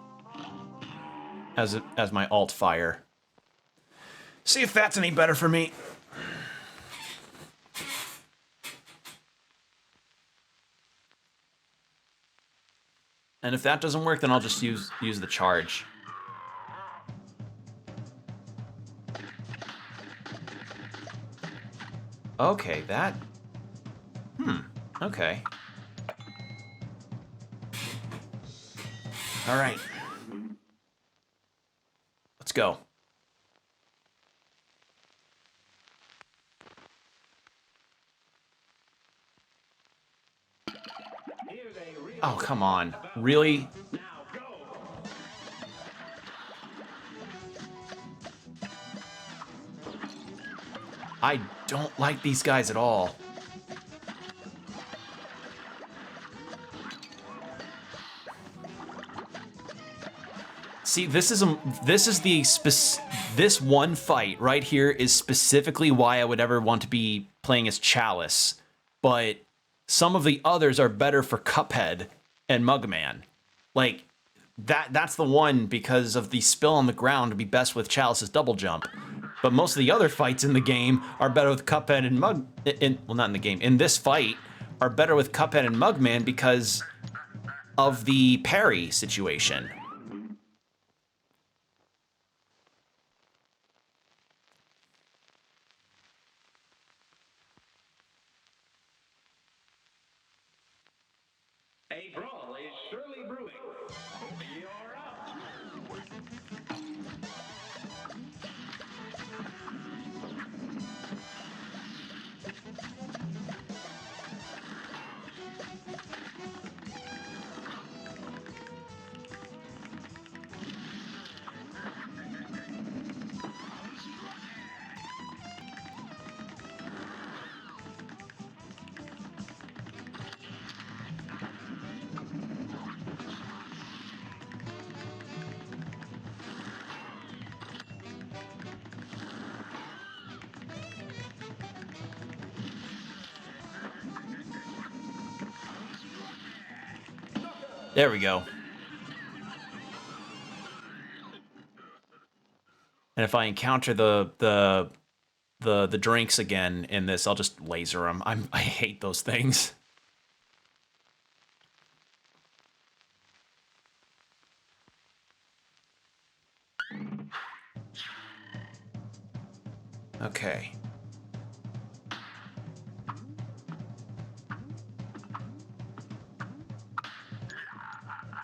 as my alt fire. See if that's any better for me. And if that doesn't work, then I'll just use the charge. Okay, that... okay. All right. Let's go. Oh, come on. Really? I don't like these guys at all. See, this is this one fight right here is specifically why I would ever want to be playing as Chalice, but some of the others are better for Cuphead and Mugman. Like that's the one because of the spill on the ground to be best with Chalice's double jump. But most of the other fights in the game are better with Cuphead and well, not in the game. In this fight are better with Cuphead and Mugman because of the parry situation. A brawl is surely brewing. You're up. There we go. And if I encounter the drinks again in this, I'll just laser them. I hate those things. Okay.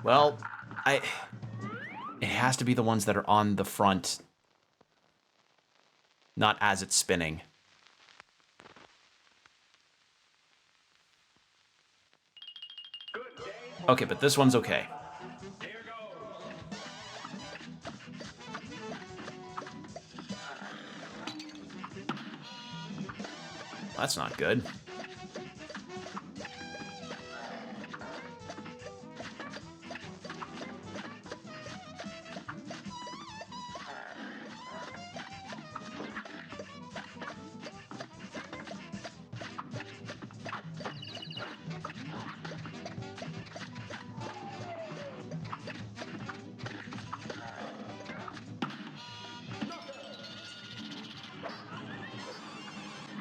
Well, it has to be the ones that are on the front, not as it's spinning. Okay, but this one's okay. Here goes. That's not good.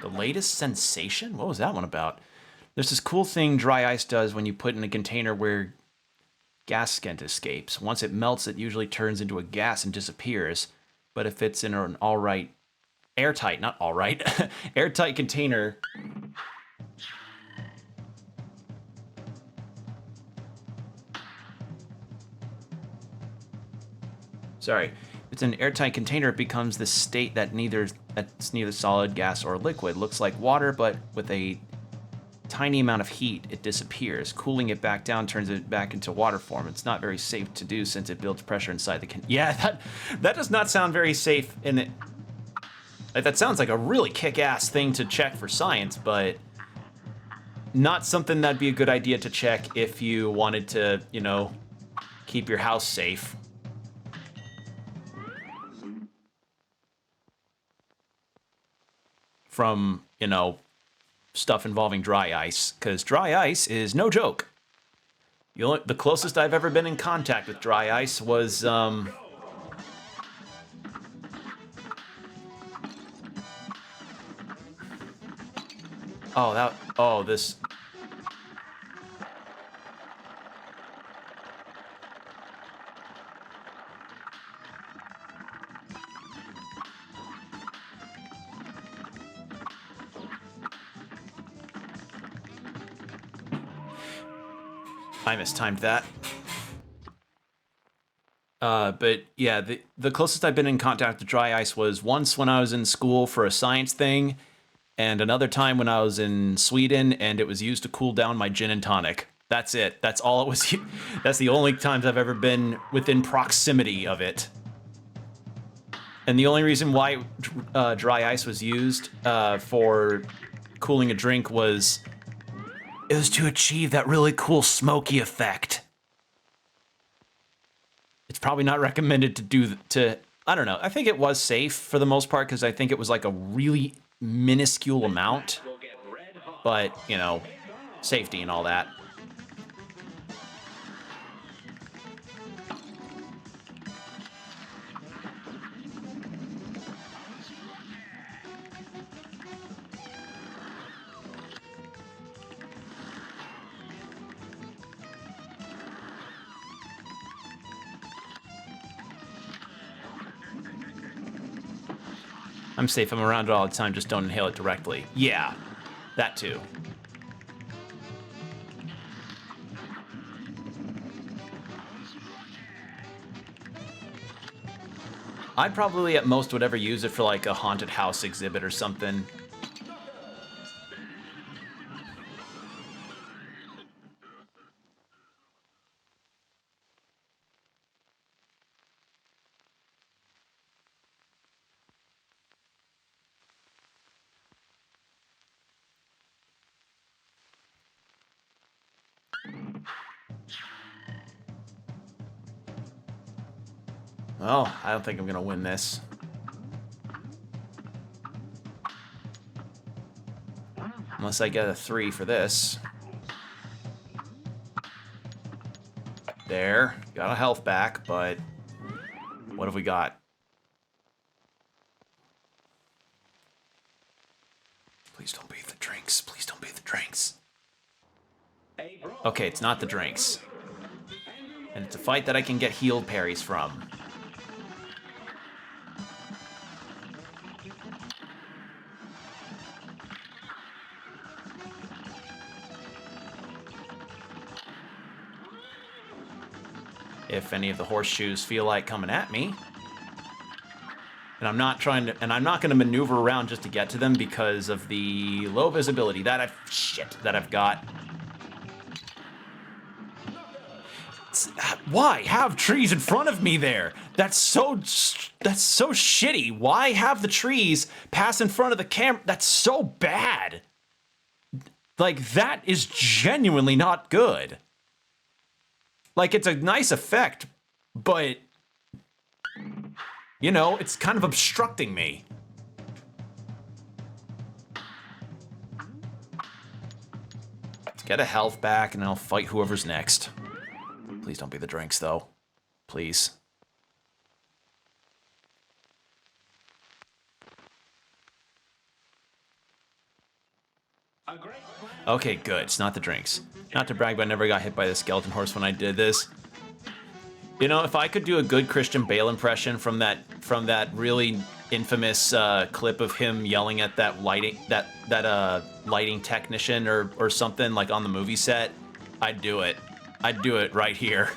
The latest sensation? What was that one about? There's this cool thing dry ice does when you put in a container where gas scent escapes. Once it melts, it usually turns into a gas and disappears. But if it's in an alright, airtight, not alright, airtight container, sorry, if it's an airtight container, it becomes this state that's neither solid, gas, or liquid. Looks like water, but with a tiny amount of heat, it disappears. Cooling it back down turns it back into water form. It's not very safe to do since it builds pressure inside the yeah, that does not sound very safe in it. Like, that sounds like a really kick-ass thing to check for science, but not something that'd be a good idea to check if you wanted to, you know, keep your house safe. From, you know, stuff involving dry ice, because dry ice is no joke. The closest I've ever been in contact with dry ice was, this. I mistimed that. But yeah, the closest I've been in contact with dry ice was once when I was in school for a science thing, and another time when I was in Sweden, and it was used to cool down my gin and tonic. That's it. That's all it was. That's the only times I've ever been within proximity of it. And the only reason why dry ice was used for cooling a drink was it was to achieve that really cool smoky effect. It's probably not recommended I don't know. I think it was safe for the most part because I think it was like a really minuscule amount. But, you know, safety and all that. I'm safe. I'm around it all the time. Just don't inhale it directly. Yeah, that too. I probably at most would ever use it for like a haunted house exhibit or something. Well, I don't think I'm gonna win this. Unless I get a 3 for this. There. Got a health back, but what have we got? Please don't be the drinks. Please don't be the drinks. Okay, it's not the drinks. And it's a fight that I can get healed parries from. if any of the horseshoes feel like coming at me. And I'm not trying to, and I'm not going to maneuver around just to get to them because of the low visibility that I've got. Why have trees in front of me there? That's so shitty. Why have the trees pass in front of the camera? That's so bad. Like, that is genuinely not good. Like, it's a nice effect, but, you know, it's kind of obstructing me. Let's get a health back, and I'll fight whoever's next. Please don't be the drinks, though. Please. Okay, good. It's not the drinks. Not to brag, but I never got hit by the skeleton horse when I did this. You know, if I could do a good Christian Bale impression from that really infamous clip of him yelling at that lighting technician or something like on the movie set, I'd do it. I'd do it right here.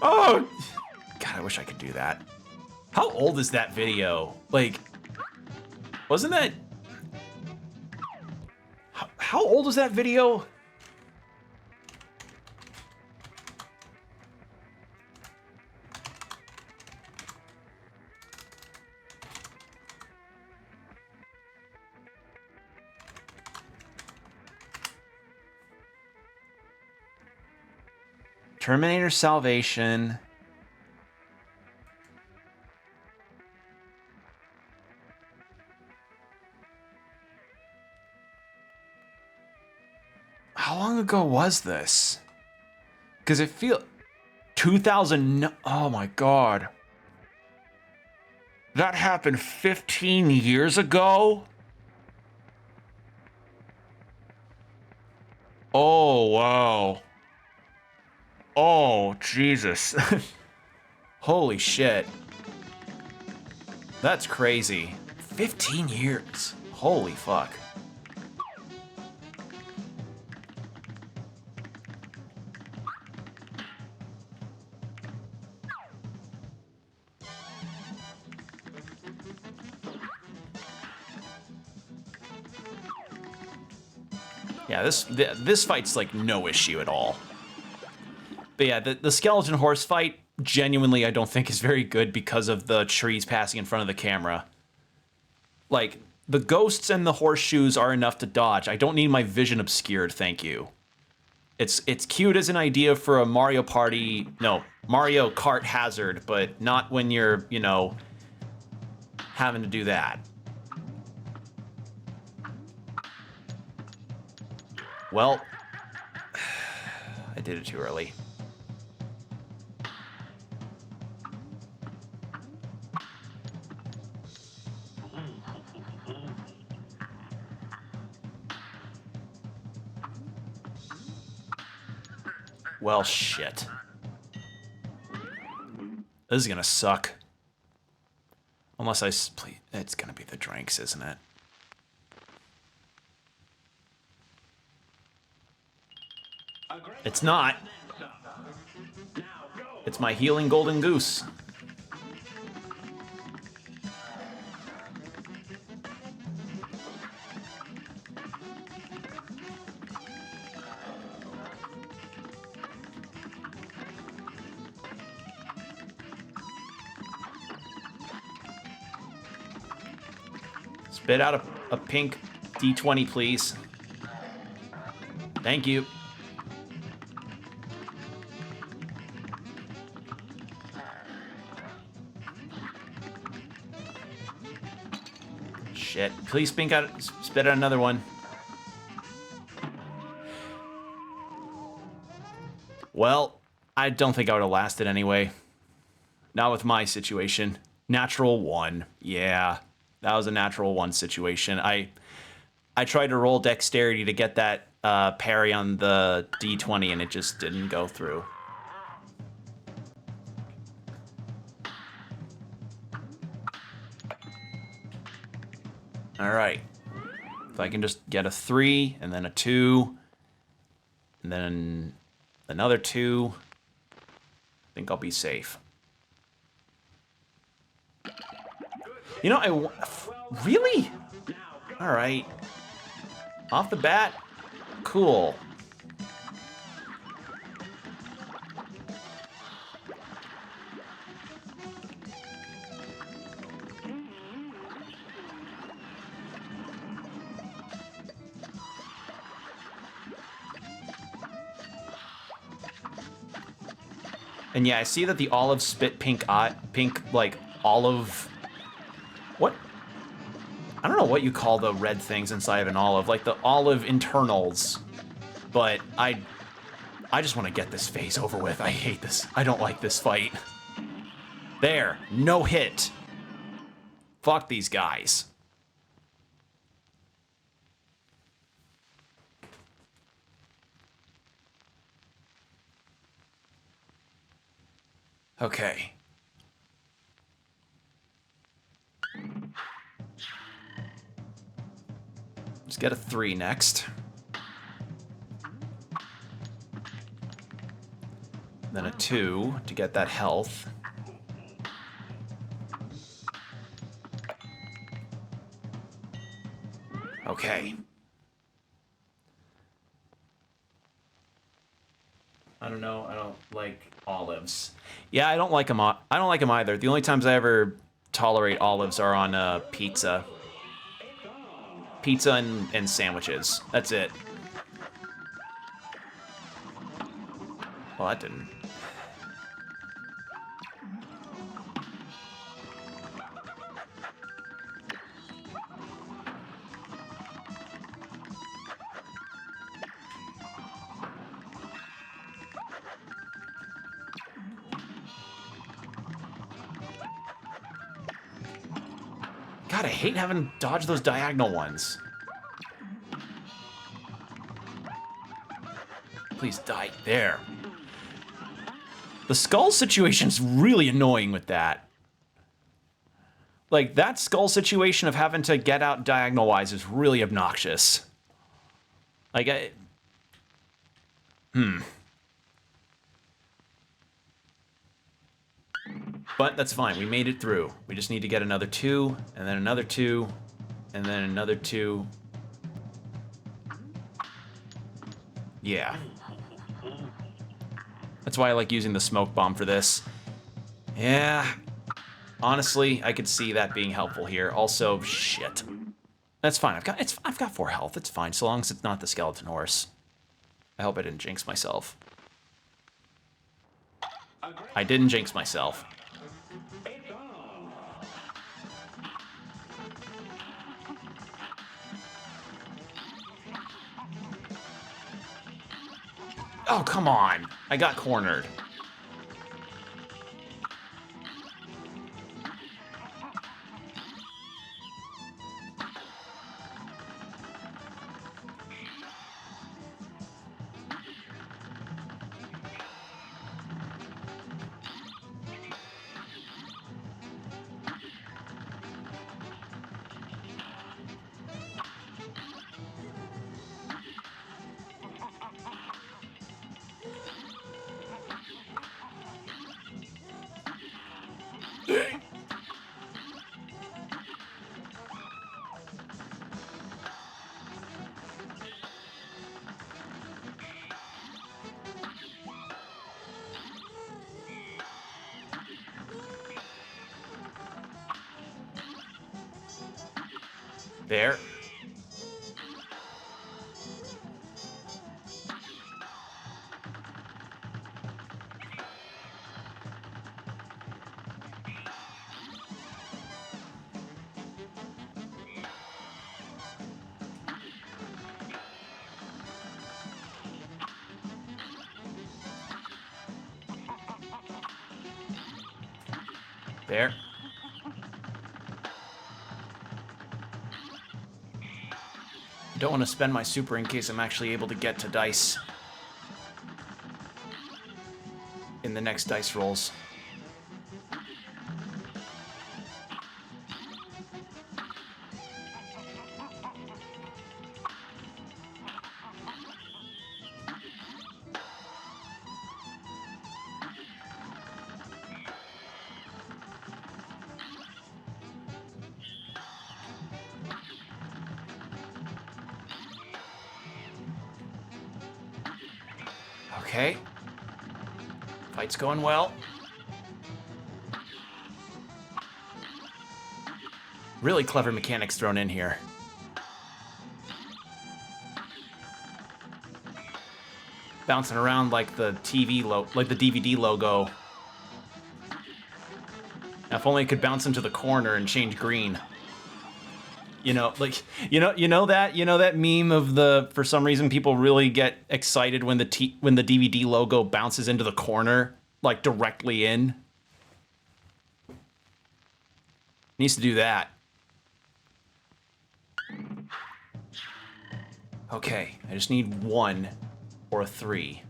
Oh, God, I wish I could do that. How old is that video? Like, wasn't that? How old is that video? Terminator Salvation. How long ago was this? Because it feels 2000. Oh my God. That happened 15 years ago? Oh, wow. Oh, Jesus. Holy shit. That's crazy. 15 years. Holy fuck. Yeah, this fight's like no issue at all. But yeah, the skeleton horse fight, genuinely, I don't think is very good because of the trees passing in front of the camera. Like, the ghosts and the horseshoes are enough to dodge. I don't need my vision obscured, thank you. It's cute as an idea for a Mario Kart hazard, but not when you're, you know, having to do that. Well, I did it too early. Well, shit. This is gonna suck. Unless it's gonna be the drinks, isn't it? It's not. It's my healing golden goose. Spit out a pink D20, please. Thank you. Shit. Please spit out another one. Well, I don't think I would have lasted anyway. Not with my situation. Natural 1. Yeah. That was a natural 1 situation. I tried to roll dexterity to get that parry on the D20 and it just didn't go through. All right. If I can just get a 3 and then a 2 and then another 2. think I'll be safe. You know, really? All right. Off the bat, cool. And yeah, I see that the olive spit pink eye, like olive. What? I don't know what you call the red things inside of an olive, like the olive internals. But I just want to get this phase over with. I hate this. I don't like this fight. There, no hit. Fuck these guys. Okay. Let's get a 3 next. Then a 2 to get that health. Okay. I don't know. I don't like olives. Yeah, I don't like them. I don't like them either. The only times I ever tolerate olives are on pizza. Pizza and sandwiches. That's it. Well, that didn't. God, I hate having to dodge those diagonal ones. Please die. There. The skull situation's really annoying with that. Like, that skull situation of having to get out diagonal-wise is really obnoxious. Like, But that's fine. We made it through. We just need to get another 2, and then another 2, and then another 2. Yeah. That's why I like using the smoke bomb for this. Yeah. Honestly, I could see that being helpful here. Also, shit. That's fine. I've got 4 health. It's fine, so long as it's not the skeleton horse. I hope I didn't jinx myself. I didn't jinx myself. Oh, come on. I got cornered. There. There. I don't want to spend my super in case I'm actually able to get to dice in the next dice rolls. Okay. Fight's going well. Really clever mechanics thrown in here. Bouncing around like the like the DVD logo. Now, if only it could bounce into the corner and change green. You know, like you know that meme of the, for some reason people really get excited when the DVD logo bounces into the corner, like directly in. Needs to do that. Okay, I just need 1 or 3.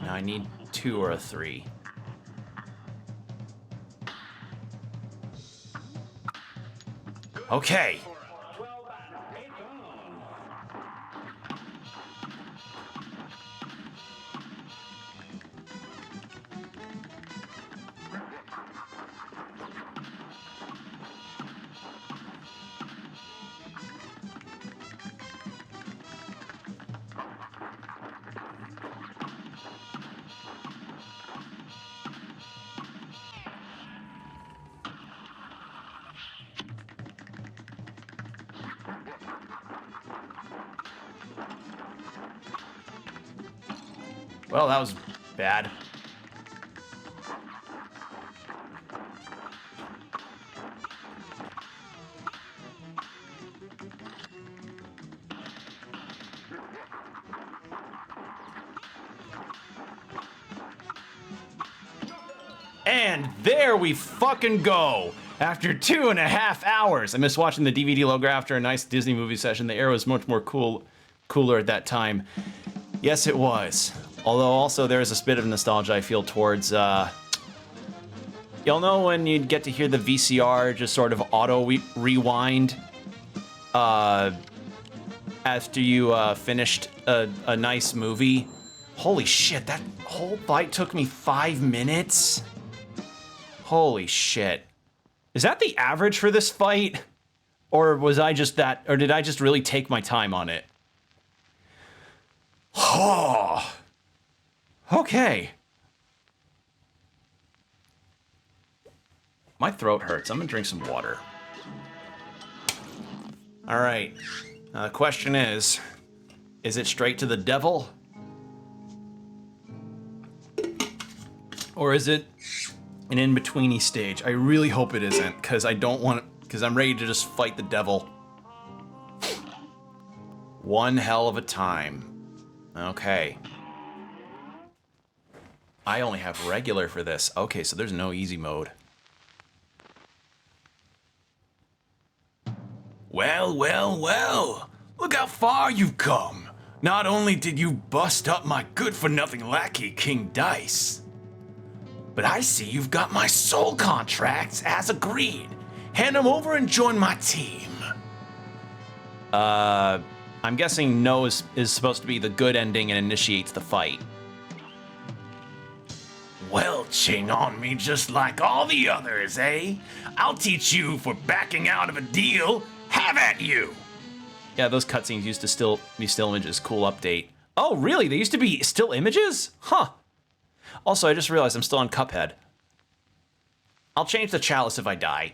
Now I need 2 or 3. Okay. Well, that was bad. And there we fucking go. After 2.5 hours. I missed watching the DVD logo after a nice Disney movie session. The air was much more cooler at that time. Yes, it was. Although also there is a bit of nostalgia I feel towards, you'll know when you'd get to hear the VCR just sort of auto rewind after you finished a nice movie. Holy shit, that whole fight took me 5 minutes? Holy shit. Is that the average for this fight? Or was I just that, or did I just really take my time on it? Oh. Okay. My throat hurts. I'm gonna drink some water. All right. Now the question is it straight to the devil? Or is it an in-betweeny stage? I really hope it isn't, because I don't want, because I'm ready to just fight the devil. One hell of a time. Okay. I only have regular for this. Okay, so there's no easy mode. Well, well, well. Look how far you've come. Not only did you bust up my good-for-nothing lackey, King Dice, but I see you've got my soul contracts as agreed. Hand them over and join my team. I'm guessing no is supposed to be the good ending and initiates the fight. Welching on me just like all the others, eh? I'll teach you for backing out of a deal. Have at you! Yeah, those cutscenes used to be still images. Cool update. Oh, really? They used to be still images? Huh. Also, I just realized I'm still on Cuphead. I'll change the chalice if I die.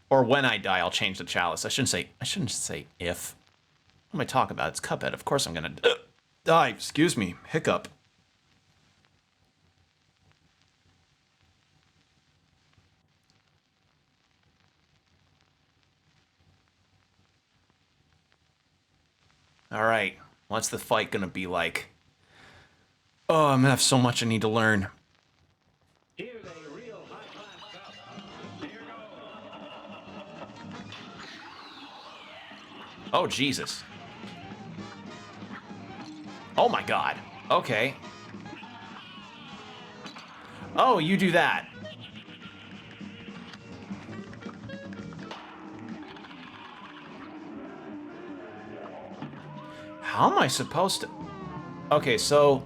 Or when I die, I'll change the chalice. I shouldn't say if. What am I talking about? It's Cuphead. Of course I'm gonna die. Excuse me. Hiccup. All right. What's the fight gonna be like? Oh, I'm gonna have so much I need to learn. Here's a real high-class cup. Here goes. Oh, Jesus. Oh my God. Okay. Oh, you do that. How am I supposed to... Okay, so...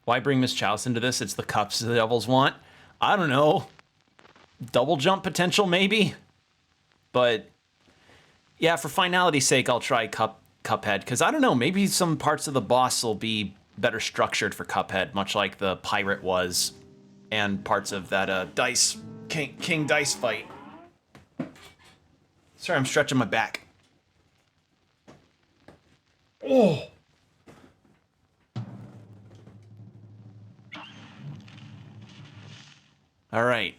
Why bring Miss Chalice into this? It's the cups the devils want. I don't know. Double jump potential, maybe? But... Yeah, for finality's sake, I'll try Cuphead, because I don't know, maybe some parts of the boss will be better structured for Cuphead, much like the pirate was, and parts of that King Dice fight. Sorry, I'm stretching my back. Oh! All right.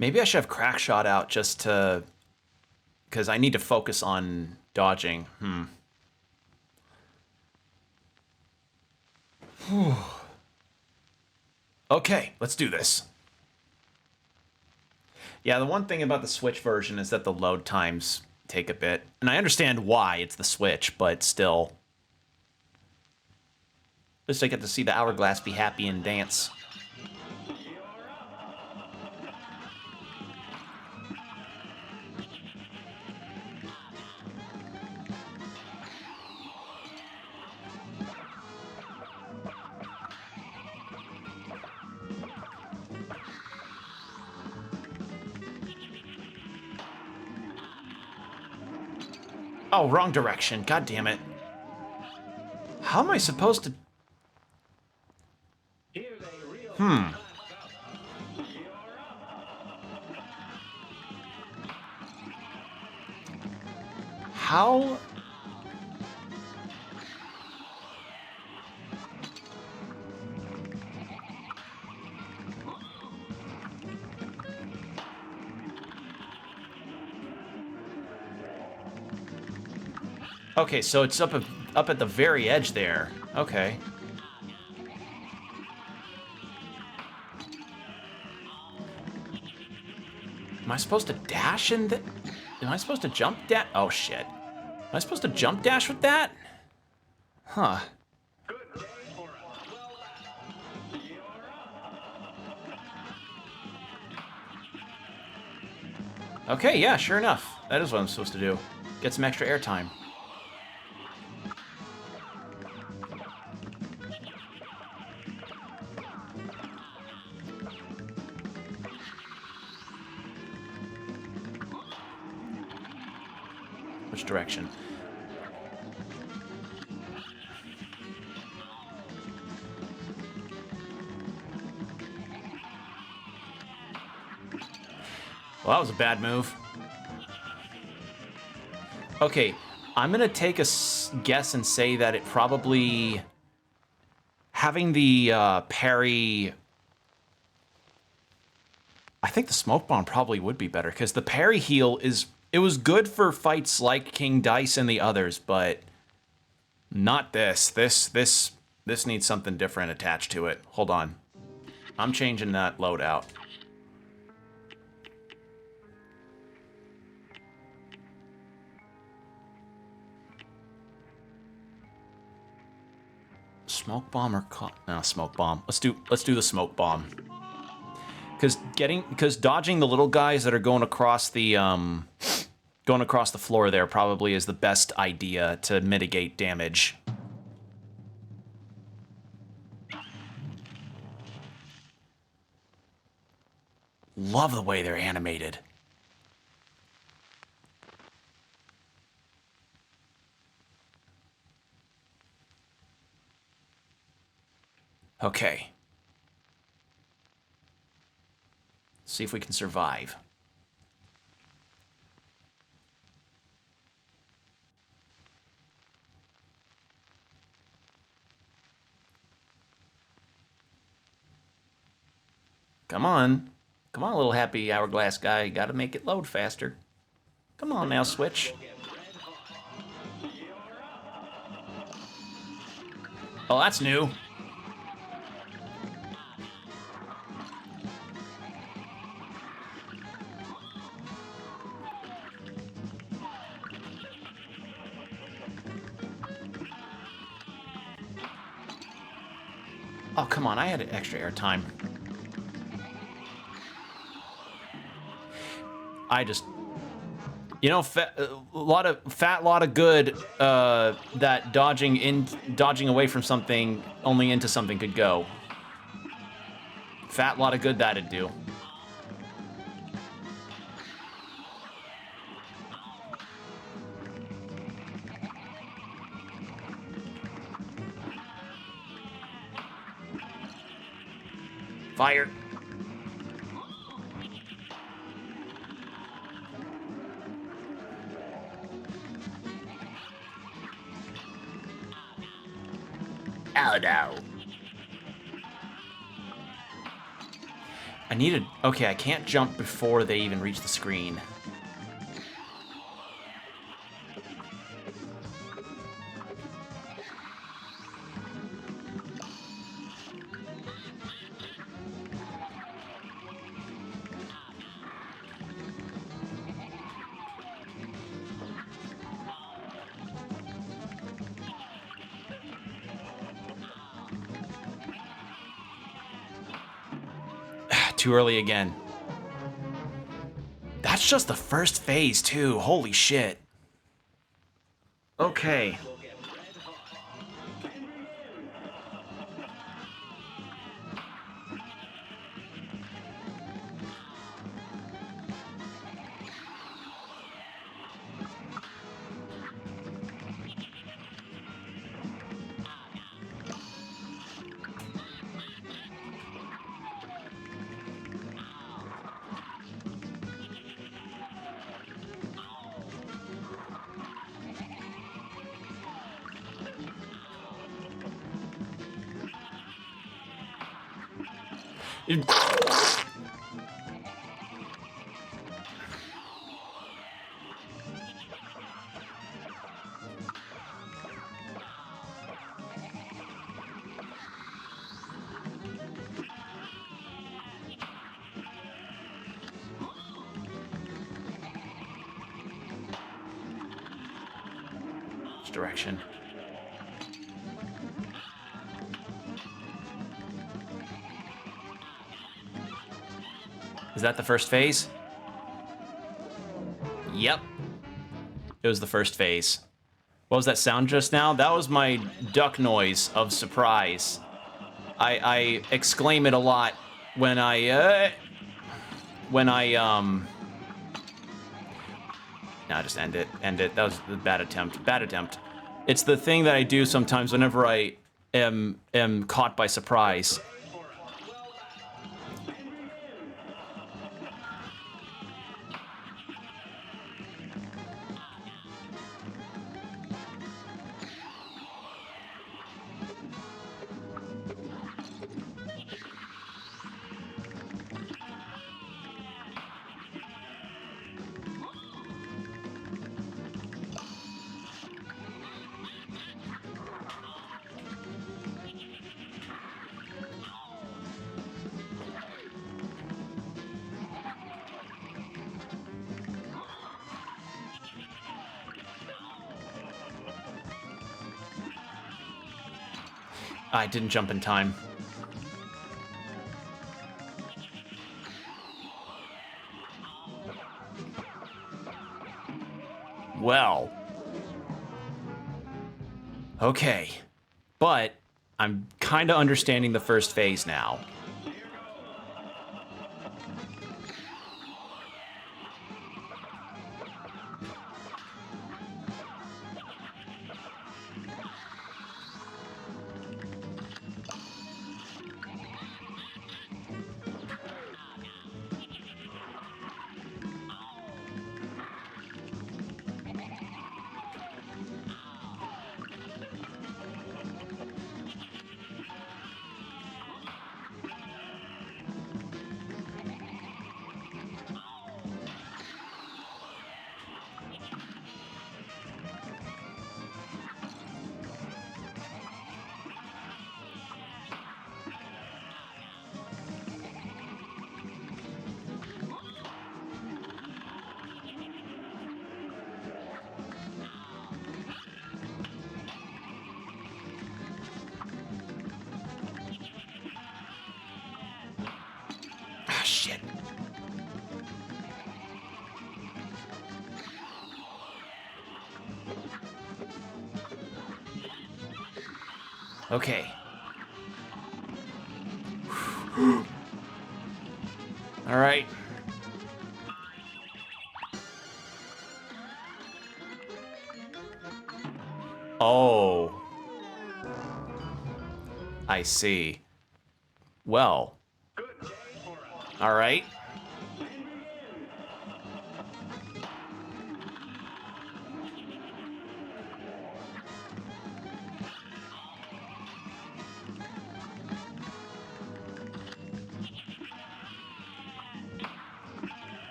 Maybe I should have Crackshot out just to... because I need to focus on dodging. Okay, let's do this. Yeah, the one thing about the Switch version is that the load times take a bit. And I understand why, it's the Switch, but still. At least I get to see the hourglass be happy and dance. Oh, wrong direction. God damn it. How am I supposed to... How... Okay, so it's up at the very edge there. Okay. Am I supposed to dash in the... Am I supposed to jump dash? Oh, shit. Am I supposed to jump dash with that? Huh. Okay, yeah, sure enough. That is what I'm supposed to do. Get some extra airtime. Which direction? Well, that was a bad move. Okay, I'm gonna take a guess and say that it probably... Having the parry... I think the smoke bomb probably would be better, because the parry heal is... It was good for fights like King Dice and the others, but... Not this. This needs something different attached to it. Hold on. I'm changing that loadout. Smoke bomb or no, smoke bomb. Let's do the smoke bomb. Because dodging the little guys that are going across the floor there probably is the best idea to mitigate damage. Love the way they're animated. Okay. See if we can survive. Come on. Come on, little happy hourglass guy. You gotta make it load faster. Come on now, Switch. Oh, that's new. Oh, come on, I had extra airtime. You know, lot of good that dodging away from something only into something could go. Fat lot of good that'd do. Fire. Oh no. I needed... Okay, I can't jump before they even reach the screen. Too early again. That's just the first phase, too. Holy shit. Okay. Which direction? Is that the first phase? Yep. It was the first phase. What was that sound just now? That was my duck noise of surprise. I exclaim it a lot when I Nah, just end it. End it. That was a bad attempt. Bad attempt. It's the thing that I do sometimes whenever I am caught by surprise. I didn't jump in time. Well. Okay. But I'm kind of understanding the first phase now. Okay. All right. Oh. I see. Well. All right.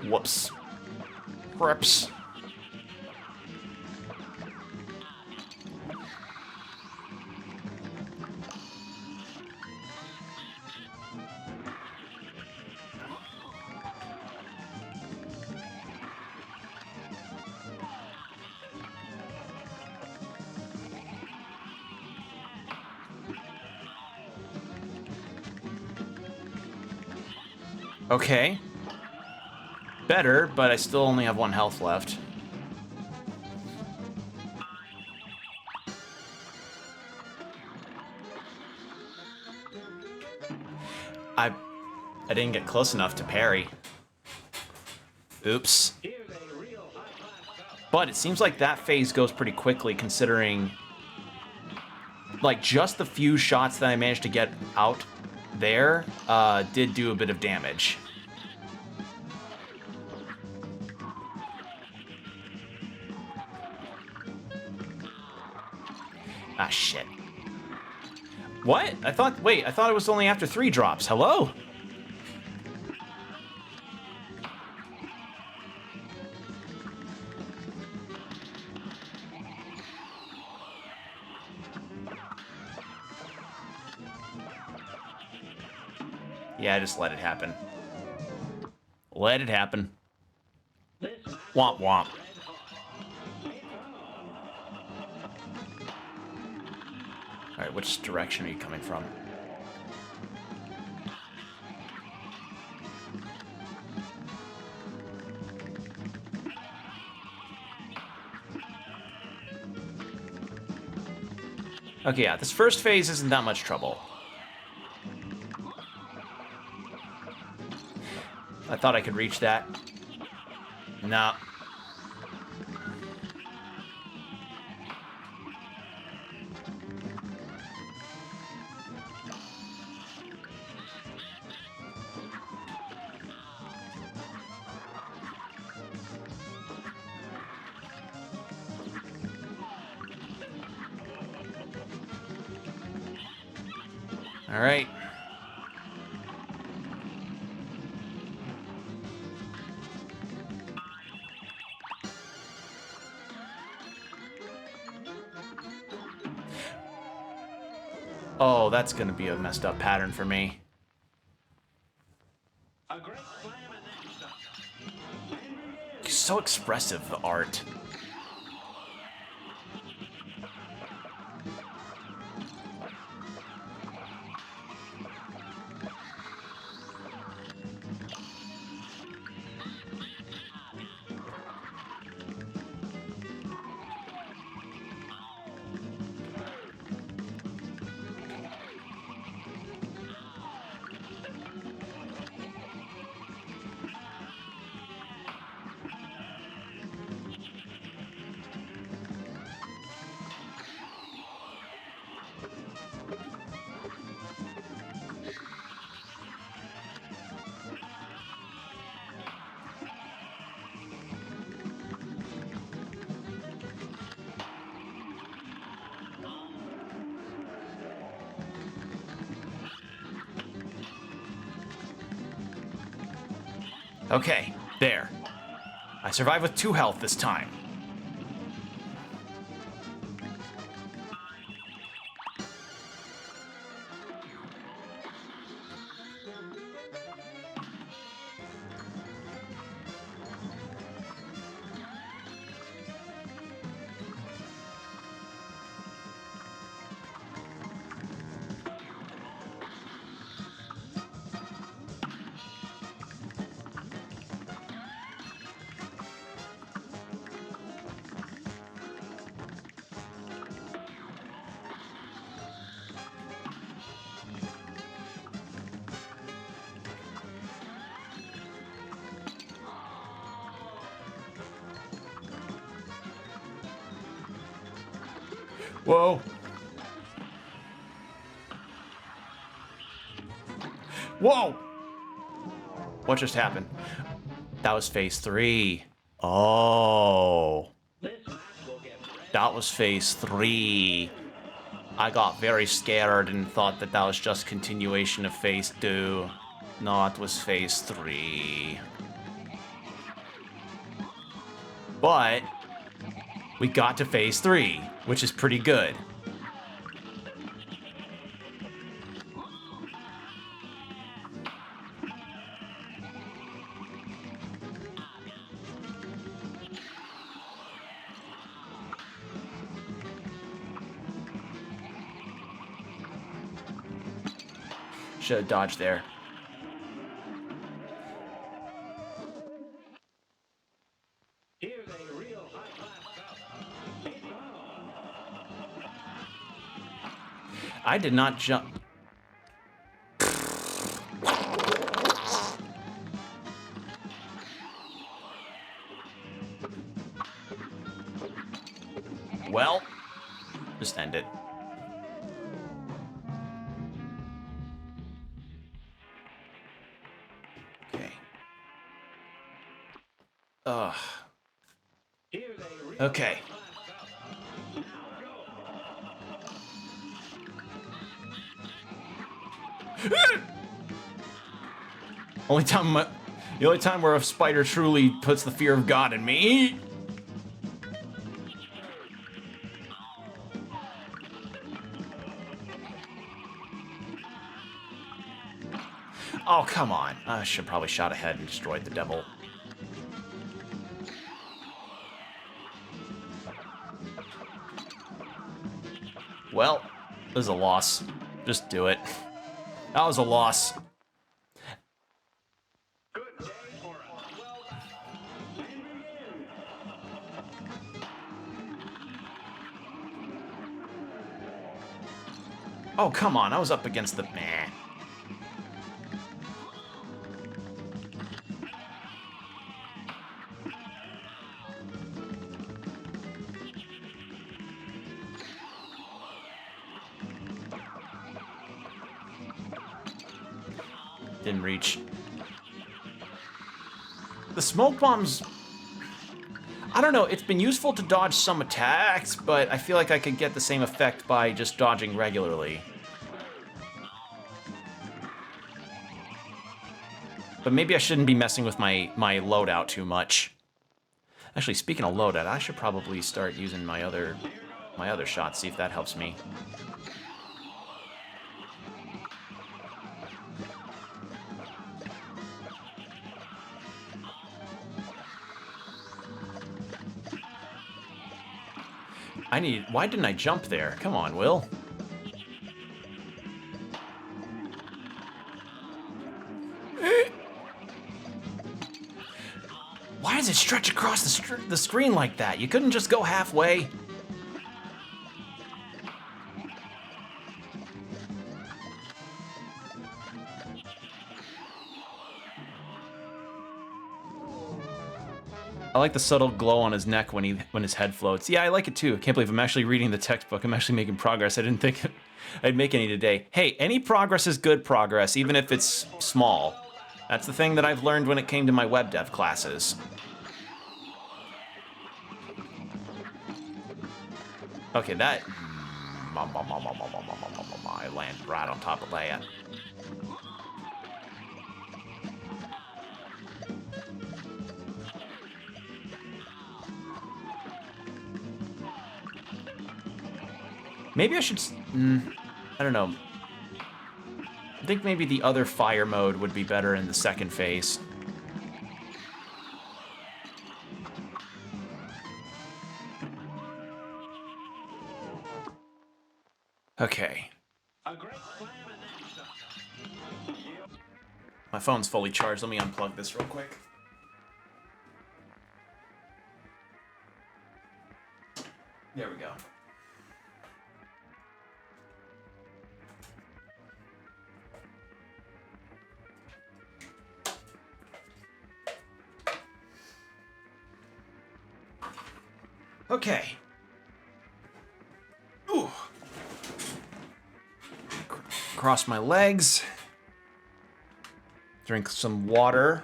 Whoops. Rips. Okay. Better, but I still only have 1 health left. I didn't get close enough to parry. Oops. But it seems like that phase goes pretty quickly considering like just the few shots that I managed to get out there did do a bit of damage. Ah, shit. What? I thought it was only after 3 drops. Hello? Yeah, just let it happen. Let it happen. Womp womp. Alright, which direction are you coming from? Okay, yeah, this first phase isn't that much trouble. I thought I could reach that. No. All right. Oh, that's gonna be a messed up pattern for me. So expressive, the art. Okay, there. I survived with 2 health this time. Whoa. Whoa! What just happened? That was phase 3. Oh. That was phase 3. I got very scared and thought that that was just continuation of phase 2. No, it was phase 3. But we got to phase 3, which is pretty good. Should have dodged there. Here's a real high-class cup. It's on. I did not jump. Well, just end it. Okay. Ugh. Here's a real Okay. high-class cup. Now go. The only time where a spider truly puts the fear of God in me. Oh, come on. I should probably shot ahead and destroyed the devil. Well, this is a loss. Just do it. That was a loss. Good day for us. Well, and begin. Oh, come on. I was up against the... Meh. Didn't reach. The smoke bombs... I don't know, it's been useful to dodge some attacks, but I feel like I could get the same effect by just dodging regularly. But maybe I shouldn't be messing with my loadout too much. Actually, speaking of loadout, I should probably start using my other shot, see if that helps me. Why didn't I jump there? Come on, Will. Why does it stretch across the screen like that? You couldn't just go halfway? I like the subtle glow on his neck when his head floats. Yeah, I like it too. I can't believe I'm actually reading the textbook. I'm actually making progress. I didn't think I'd make any today. Hey, any progress is good progress, even if it's small. That's the thing that I've learned when it came to my web dev classes. Okay, that... I land right on top of that. Maybe I should... I don't know. I think maybe the other fire mode would be better in the second phase. Okay. A great slam and then some. My phone's fully charged. Let me unplug this real quick. There we go. Okay. Ooh. Cross my legs. Drink some water.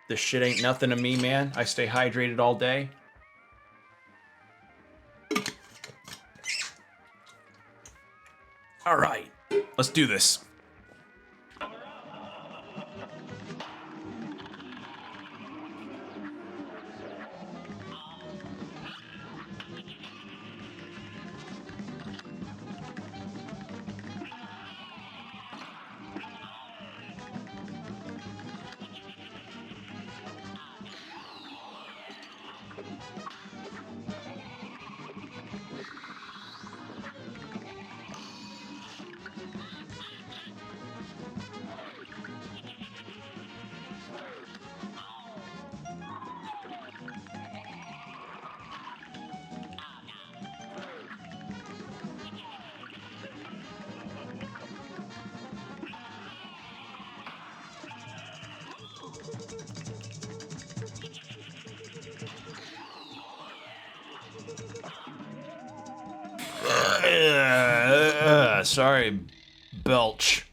This shit ain't nothing to me, man. I stay hydrated all day. All right, let's do this. Sorry, belch.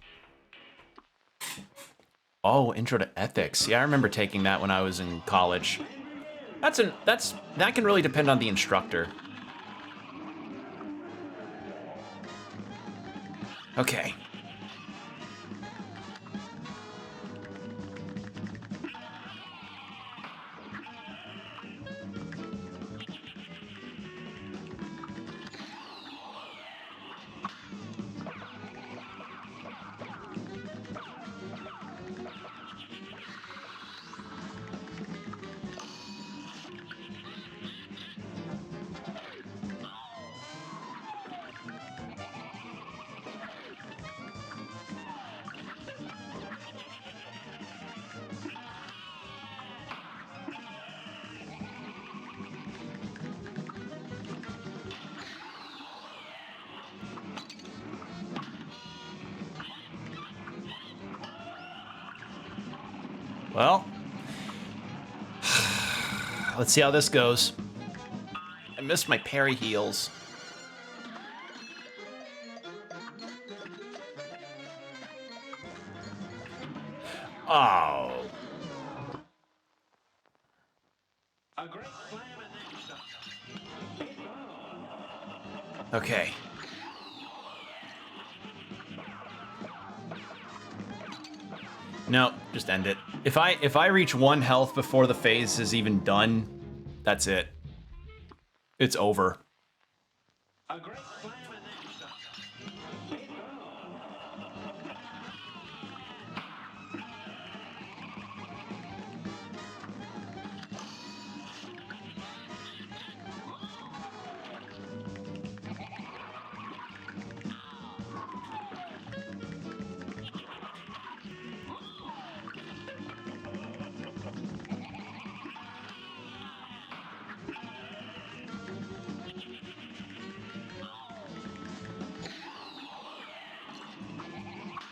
Oh, intro to ethics. Yeah, I remember taking that when I was in college. That can really depend on the instructor. Okay. Well, let's see how this goes. I missed my parry heals. Oh. A great slam and then stop. Okay. No, just end it. If I reach 1 health before the phase is even done, that's it. It's over. A great slam and then stop.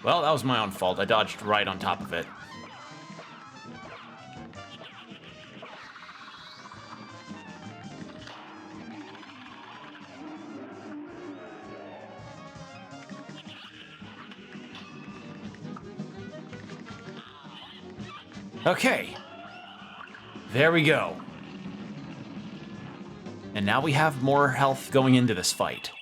Well, that was my own fault. I dodged right on top of it. Okay. There we go. And now we have more health going into this fight.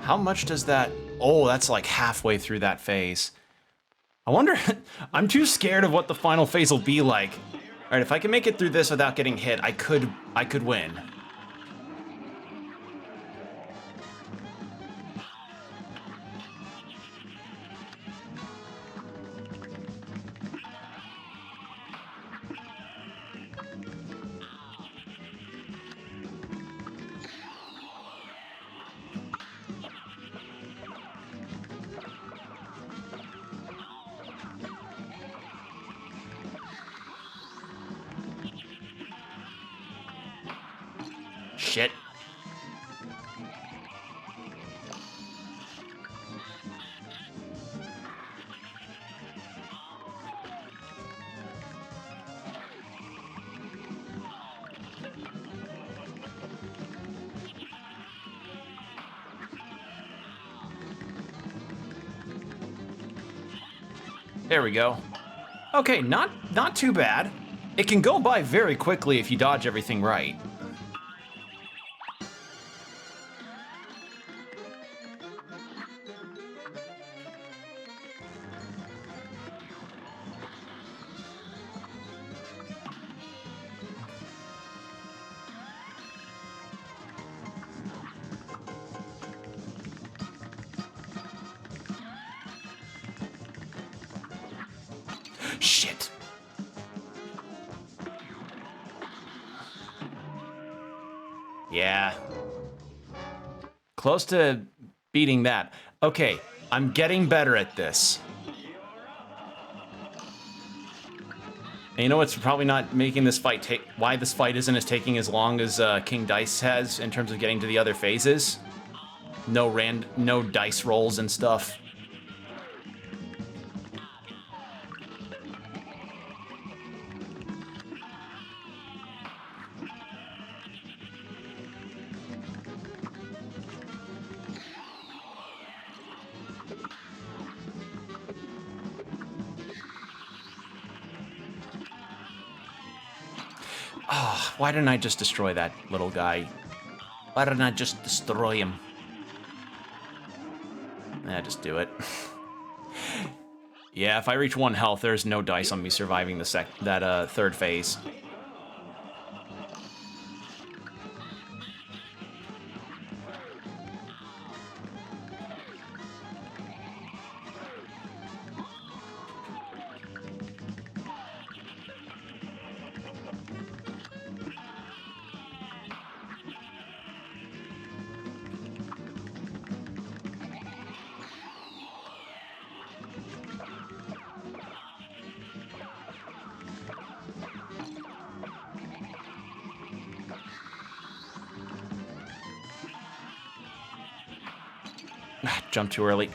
How much does that... Oh, that's like halfway through that phase. I wonder... I'm too scared of what the final phase will be like. Alright, if I can make it through this without getting hit, I could win. Shit. There we go. Okay, not too bad. It can go by very quickly if you dodge everything right. Shit. Yeah. Close to beating that. Okay, I'm getting better at this. And you know what's probably not making this fight take... Why this fight isn't as taking as long as King Dice has in terms of getting to the other phases? No dice rolls and stuff. Oh, why didn't I just destroy that little guy? Why didn't I just destroy him? Yeah, just do it. Yeah, if I reach 1 health, there's no dice on me surviving that third phase. Jump too early.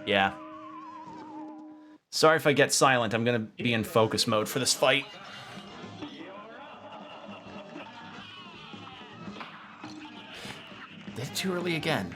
Yeah. Sorry if I get silent. I'm gonna be in focus mode for this fight. Did it too early again.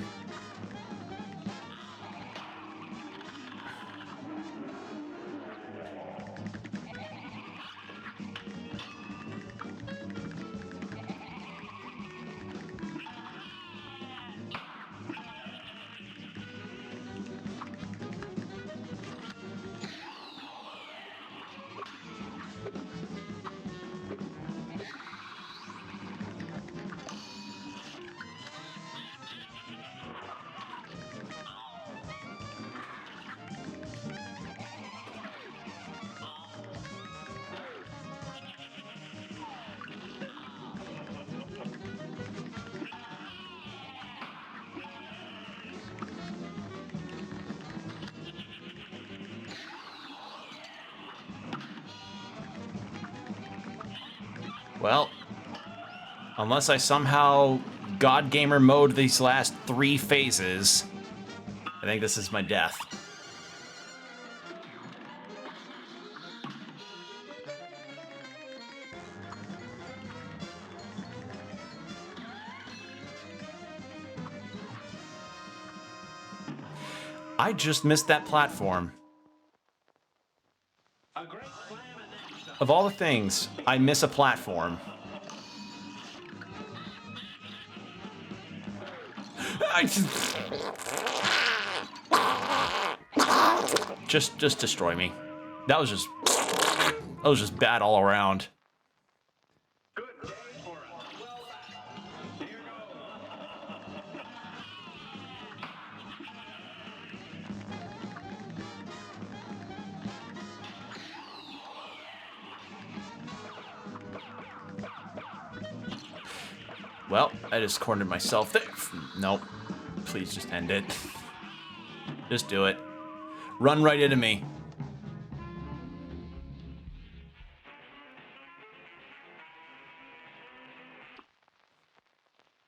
Well, unless I somehow God Gamer mode these last 3 phases, I think this is my death. I just missed that platform. Of all the things, I miss a platform. I just destroy me. That was just bad all around. Good day for us. Well done. Here goes. Well, I just cornered myself there. Nope. Please just end it. Just do it. Run right into me.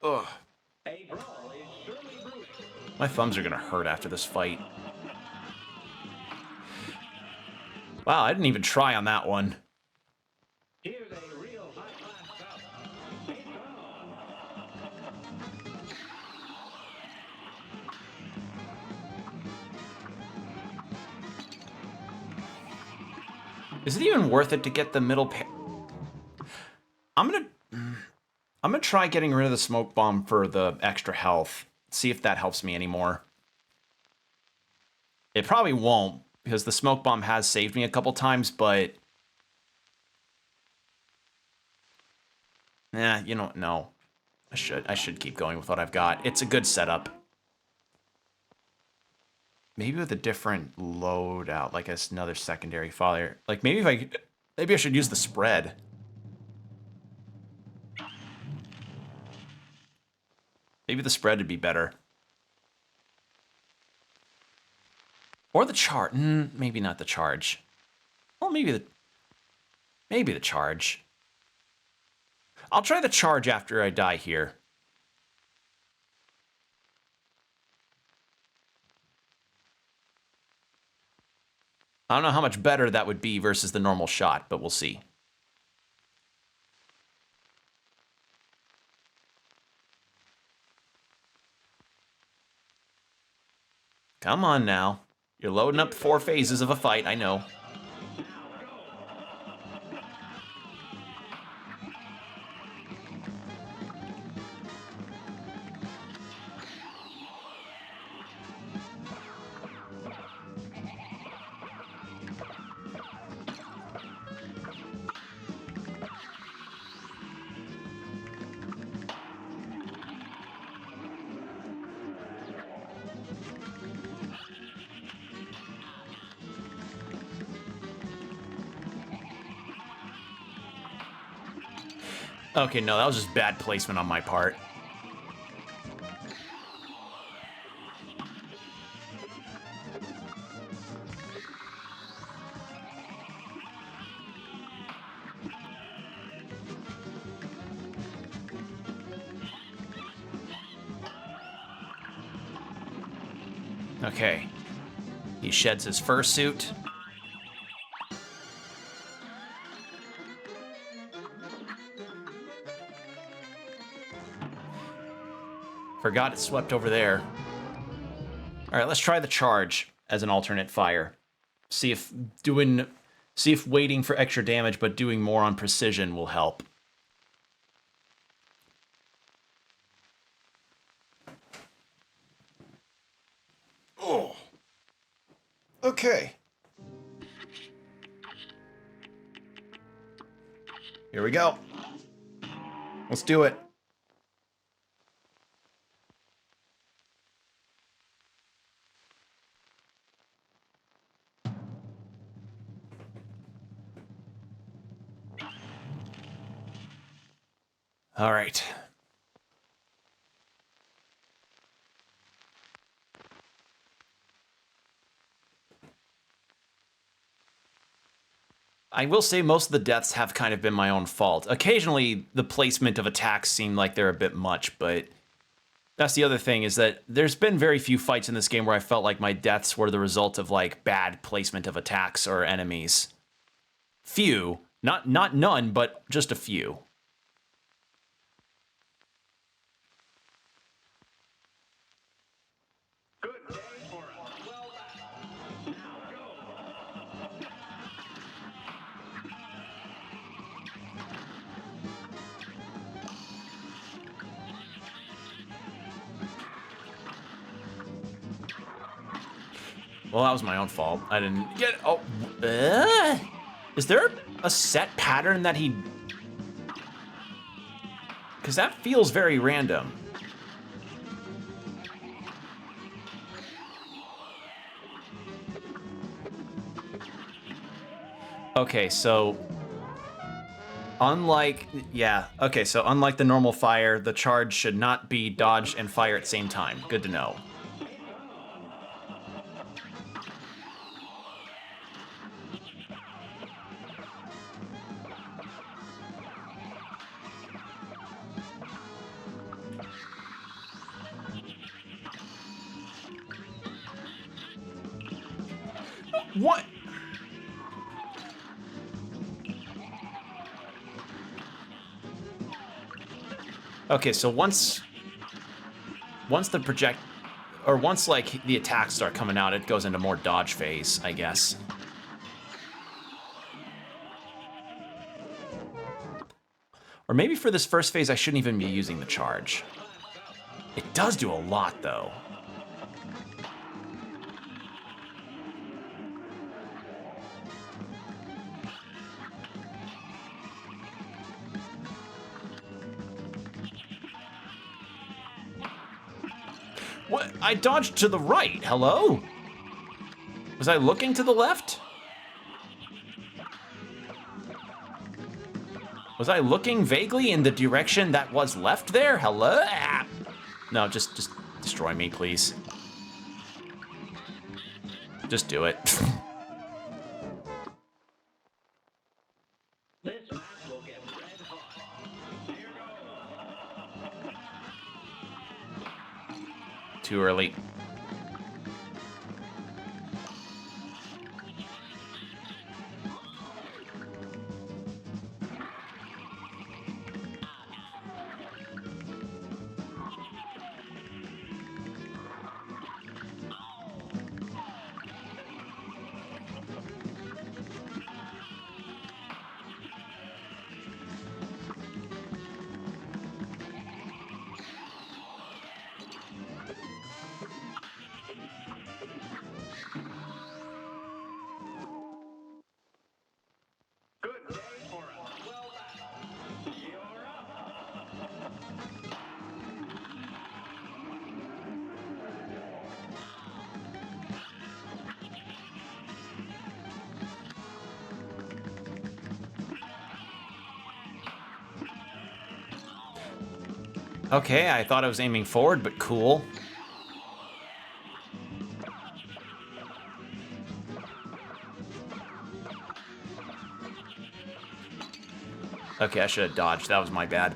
Ugh. A brawl is surely brewing. My thumbs are gonna hurt after this fight. Wow, I didn't even try on that one. Here's a real high-class bout. It's on. Is it even worth it to get the middle I'm gonna try getting rid of the smoke bomb for the extra health. See if that helps me anymore. It probably won't, because the smoke bomb has saved me a couple times, but... you know, no. I should keep going with what I've got. It's a good setup. Maybe with a different loadout, like another secondary fire. Like, maybe I should use the spread. Maybe the spread would be better. Or the charge. Maybe not the charge. Well, maybe the charge. I'll try the charge after I die here. I don't know how much better that would be versus the normal shot, but we'll see. Come on now. You're loading up 4 phases of a fight, I know. Okay, no, that was just bad placement on my part. Okay. He sheds his fursuit. Forgot it swept over there. All right, let's try the charge as an alternate fire. See if waiting for extra damage but doing more on precision will help. Oh. Okay. Here we go. Let's do it. All right. I will say most of the deaths have kind of been my own fault. Occasionally, the placement of attacks seem like they're a bit much, but that's the other thing, is that there's been very few fights in this game where I felt like my deaths were the result of, like, bad placement of attacks or enemies. Few. Not none, but just a few. Good day for us. Well done. Now go. Well, that was my own fault. I didn't get... Oh. Is there a set pattern that he... Because that feels very random. Okay, so... Unlike... Yeah, okay, so unlike the normal fire, the charge should not be dodge and fire at the same time. Good to know. What? Okay, so once the project, or once like the attacks start coming out, it goes into more dodge phase, I guess. Or maybe for this first phase, I shouldn't even be using the charge. It does do a lot, though. What? I dodged to the right. Hello? Was I looking to the left? Was I looking vaguely in the direction that was left there? Hello? Ah. No, just destroy me, please. Just do it. This match will get red hot. Here goes. Too early. Good day for a well battle. You're up. Okay, I thought I was aiming forward, but cool. Okay, I should have dodged. That was my bad.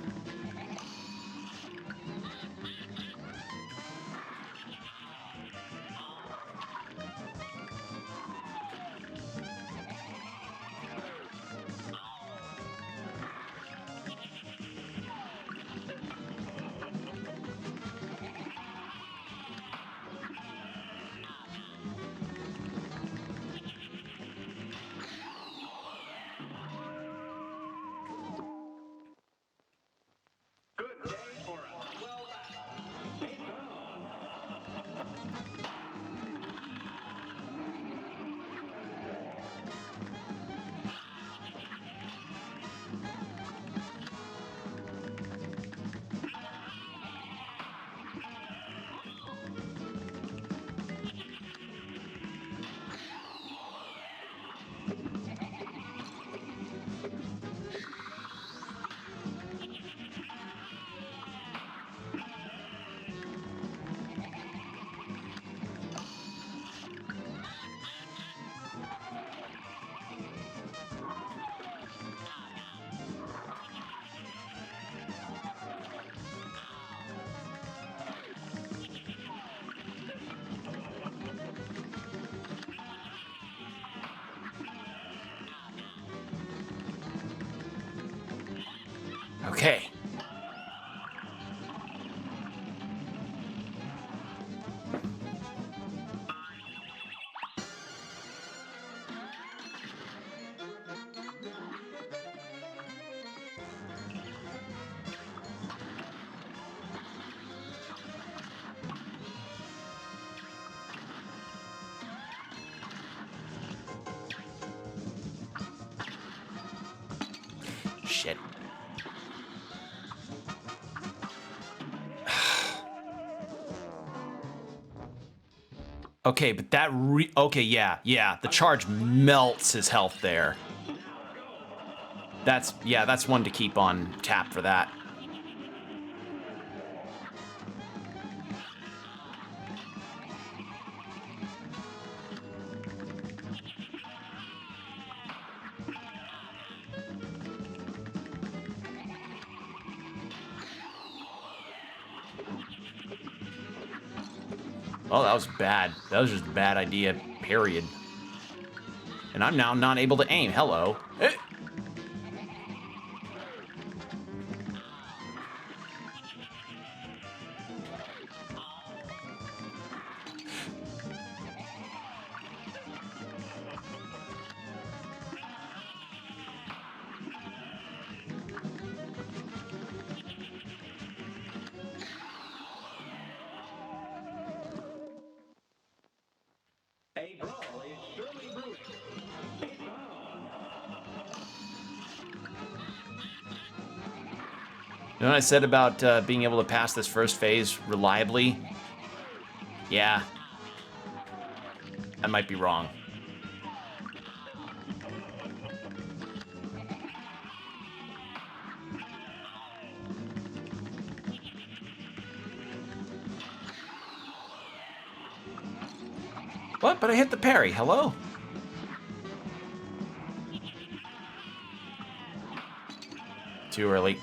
Good day for a well battle. Here goes. Okay. Okay, but that okay, yeah. The charge melts his health there. That's one to keep on tap for that. Oh, that was bad. That was just a bad idea, period. And I'm now not able to aim. Hello. A brawl is surely brewing. It's on. You know what I said about being able to pass this first phase reliably? Yeah. I might be wrong. What? But I hit the parry. Hello? Too early.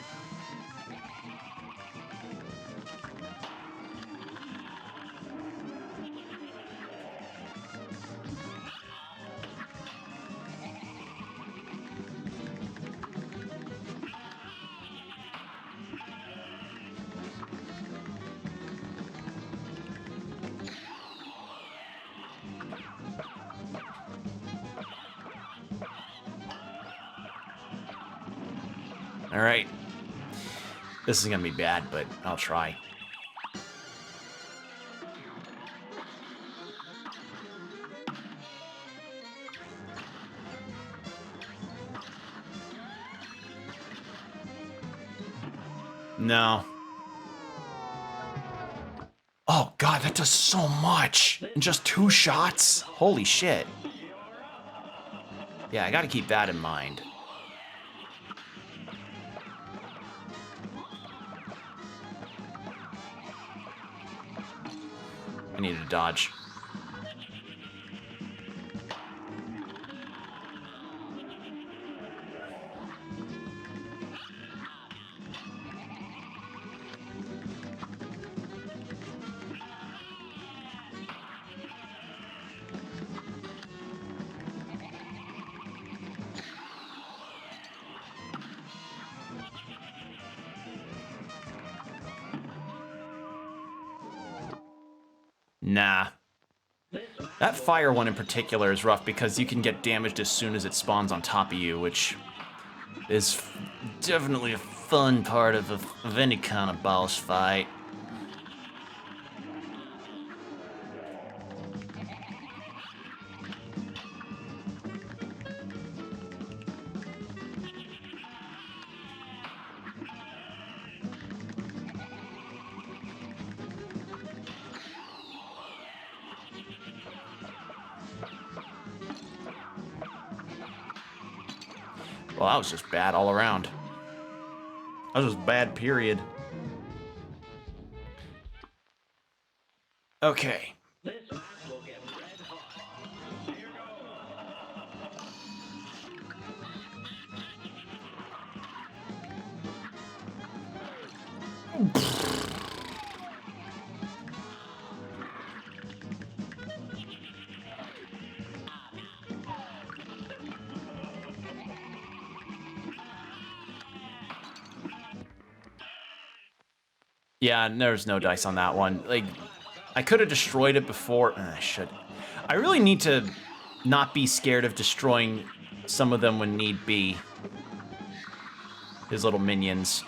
All right. This is gonna be bad, but I'll try. No. Oh god, that does so much in just 2 shots. Holy shit. Yeah, I gotta keep that in mind. I need to dodge. Nah. That fire one in particular is rough because you can get damaged as soon as it spawns on top of you, which is definitely a fun part of any kind of boss fight. Well, that was just bad all around. That was just bad, period. Okay. This match will get red hot. Here Yeah, there's no dice on that one. Like, I could have destroyed it before. I should. I really need to not be scared of destroying some of them when need be. His little minions.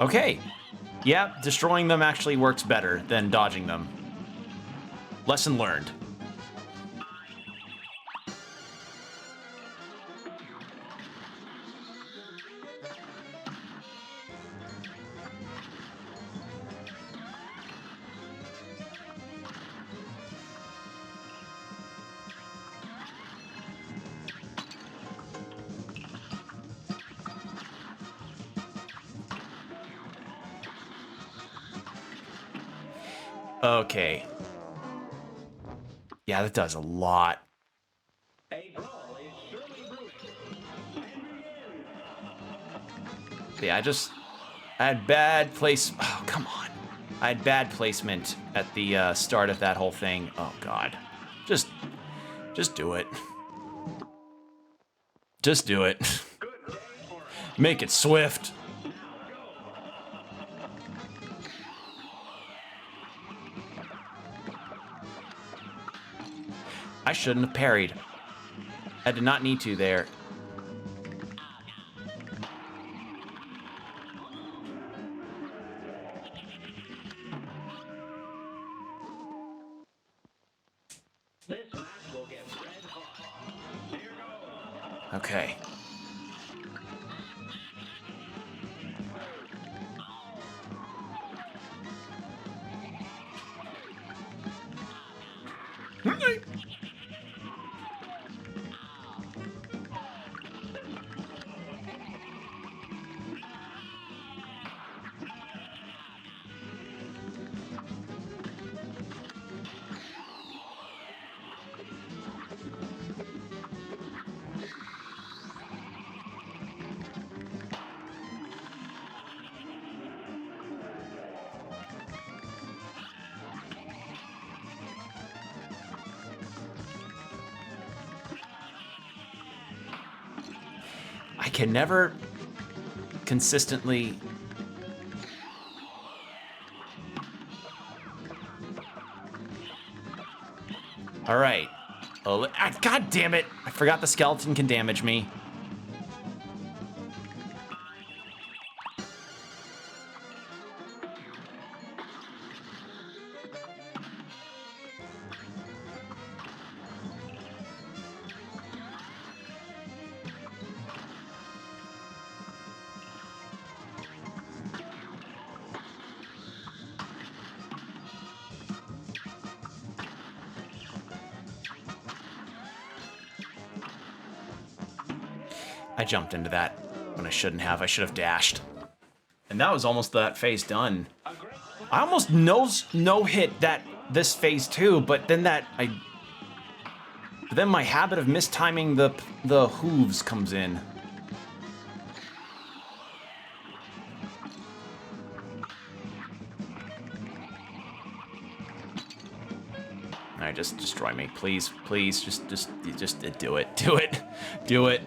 Okay. Yeah, destroying them actually works better than dodging them. Lesson learned. Okay. Yeah, that does a lot. A brawl is surely brewing. And begin. Yeah, I had bad place. Oh, come on. I had bad placement at the start of that whole thing. Oh God. Just do it. Just do it. Good day for us. Make it swift. I shouldn't have parried. I did not need to there. This match will get red hot. Here goes. Okay. I can never consistently. All right. Oh, God damn it. I forgot the skeleton can damage me. I jumped into that when I shouldn't have. I should have dashed. And that was almost that phase done. I almost no hit this phase too, but then my habit of mistiming the hooves comes in. All right, just destroy me, please, please, just do it, do it, do it.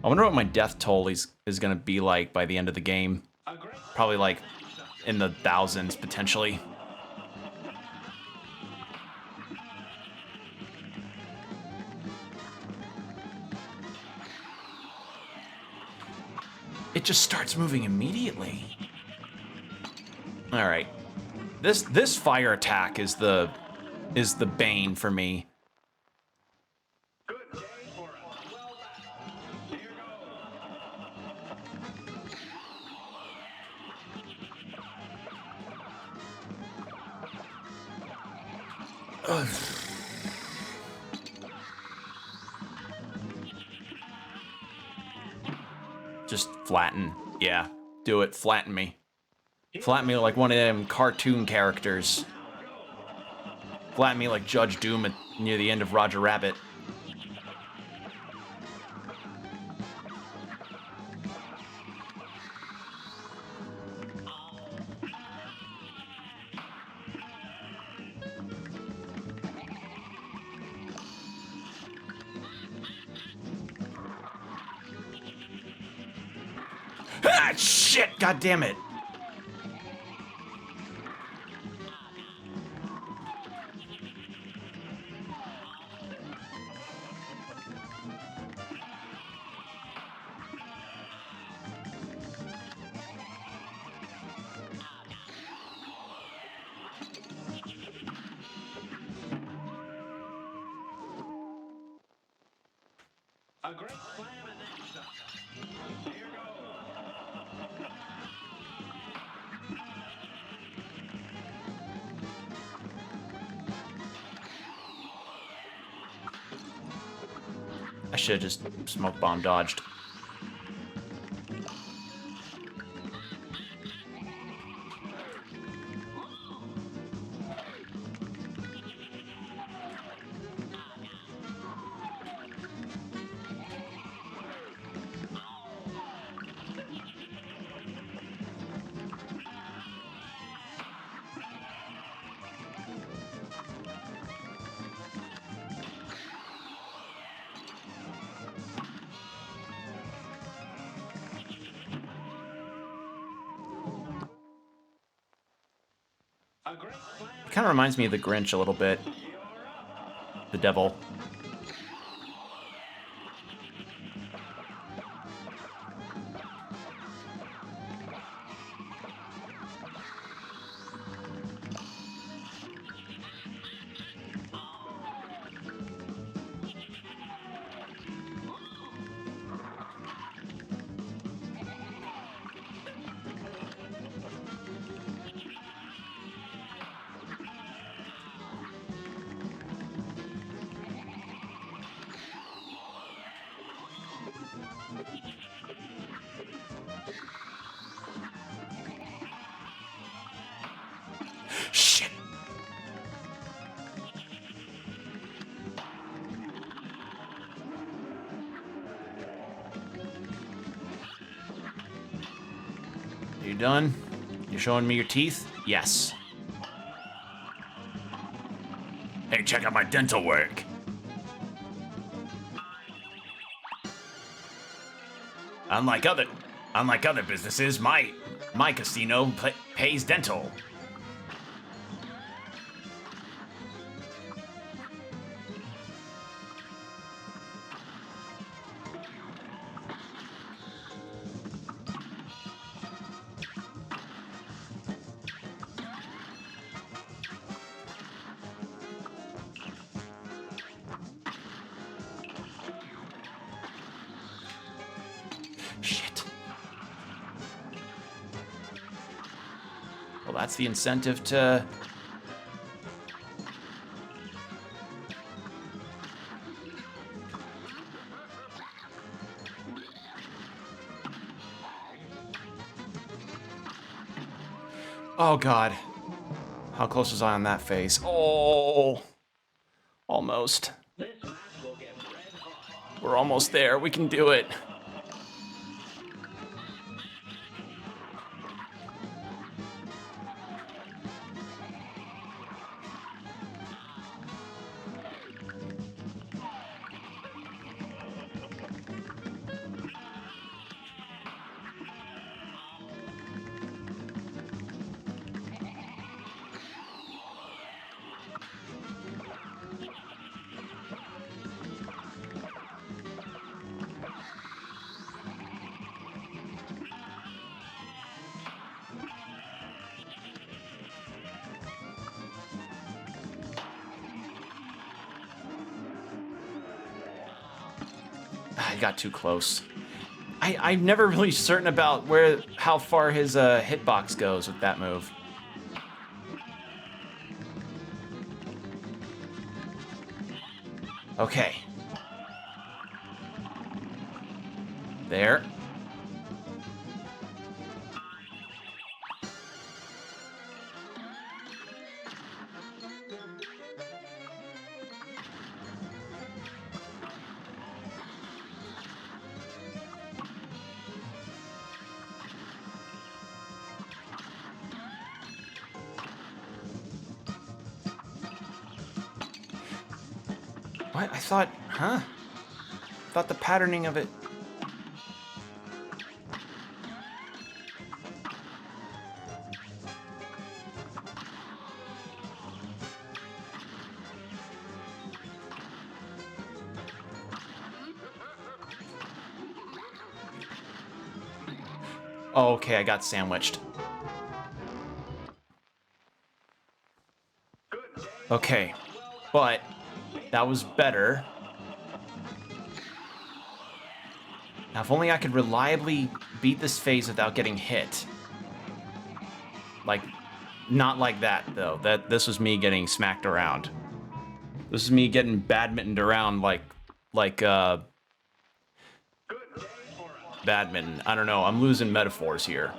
I wonder what my death toll is gonna be like by the end of the game. Probably like in the thousands, potentially. It just starts moving immediately. All right, this fire attack is the bane for me. Good day for us. Well done. Here goes. Just flatten. Yeah, do it. Flatten me. Flatten me like one of them cartoon characters. Flatten me like Judge Doom near the end of Roger Rabbit. Ah, shit! God damn it! A great slam and then some. Here goes. I should have just smoke bomb dodged. A great slam. It kind of reminds me of the Grinch a little bit. The devil. Shit. Are you done? You showing me your teeth? Yes. Hey, check out my dental work. Unlike other businesses, my casino pays dental. Shit. Well, that's the incentive to... Oh, God. How close was I on that face? Oh, almost. This match will get red hot. We're almost there. We can do it. I got too close. I'm never really certain about how far his hitbox goes with that move. Okay. There. What? I thought, huh? I thought the patterning of it... Oh, okay, I got sandwiched. Okay, but that was better. Now, if only I could reliably beat this phase without getting hit. Like, not like that, though. This was me getting smacked around. This is me getting badmintoned around like badminton. I don't know, I'm losing metaphors here.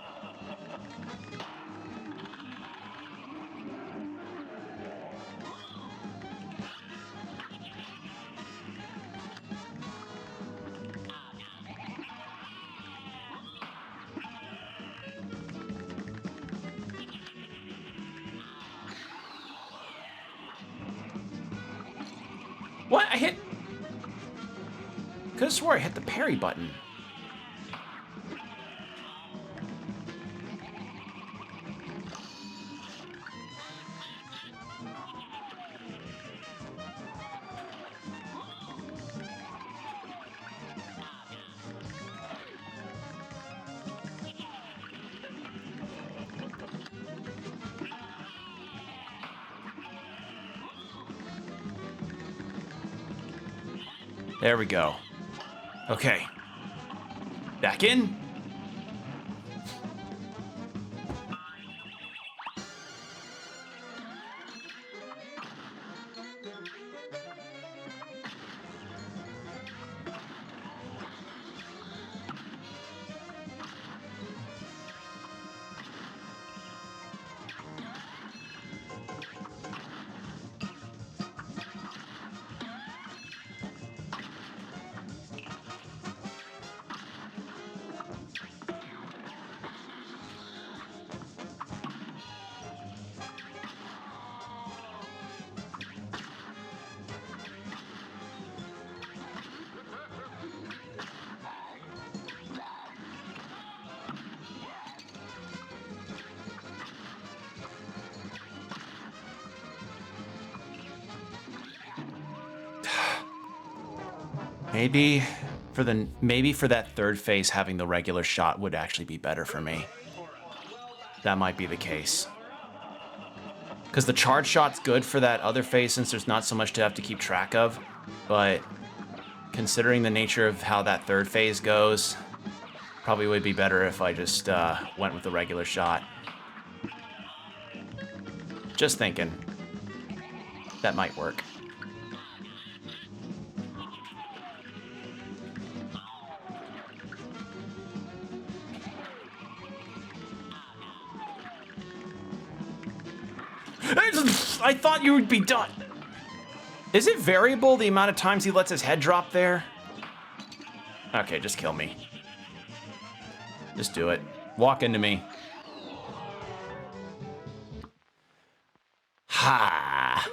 What? I hit... Could've swore I hit the parry button. There we go. Okay. Back in. Maybe for that third phase, having the regular shot would actually be better for me. That might be the case. Because the charge shot's good for that other phase since there's not so much to have to keep track of. But considering the nature of how that third phase goes, probably would be better if I just went with the regular shot. Just thinking. That might work. I thought you would be done. Is it variable, the amount of times he lets his head drop there? Okay, just kill me. Just do it. Walk into me. Ha!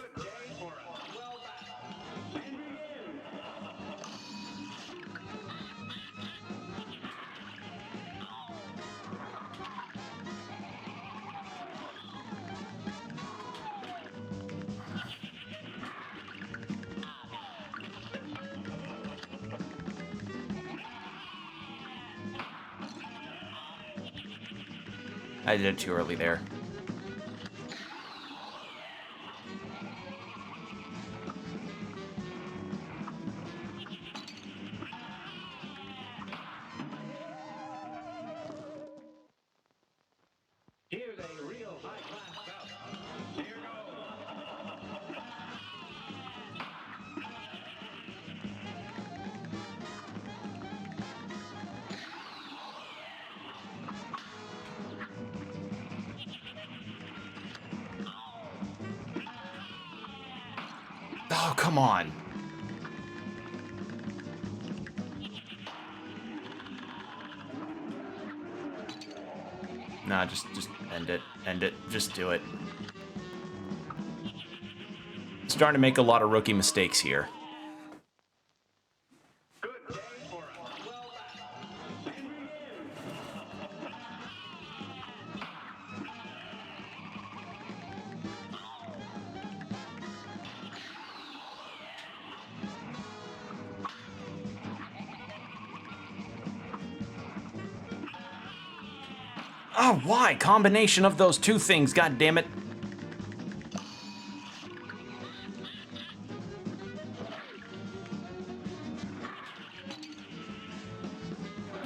I did it too early there. Here's a real high-class bout. Here goes. Oh, come on. Nah, just end it. End it. Just do it. Starting to make a lot of rookie mistakes here. Good day for us. Well battled. Oh, why? Combination of those two things, god damn it.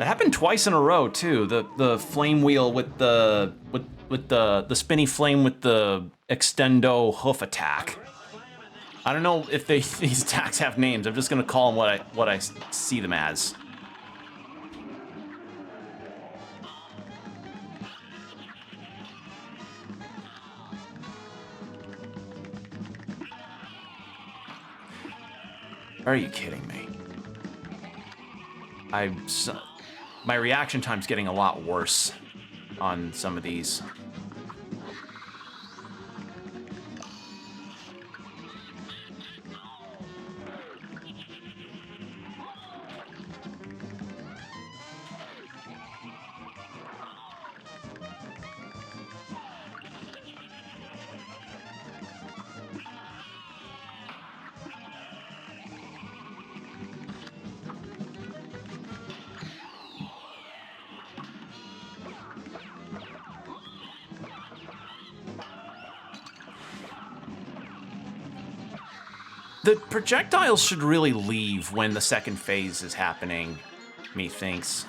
That happened twice in a row too. The flame wheel with the spinny flame with the extendo hoof attack. I don't know if these attacks have names. I'm just gonna call them what I see them as. Are you kidding me? My reaction time's getting a lot worse on some of these. The projectiles should really leave when the second phase is happening, methinks.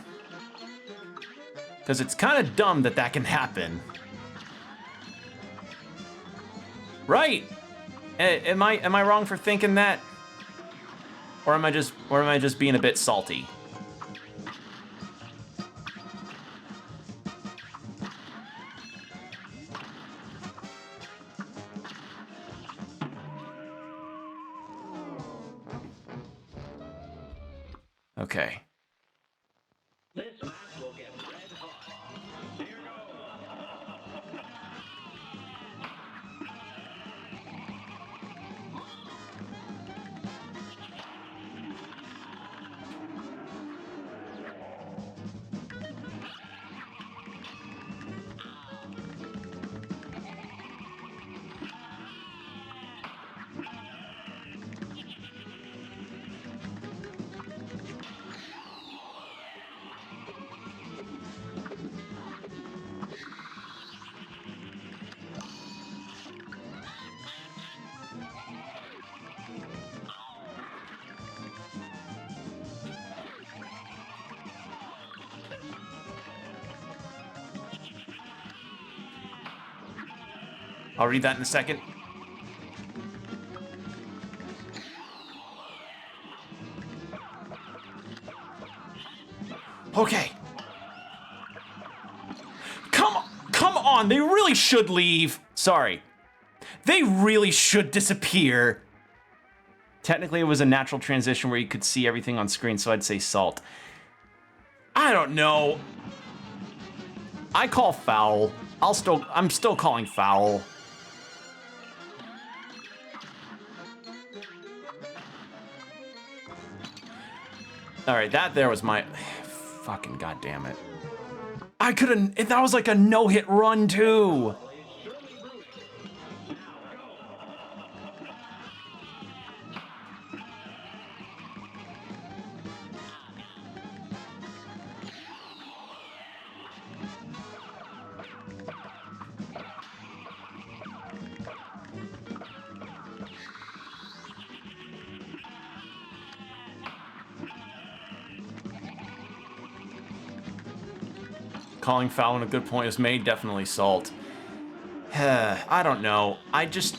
Because it's kind of dumb that can happen. Right? Am I wrong for thinking that? Or am I just being a bit salty? Okay. This match will get red hot. Here goes. I'll read that in a second. Okay. Come on, they really should leave. Sorry. They really should disappear. Technically, it was a natural transition where you could see everything on screen, so I'd say salt. I don't know. I call foul. I'm still calling foul. All right, that there was my fucking goddamn it. I couldn't. That was like a no-hit run too. Calling foul when a good point is made, definitely salt. I don't know. I just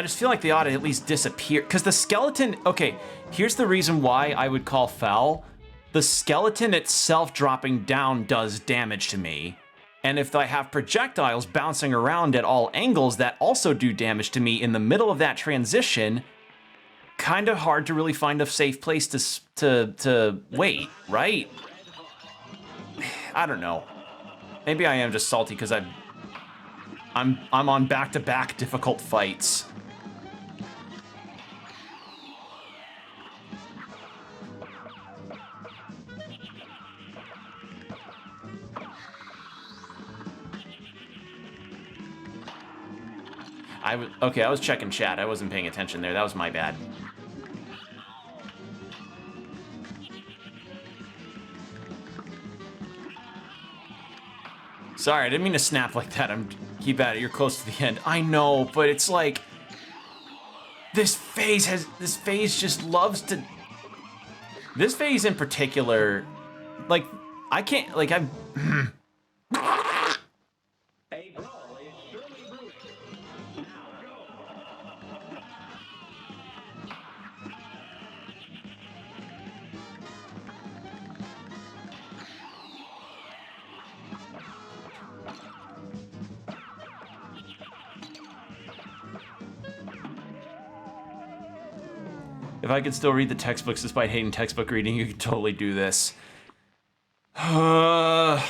feel like they ought to at least disappear. Because the skeleton, okay, here's the reason why I would call foul. The skeleton itself dropping down does damage to me. And if I have projectiles bouncing around at all angles that also do damage to me in the middle of that transition, kind of hard to really find a safe place to wait, right? I don't know. Maybe I am just salty because I'm on back-to-back difficult fights. Okay, I was checking chat. I wasn't paying attention there. That was my bad. Sorry, I didn't mean to snap like that. Keep at it. You're close to the end. I know, but it's like this phase just loves to. This phase in particular, like, I can't, like, I'm. A brawl is surely brewing. Now go. If I could still read the textbooks despite hating textbook reading, you could totally do this. A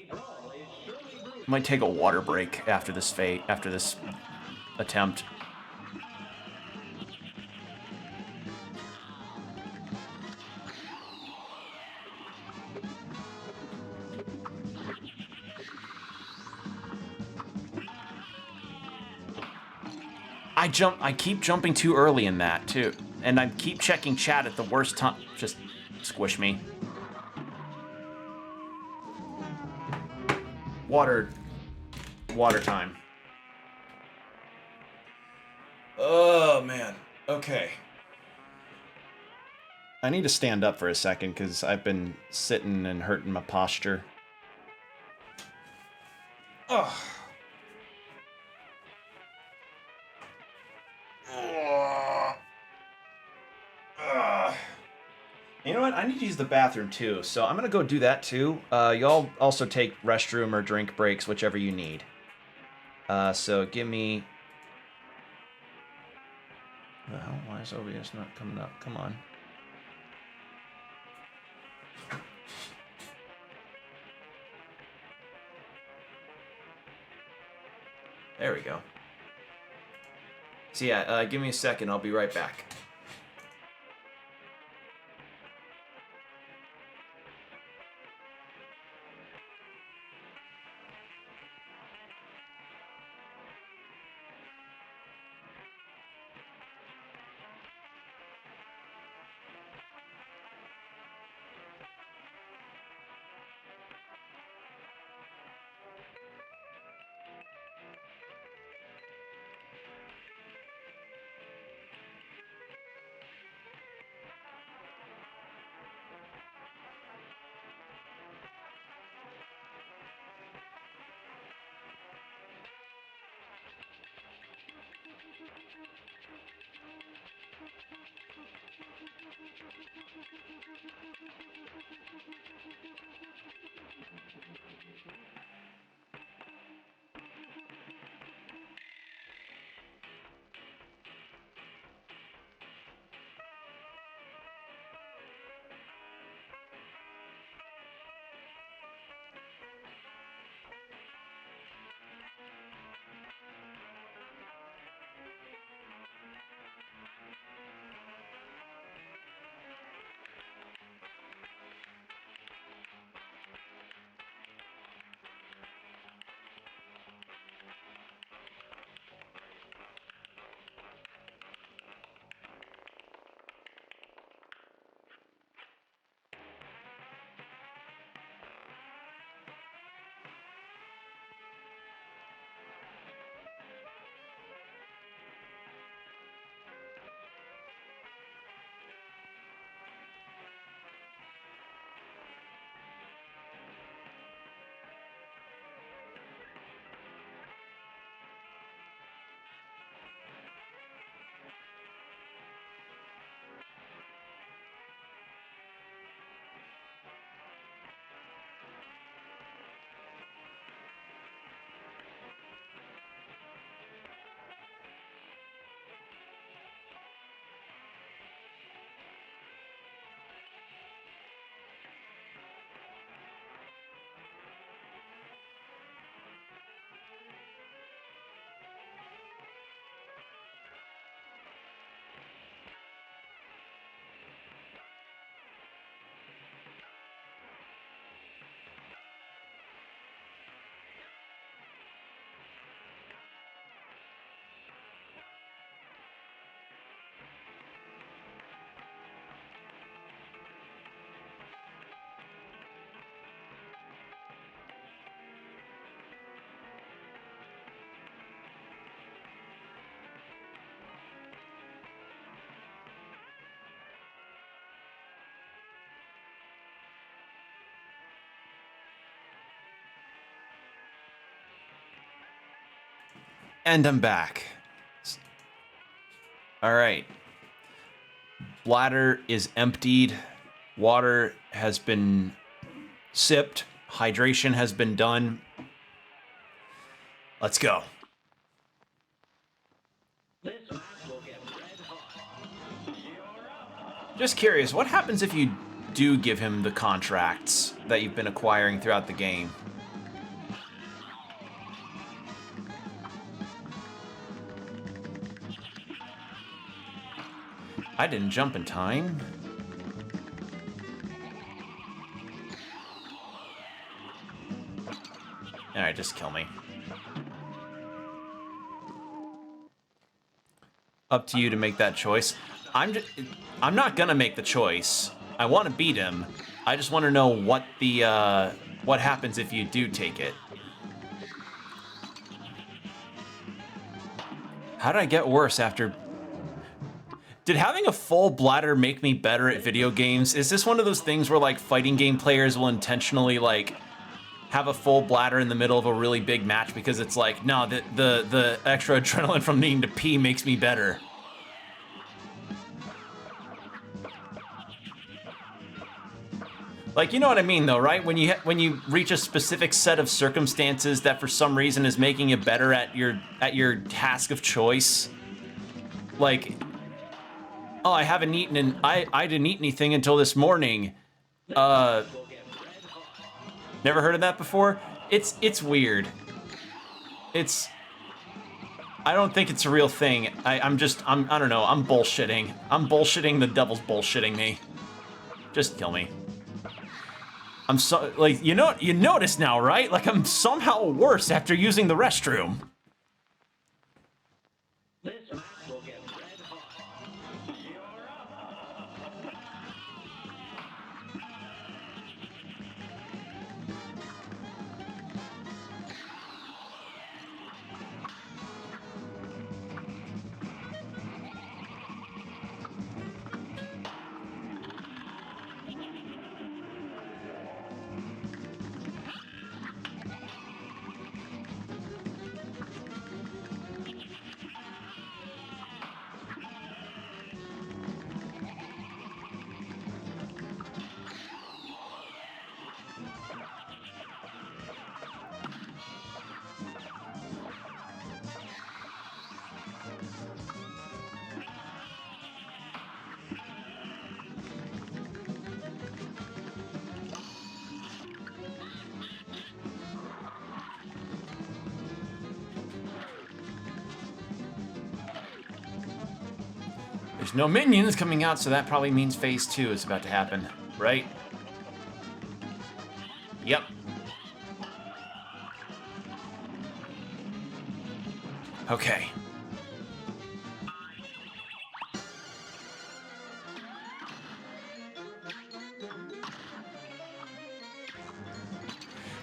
brawl is surely brewing. Might take a water break after this attempt. I keep jumping too early in that too. And I keep checking chat at the worst time. Just squish me. Water time. Oh man. Okay. I need to stand up for a second because I've been sitting and hurting my posture. Ugh. You know what? I need to use the bathroom too, so I'm gonna go do that too. Y'all also take restroom or drink breaks, whichever you need. So give me. Well, why is OBS not coming up? Come on. There we go. So yeah, give me a second. I'll be right back. And I'm back. All right. Bladder is emptied. Water has been sipped. Hydration has been done. Let's go. This match will get red hot. You're up. Just curious, what happens if you do give him the contracts that you've been acquiring throughout the game? I didn't jump in time. Alright, just kill me. Up to you to make that choice. I'm not gonna make the choice. I want to beat him. I just want to know what the what happens if you do take it. How did I get worse after? Did having a full bladder make me better at video games? Is this one of those things where like fighting game players will intentionally like have a full bladder in the middle of a really big match because it's like, no, the extra adrenaline from needing to pee makes me better. Like, you know what I mean, though, right? When you reach a specific set of circumstances that for some reason is making you better at your task of choice. Like, oh, I haven't eaten and I didn't eat anything until this morning. Never heard of that before? It's weird. I don't think it's a real thing. I don't know. I'm bullshitting. I'm bullshitting. The devil's bullshitting me. Just kill me. I'm so, like, you notice now, right? Like, I'm somehow worse after using the restroom. This match will get red hot. You're up. There's no minions coming out, so that probably means phase 2 is about to happen, right? Yep. Okay.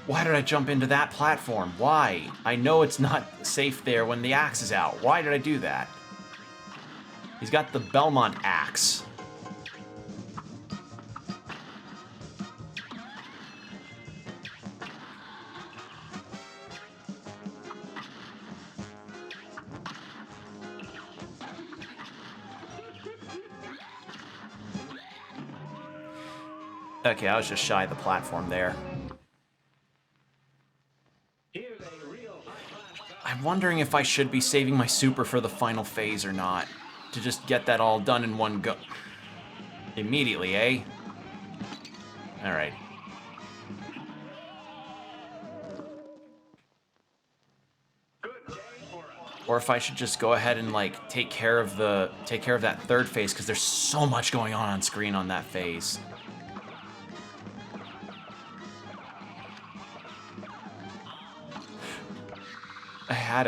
Why did I jump into that platform? Why? I know it's not safe there when the axe is out. Why did I do that? He's got the Belmont axe. Okay, I was just shy of the platform there. Here's a real high-class I'm wondering if I should be saving my super for the final phase or not. To just get that all done in one go. Immediately, eh? Alright. good day for us. Or if I should just go ahead and like take care of that third phase, because there's so much going on screen on that phase. I had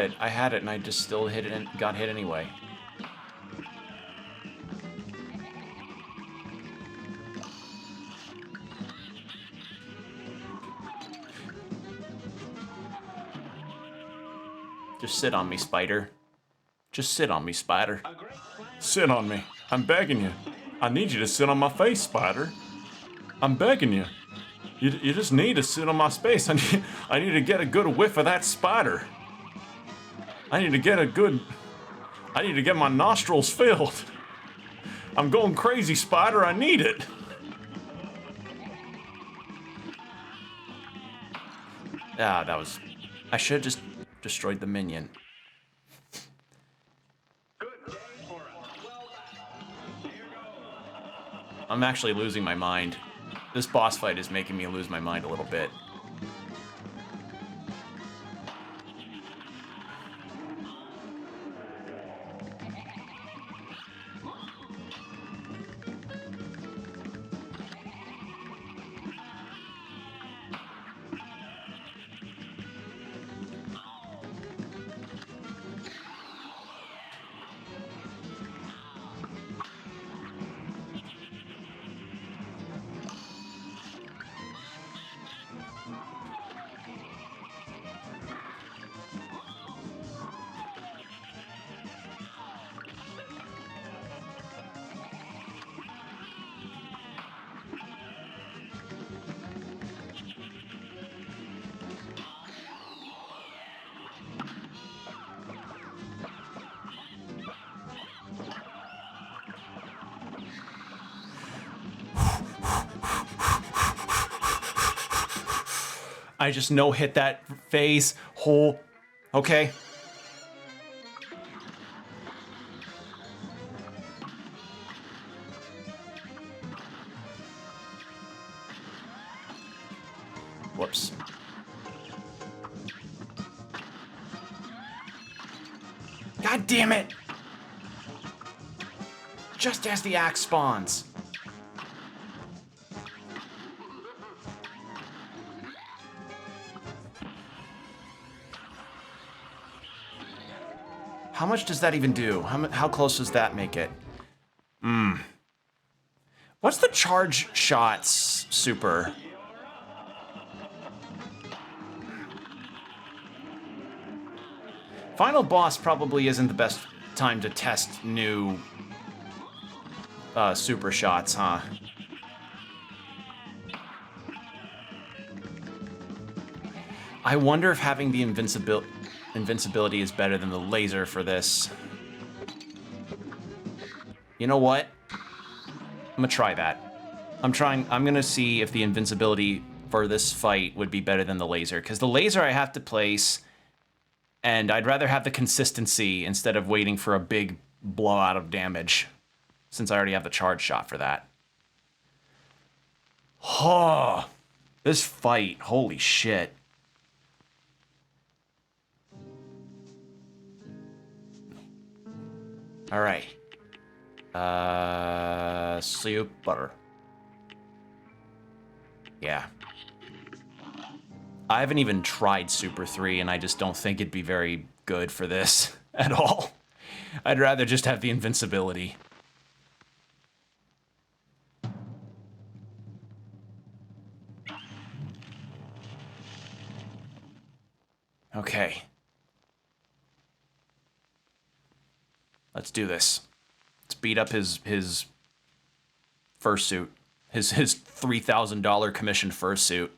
it, and I just still hit it and got hit anyway. Just sit on me, spider. Just sit on me, spider. A great plan. Sit on me. I'm begging you. I need you to sit on my face, Spider. I'm begging you. You just need to sit on my space. I need to get a good whiff of that spider. I need to get my nostrils filled. I'm going crazy, Spider. I need it. Ah, that was... I should have just destroyed the minion. Good day, Aura. Well done. Here goes. I'm actually losing my mind. This boss fight is making me lose my mind a little bit. I just no-hit that phase whole... Okay. Whoops. God damn it! Just as the axe spawns. How much does that even do? How close does that make it? What's the charge shots super? Final boss probably isn't the best time to test new super shots, huh? I wonder if having the invincibility is better than the laser for this. You know what? I'm gonna try that. I'm gonna see if the invincibility for this fight would be better than the laser, because the laser I have to place, and I'd rather have the consistency instead of waiting for a big blowout of damage, since I already have the charge shot for that. Oh, this fight, holy shit. All right. Super. Yeah. I haven't even tried Super 3, and I just don't think it'd be very good for this at all. I'd rather just have the invincibility. Okay. Let's do this. Let's beat up his fursuit. His $3,000 commissioned fursuit.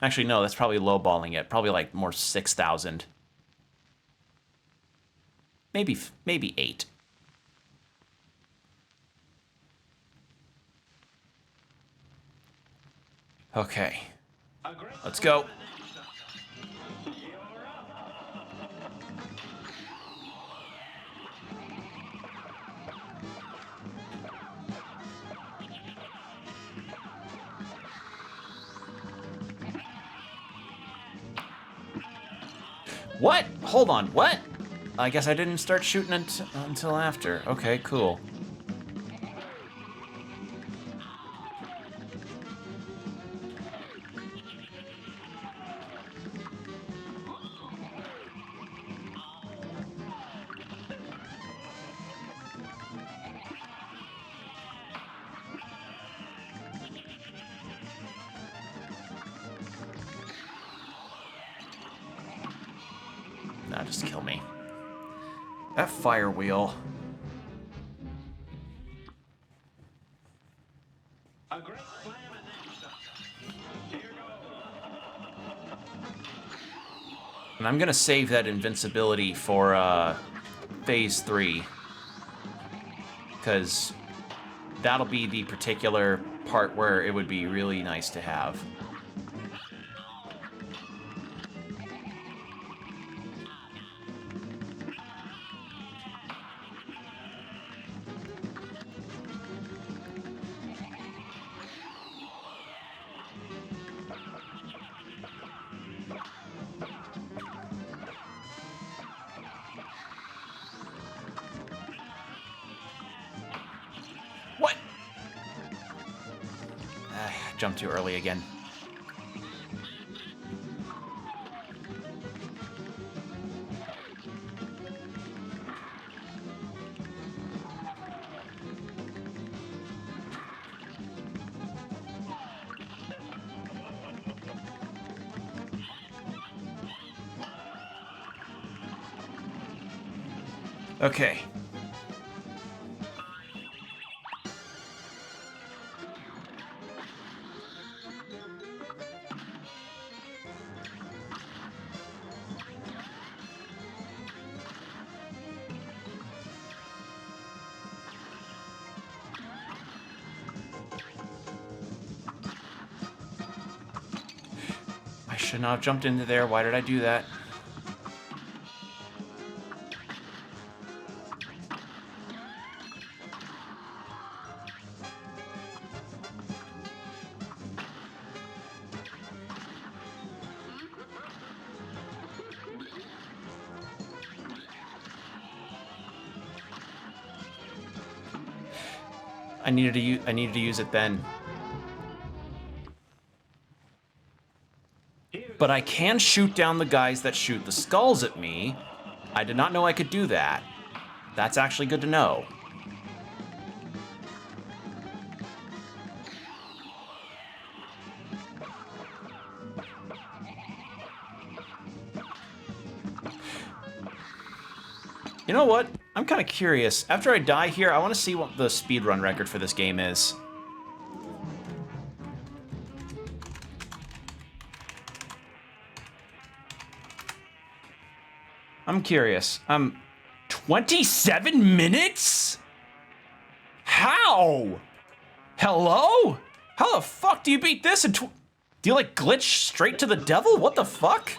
Actually, no, that's probably lowballing it. Probably like more 6,000. Maybe 8. Okay. Let's go. What? Hold on, what? I guess I didn't start shooting until after. Okay, cool. Nah, just kill me. That fire wheel. A great slam and then some. Here goes. And I'm gonna save that invincibility for phase 3. Because that'll be the particular part where it would be really nice to have. What? Jumped too early again. Okay. I should not have jumped into there. Why did I do that? I needed to use it then. But I can shoot down the guys that shoot the skulls at me. I did not know I could do that. That's actually good to know. You know what? I'm kind of curious. After I die here, I want to see what the speedrun record for this game is. I'm curious. 27 minutes? How? Hello? How the fuck do you beat this in do you like glitch straight to the devil? What the fuck?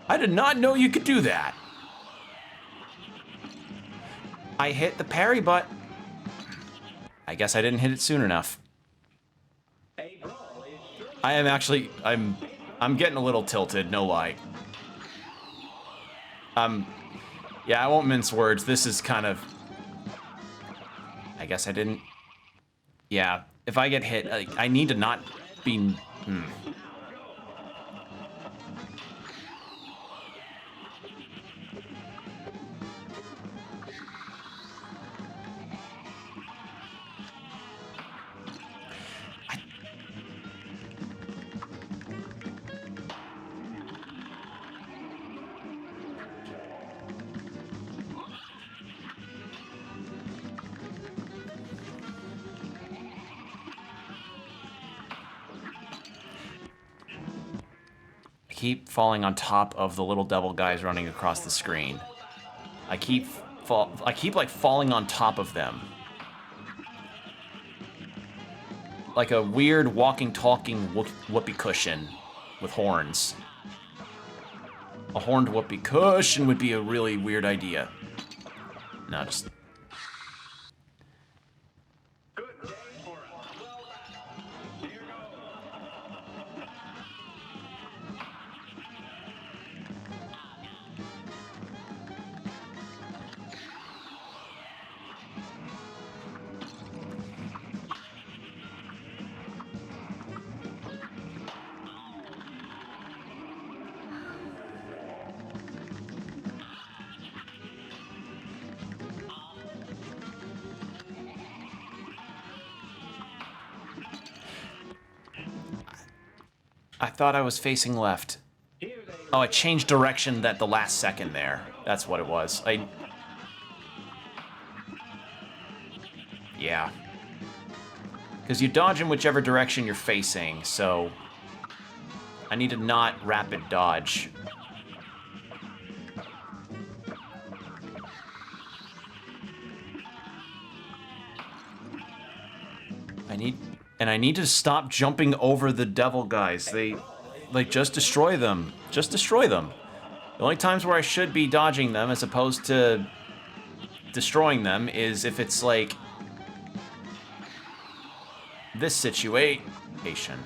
I did not know you could do that. I hit the parry, but I guess I didn't hit it soon enough. I am actually, I'm getting a little tilted, no lie. Yeah, I won't mince words. This is kind of, I guess I didn't, yeah, if I get hit, I need to not be, keep falling on top of the little devil guys running across the screen. I keep like falling on top of them. Like a weird walking, talking whoopee cushion with horns. A horned whoopee cushion would be a really weird idea. No, just... Good day for us. Well done. Here goes. I thought I was facing left. Oh, I changed direction at the last second there. That's what it was. Yeah. Because you dodge in whichever direction you're facing, so I need to not rapid dodge. I need to stop jumping over the devil guys. They, like, just destroy them. Just destroy them. The only times where I should be dodging them as opposed to destroying them is if it's, like, this situation.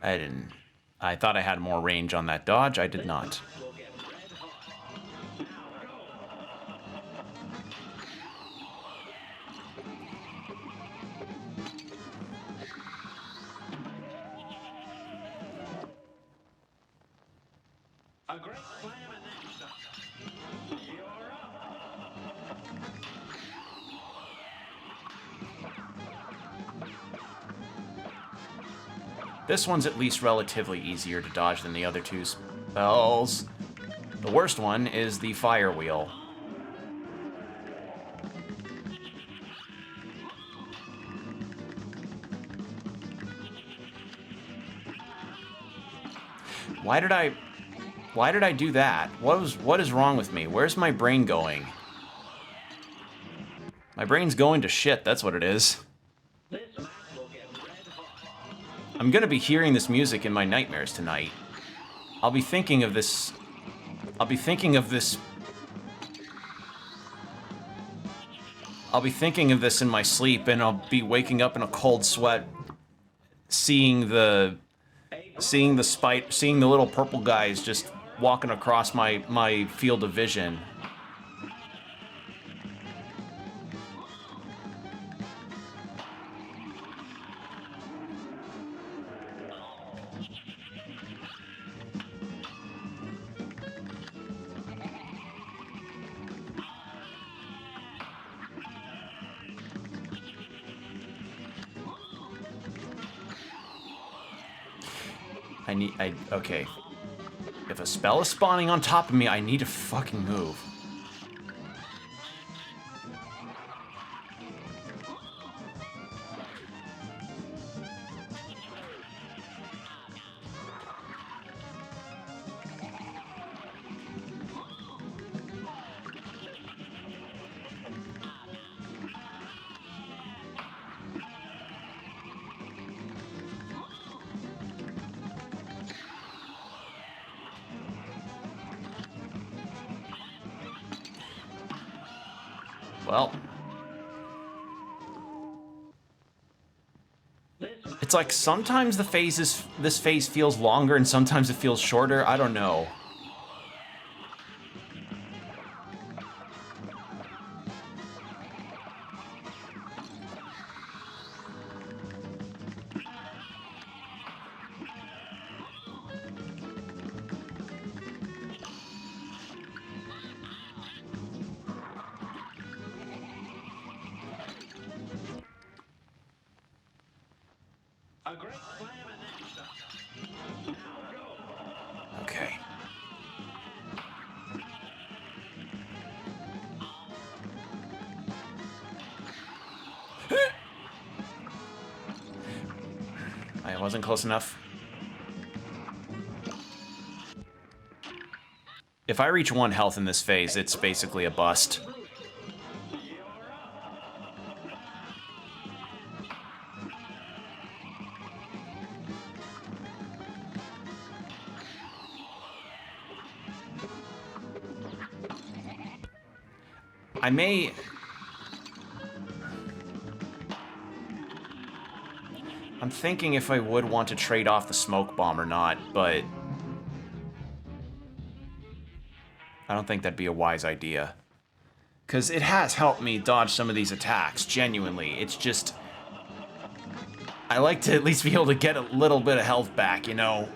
I didn't. I thought I had more range on that dodge. I did not. Will get red hot. Now go. A great slam and then some. You're up. This one's at least relatively easier to dodge than the other two spells. The worst one is the fire wheel. Why did I do that? What is wrong with me? Where's my brain going? My brain's going to shit, that's what it is. This match will get red hot. I'm gonna be hearing this music in my nightmares tonight. I'll be thinking of this. I'll be thinking of this in my sleep, and I'll be waking up in a cold sweat, seeing the little purple guys just walking across my field of vision. Okay. If a spell is spawning on top of me, I need to fucking move. Well, it's like sometimes this phase feels longer and sometimes it feels shorter. I don't know. A great slam and then some. Now go. Okay. I wasn't close enough. If I reach 1 health in this phase, it's basically a bust. I'm thinking if I would want to trade off the smoke bomb or not, but I don't think that'd be a wise idea. Because it has helped me dodge some of these attacks, genuinely. It's just... I like to at least be able to get a little bit of health back, you know?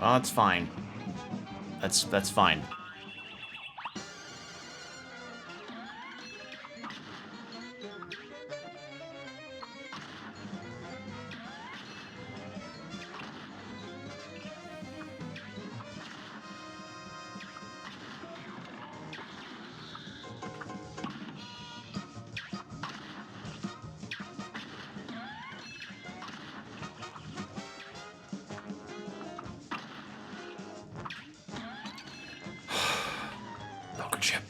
Oh, that's fine. That's fine. Poker chip.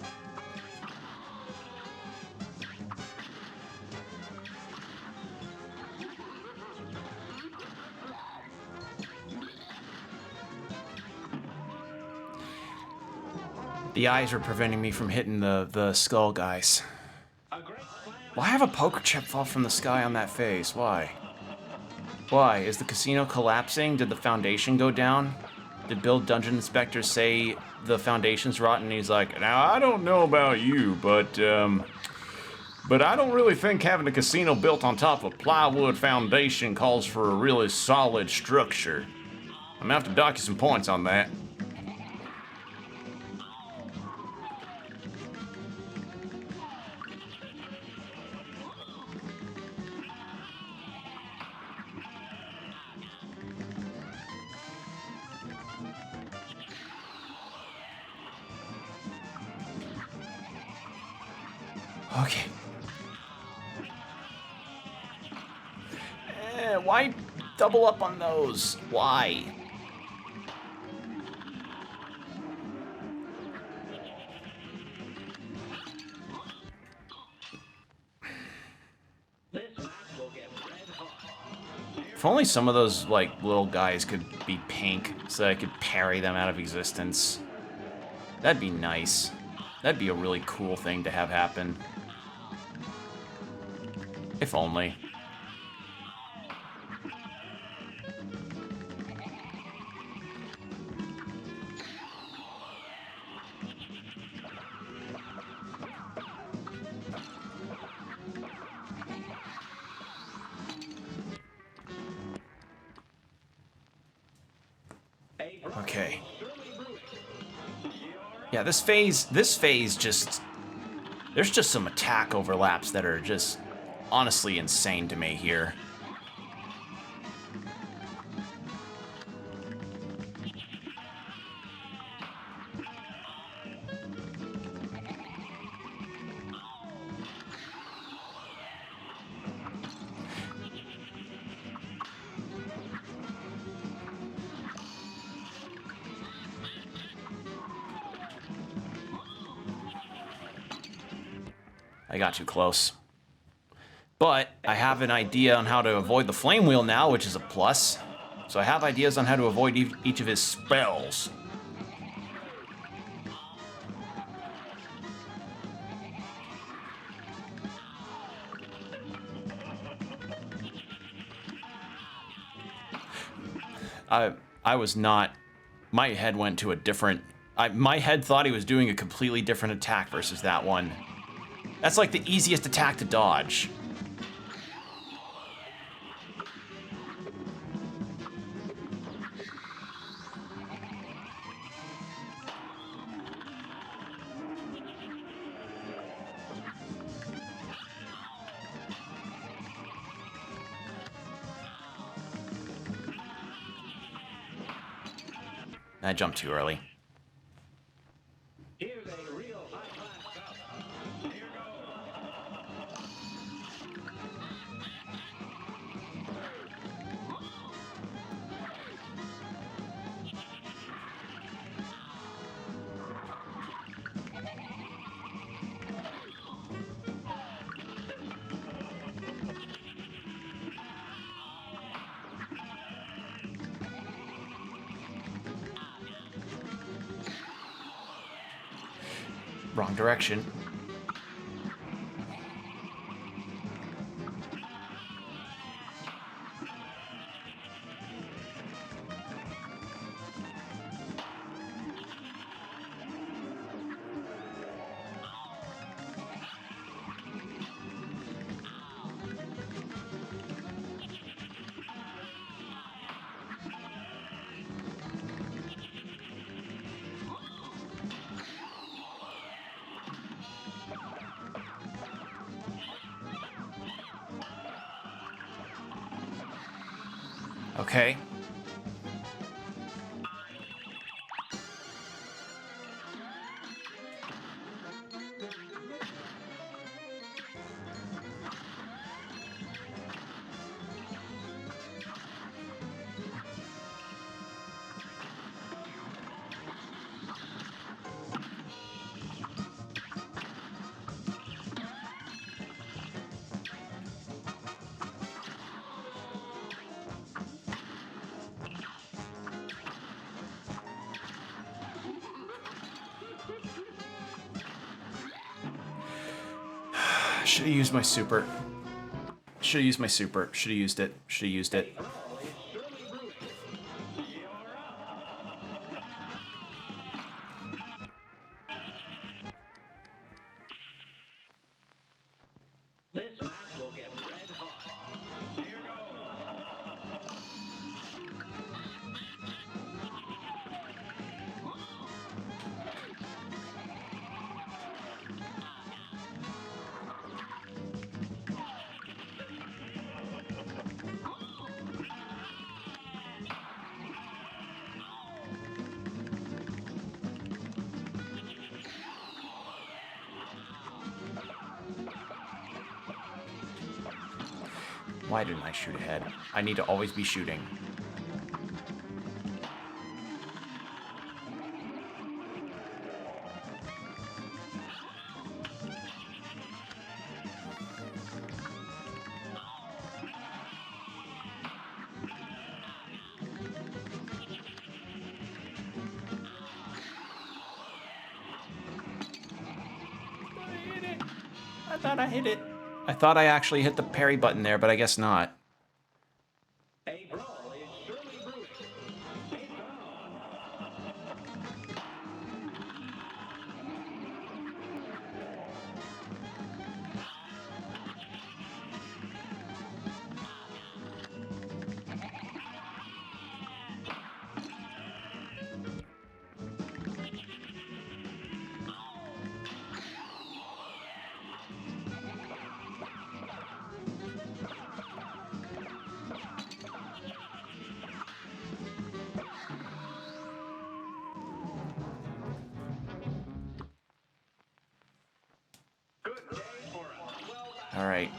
The eyes were preventing me from hitting the skull guys. Why have a poker chip fall from the sky on that face? Why? Why? Is the casino collapsing? Did the foundation go down? Did Bill Dungeon Inspector say the foundation's rotten? He's like, Now, I don't know about you, but I don't really think having a casino built on top of a plywood foundation calls for a really solid structure. I'm gonna have to dock you some points on that. okay. Why double up on those? Why? This match will get red hot. If only some of those, like, little guys could be pink so that I could parry them out of existence. That'd be nice. That'd be a really cool thing to have happen. If only. Okay. Yeah, this phase just... There's just some attack overlaps that are just honestly insane to me here. I got too close. But I have an idea on how to avoid the flame wheel now, which is a plus. So I have ideas on how to avoid each of his spells. I was not... My head went to a different... my head thought he was doing a completely different attack versus that one. That's like the easiest attack to dodge. I jumped too early. Here's a real high-class cup. Here goes. Wrong direction. Okay. Should have used my super. Should have used my super. Should have used it. Should have used it. This match will get red hot. Here goes. Why didn't I shoot ahead? I need to always be shooting. I thought I hit it. I thought I actually hit the parry button there, but I guess not. A brawl is surely brewing. It's on. Good day for us. Well done. All right.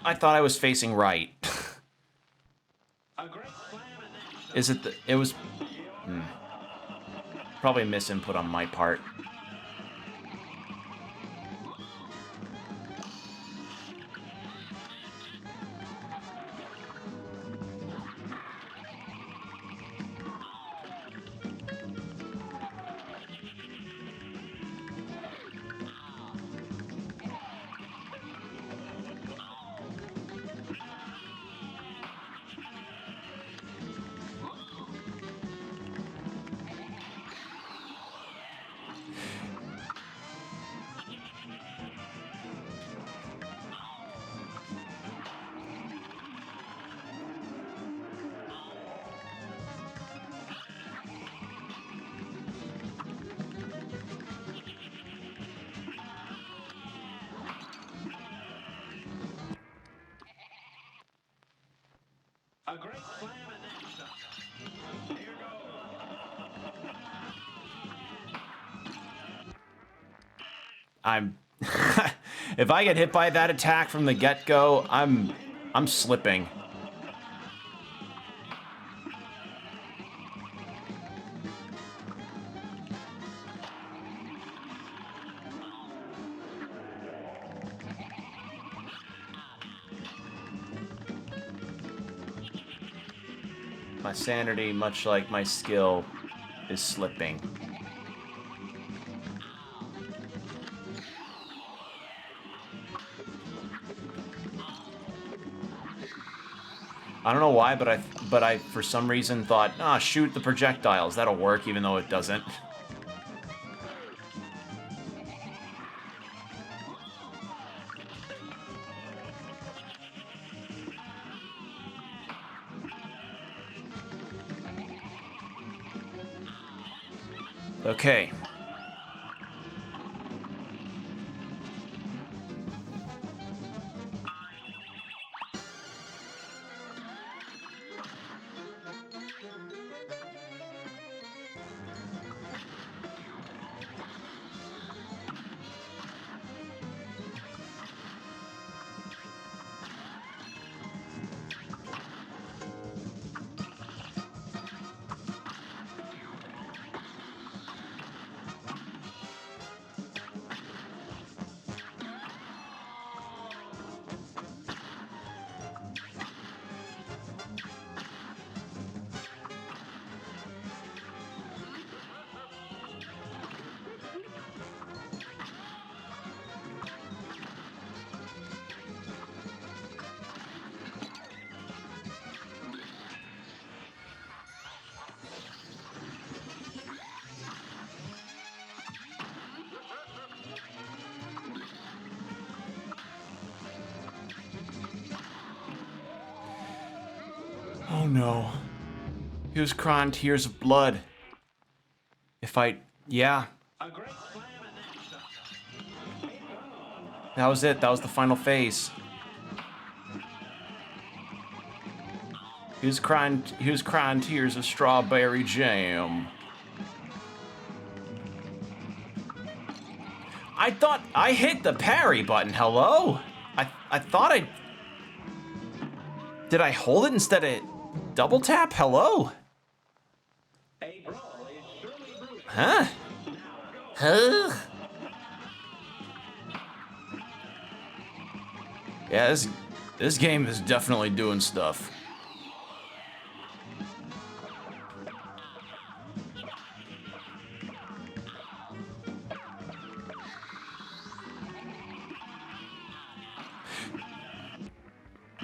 I thought I was facing right. A great slam and then Is it the... It was... Probably a misinput on my part. A great slam and then some. Here goes. I'm if I get hit by that attack from the get-go, I'm slipping. My sanity, much like my skill, is slipping. I don't know why, but I for some reason thought, ah, shoot the projectiles. That'll work, even though it doesn't. Okay. Oh no. He was crying tears of blood. Yeah. A great slam and then some. That was it. That was the final phase. He was crying tears of strawberry jam. I thought I hit the parry button. Hello? I thought I... Did I hold it instead of double tap? Hello? A brawl is surely brewing. Huh? Huh? Yeah, this game is definitely doing stuff.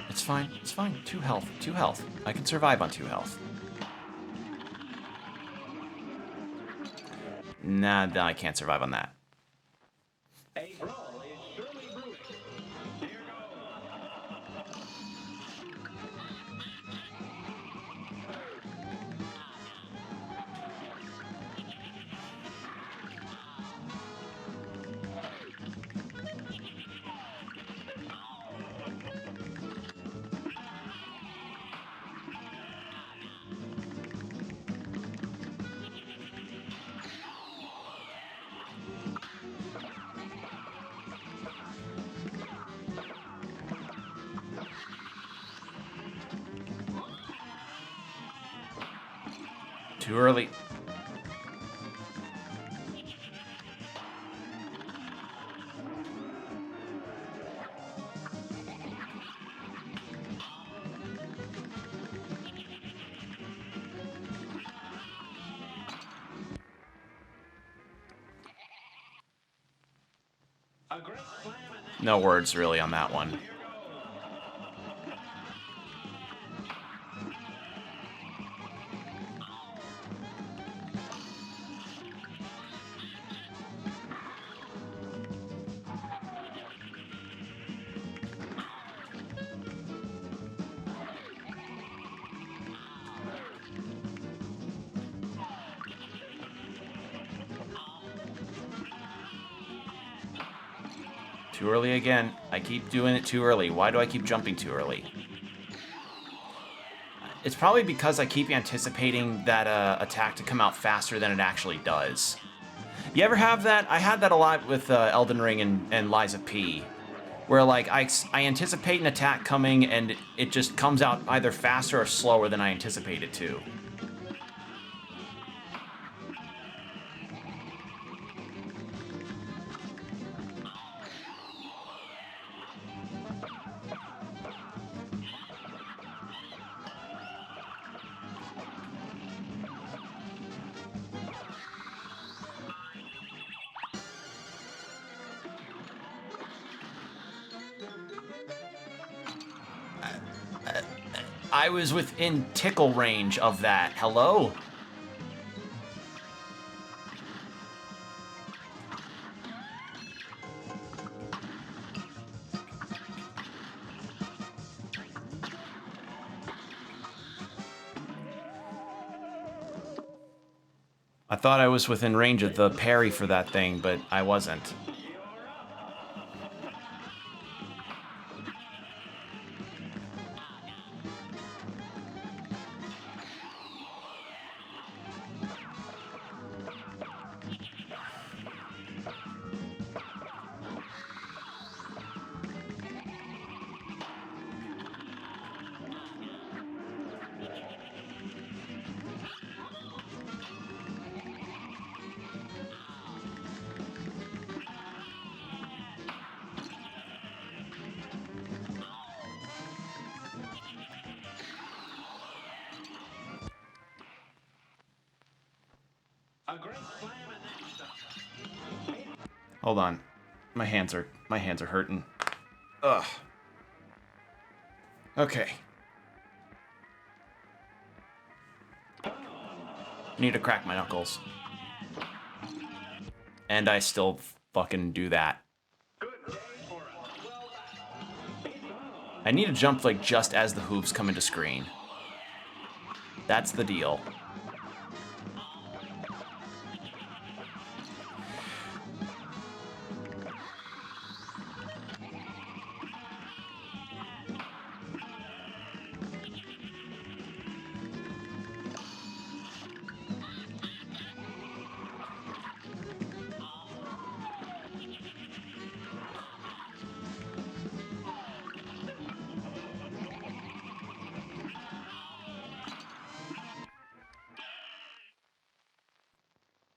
It's fine. It's fine. 2 health. 2 health. I can survive on 2 health. Nah, I can't survive on that. A brawl is surely brewing. Here goes. Too early. A great slam and then No words really on that one. Too early again. I keep doing it too early. Why do I keep jumping too early? It's probably because I keep anticipating that attack to come out faster than it actually does. You ever have that? I had that a lot with Elden Ring and Lies of P, where like I anticipate an attack coming and it just comes out either faster or slower than I anticipate it to. I was within tickle range of that. Hello? I thought I was within range of the parry for that thing, but I wasn't. A great slam and then some. Hold on. My hands are hurting. Ugh. Okay. Need to crack my knuckles. And I still fucking do that. Good day for us. Well battled. I need to jump like just as the hooves come into screen. That's the deal.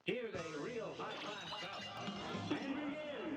Here's a real high-class bout. And begin.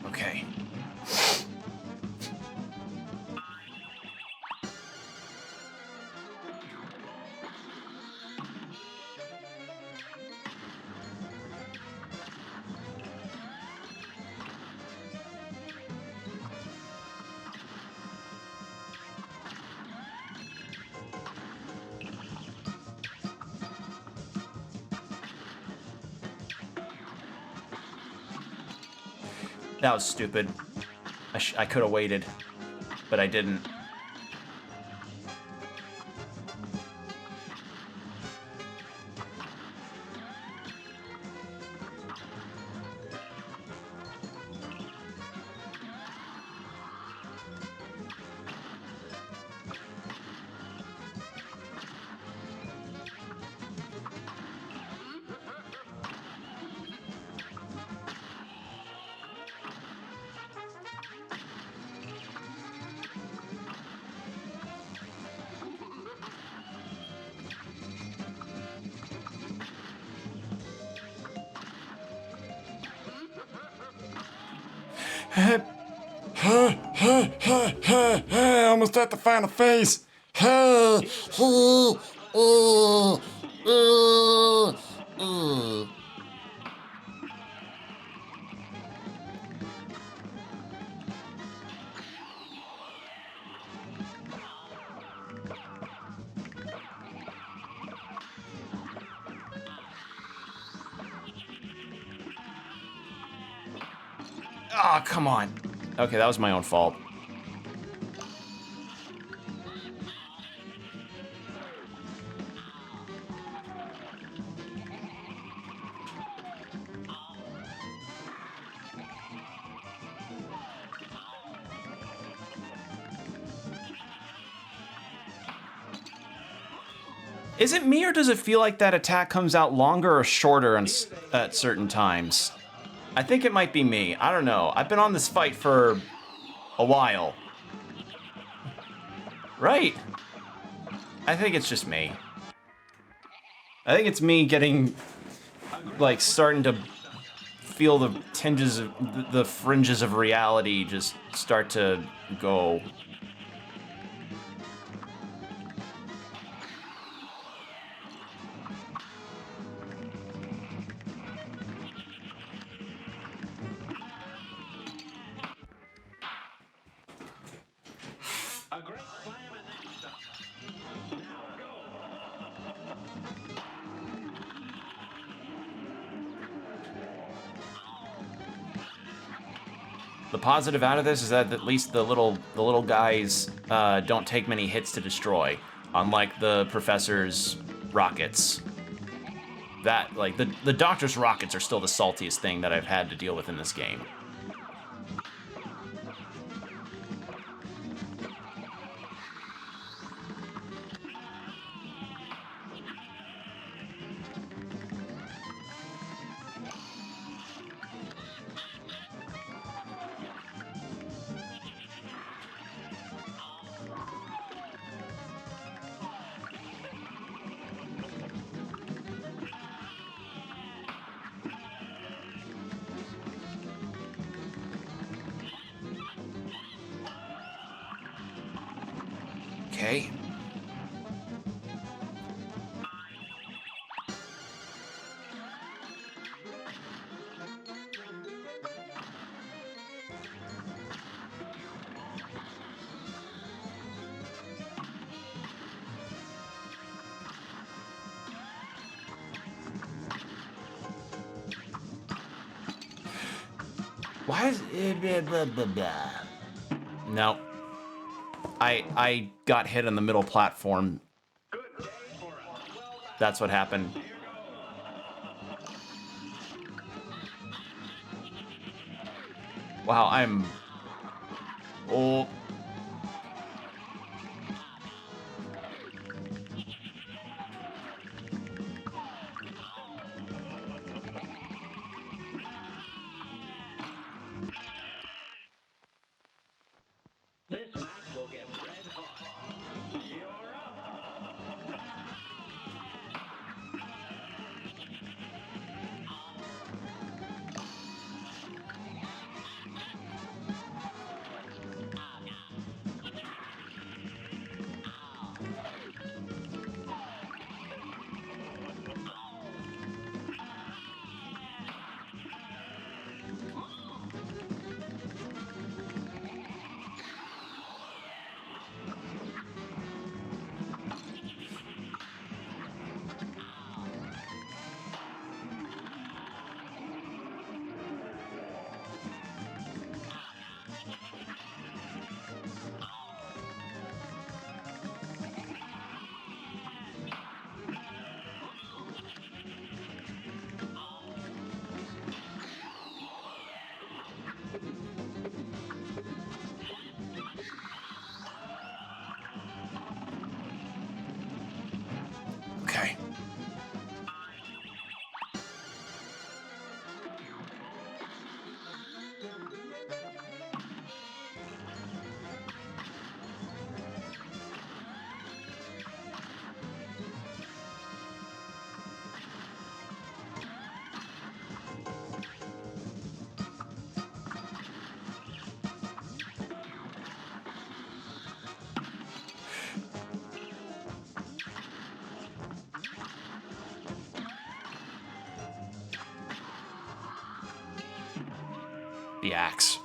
Okay. That was stupid. I could have waited, but I didn't. Almost at the final phase. Oh, come on. Okay, that was my own fault. Is it me, or does it feel like that attack comes out longer or shorter at certain times? I think it might be me. I don't know. I've been on this fight for a while. Right. I think it's just me. I think it's me getting, like, starting to feel the tinges of, the fringes of reality just start to go. A great slam and then stop. Now go. The positive out of this is that at least the little guys don't take many hits to destroy, unlike the professor's rockets. That, like, the doctor's rockets are still the saltiest thing that I've had to deal with in this game. Okay. Why is no. I got hit on the middle platform. Good day for us. Well done. That's what happened. Wow, I'm... Oh. This match will get red hot. You're up. axe.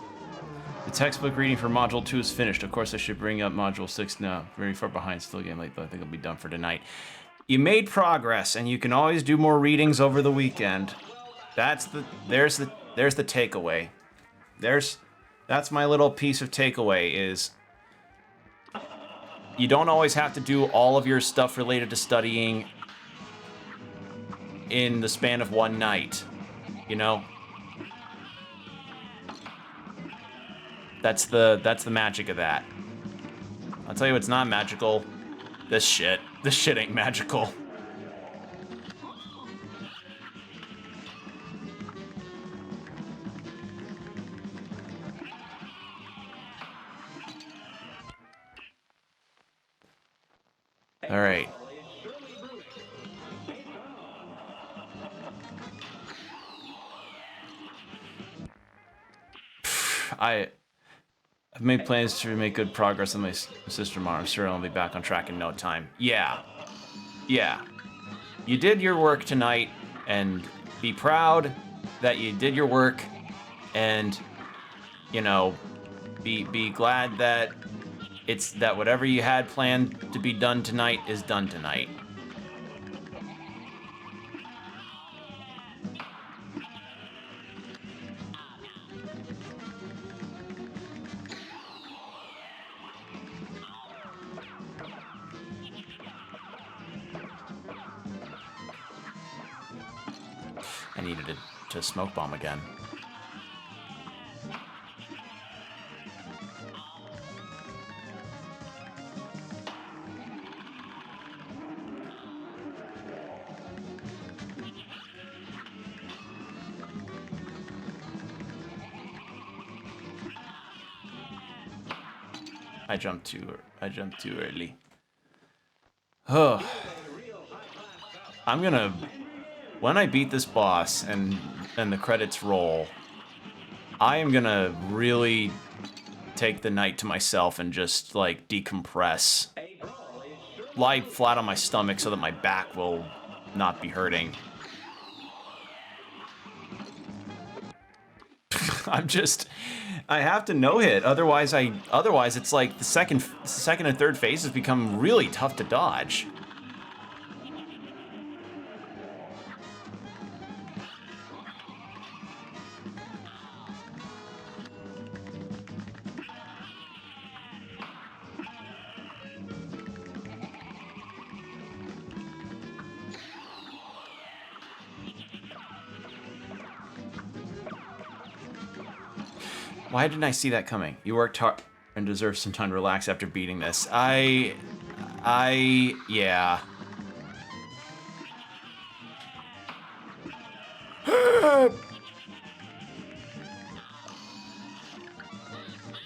The textbook reading for Module 2 is finished. Of course, I should bring up Module 6 now. Very far behind, still getting late, though. I think I'll be done for tonight. You made progress, and you can always do more readings over the weekend. There's the takeaway. That's my little piece of takeaway is you don't always have to do all of your stuff related to studying in the span of one night, you know? That's the magic of that. I'll tell you what's not magical. This shit. This shit ain't magical. All right. I've made plans to make good progress on my sister tomorrow. I'm sure I'll be back on track in no time. Yeah. You did your work tonight, and be proud that you did your work, and, you know, be glad that that whatever you had planned to be done tonight is done tonight. I needed to smoke bomb again. I jumped too early. Oh. I'm gonna, when I beat this boss and the credits roll, I am gonna really take the night to myself and just like decompress. Lie flat on my stomach so that my back will not be hurting. I have to no-hit, otherwise it's like the second and third phases become really tough to dodge. Why didn't I see that coming? You worked hard and deserve some time to relax after beating this. Yeah.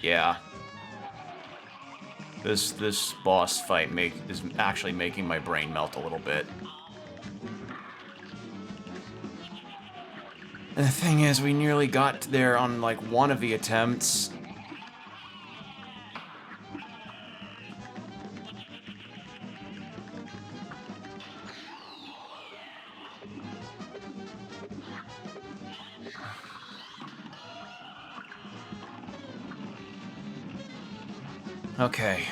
Yeah. This boss fight is actually making my brain melt a little bit. And the thing is, we nearly got there on, like, one of the attempts. Okay.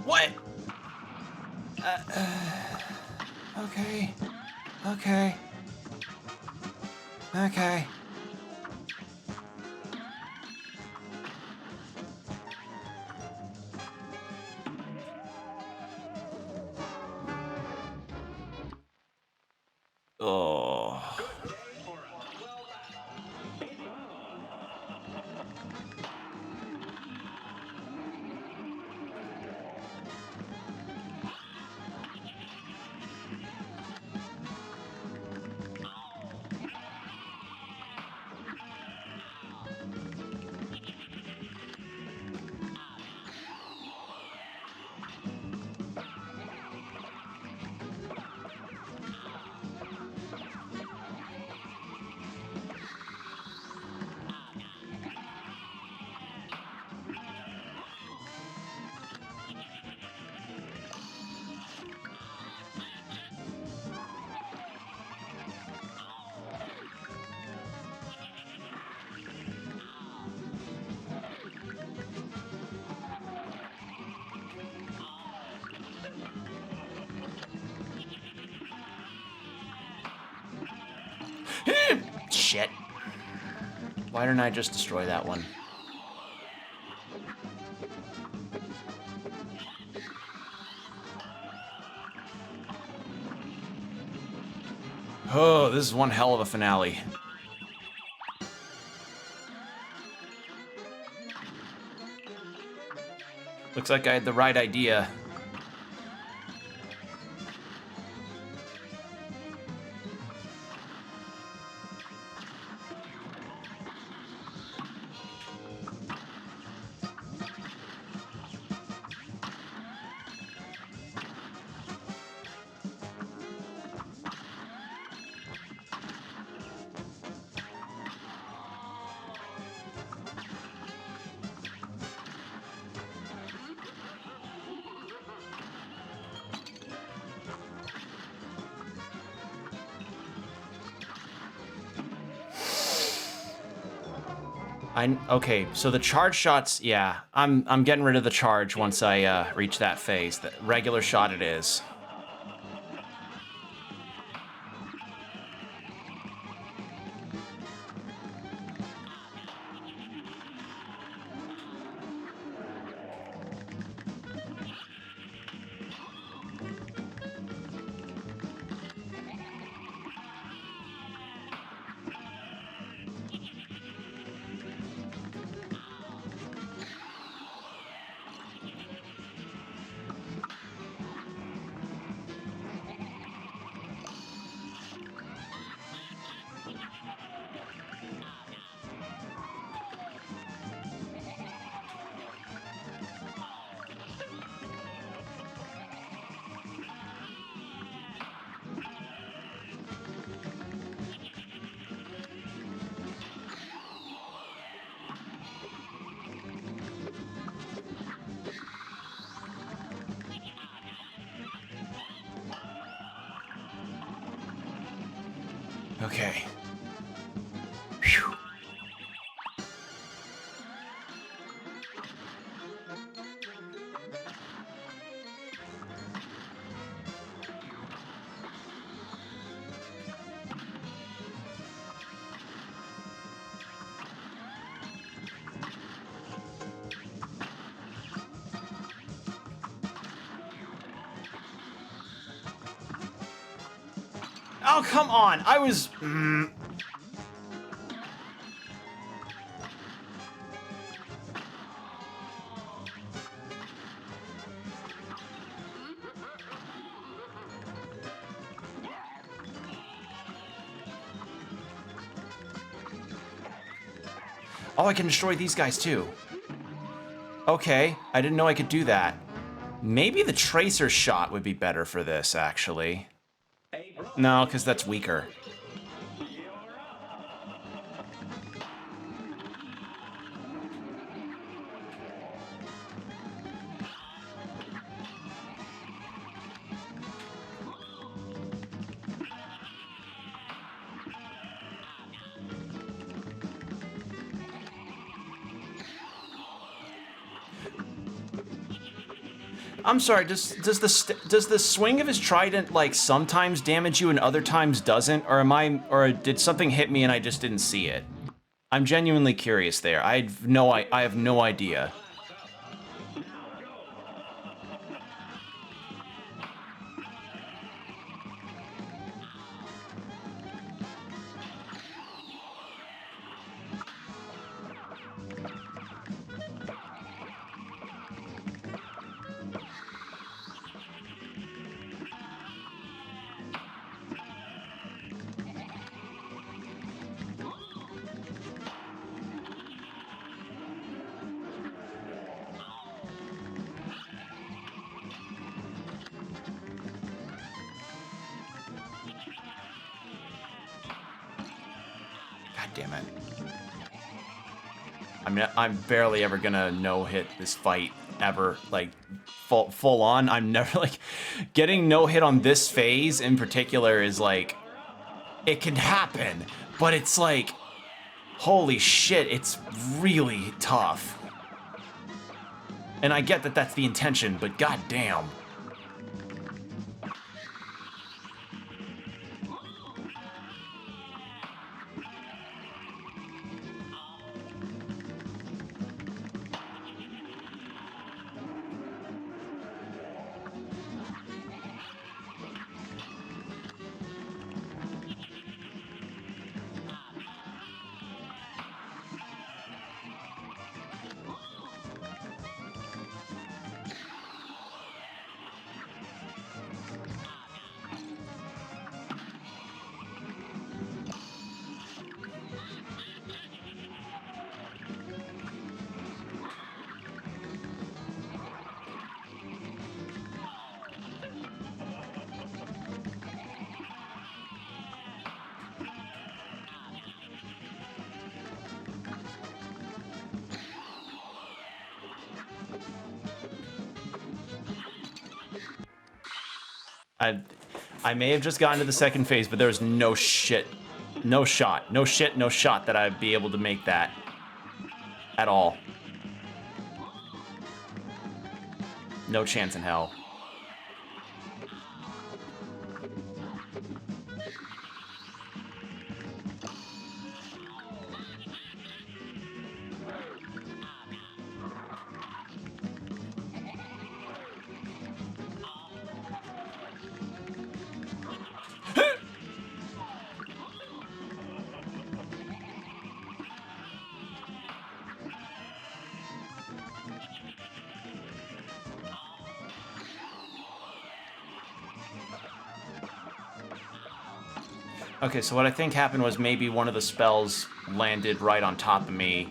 What? Okay. Okay. Okay. Oh. Shit. Why didn't I just destroy that one? Oh, this is one hell of a finale. Looks like I had the right idea. Okay, so the charge shots, yeah, I'm getting rid of the charge once I reach that phase. The regular shot it is. Okay. Phew. Oh, come on. I was... Oh, I can destroy these guys too. Okay, I didn't know I could do that. Maybe the tracer shot would be better for this, actually. No, because that's weaker. I'm sorry, does the swing of his trident like sometimes damage you and other times doesn't, or did something hit me and I just didn't see it? I'm genuinely curious there. I have no idea. God damn it. I mean, I'm barely ever gonna no-hit this fight ever, like, full on. I'm never, like, getting no-hit on this phase in particular is, like, it can happen, but it's like, holy shit, it's really tough. And I get that that's the intention, but goddamn. I may have just gotten to the second phase, but there's no shit. No shot. No shit, no shot that I'd be able to make that. At all. No chance in hell. Okay, so what I think happened was maybe one of the spells landed right on top of me.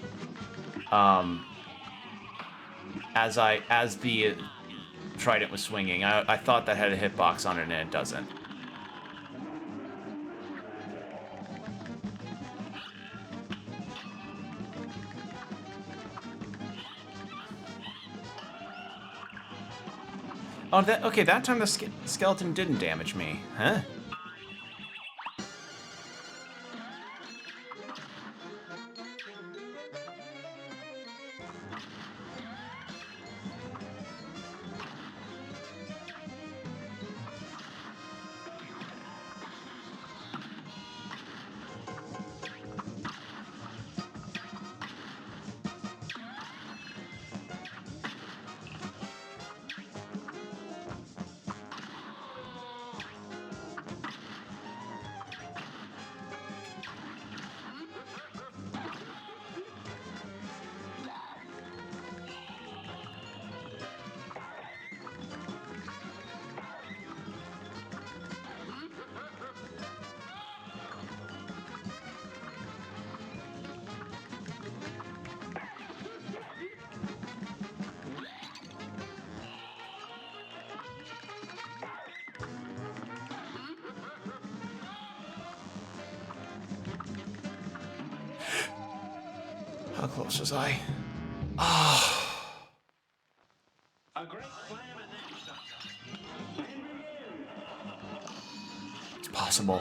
As the trident was swinging. I thought that had a hitbox on it, and it doesn't. Oh, okay, that time the skeleton didn't damage me. Huh? How close was I? Ah. A great slam and then some. And begin. It's possible.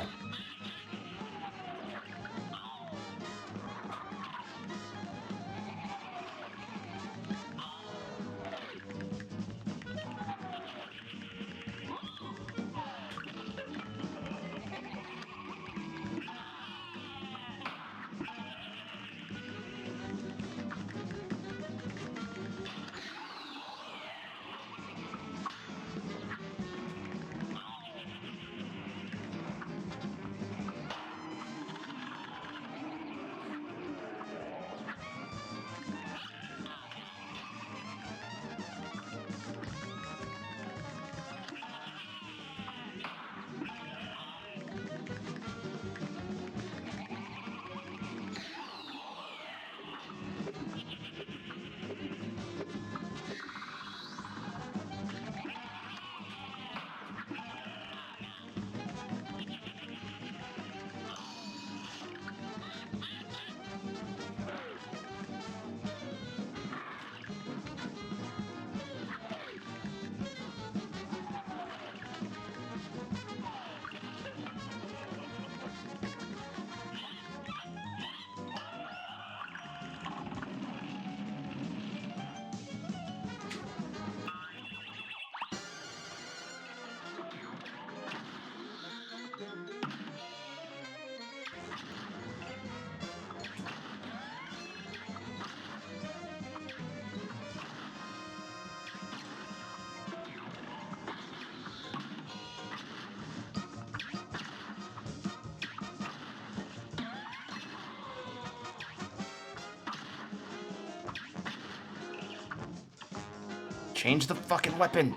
Change the fucking weapon.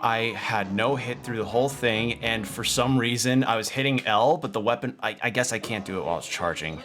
I had no hit through the whole thing, and for some reason I was hitting L, but the weapon, I guess I can't do it while it's charging.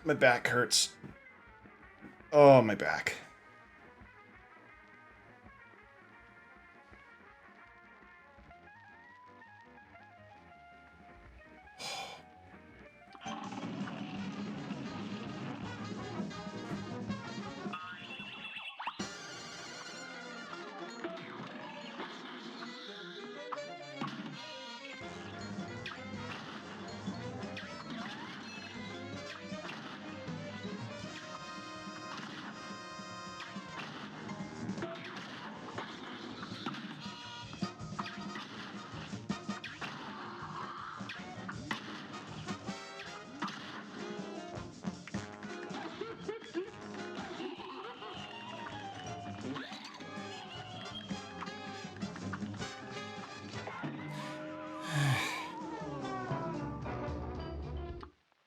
My back hurts. Oh, my back.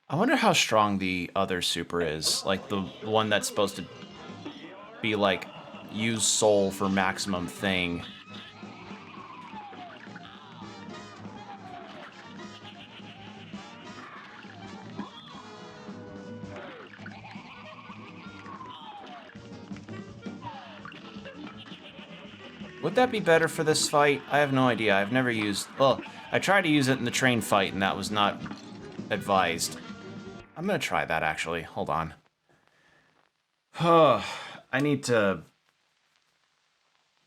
I wonder how strong the other super is. Like, the one that's supposed to be, like, use soul for maximum thing. Would that be better for this fight? I have no idea. I've never used... Well, I tried to use it in the train fight, and that was not advised. I'm gonna try that, actually. Hold on. I need to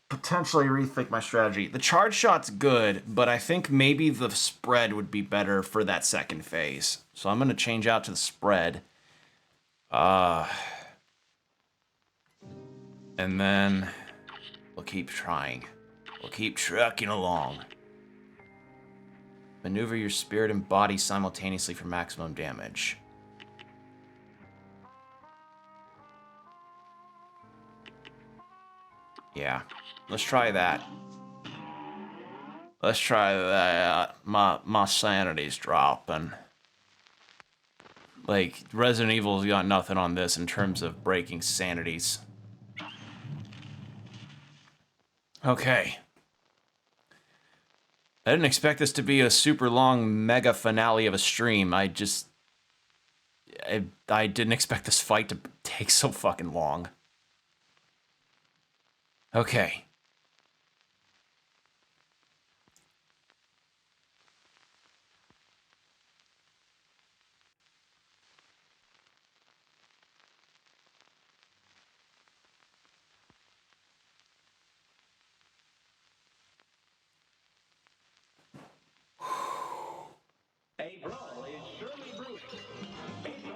potentially rethink my strategy. The charge shot's good, but I think maybe the spread would be better for that second phase. So I'm gonna change out to the spread. And then we'll keep trying. We'll keep trucking along. Maneuver your spirit and body simultaneously for maximum damage. Yeah, let's try that. Let's try that. My sanity's dropping. Like, Resident Evil's got nothing on this in terms of breaking sanities. Okay. I didn't expect this to be a super long mega finale of a stream. I didn't expect this fight to take so fucking long. Okay. A brawl is surely brewing. It's on.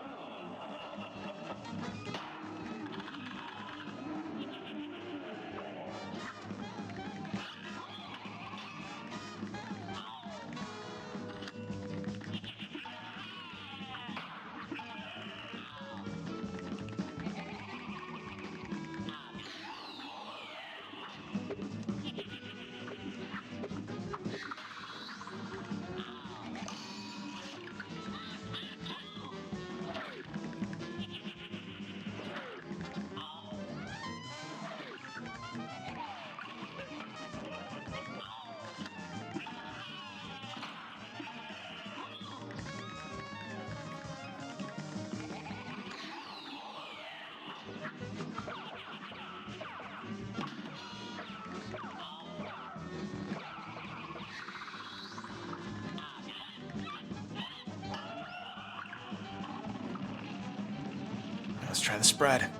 Let's try the spread.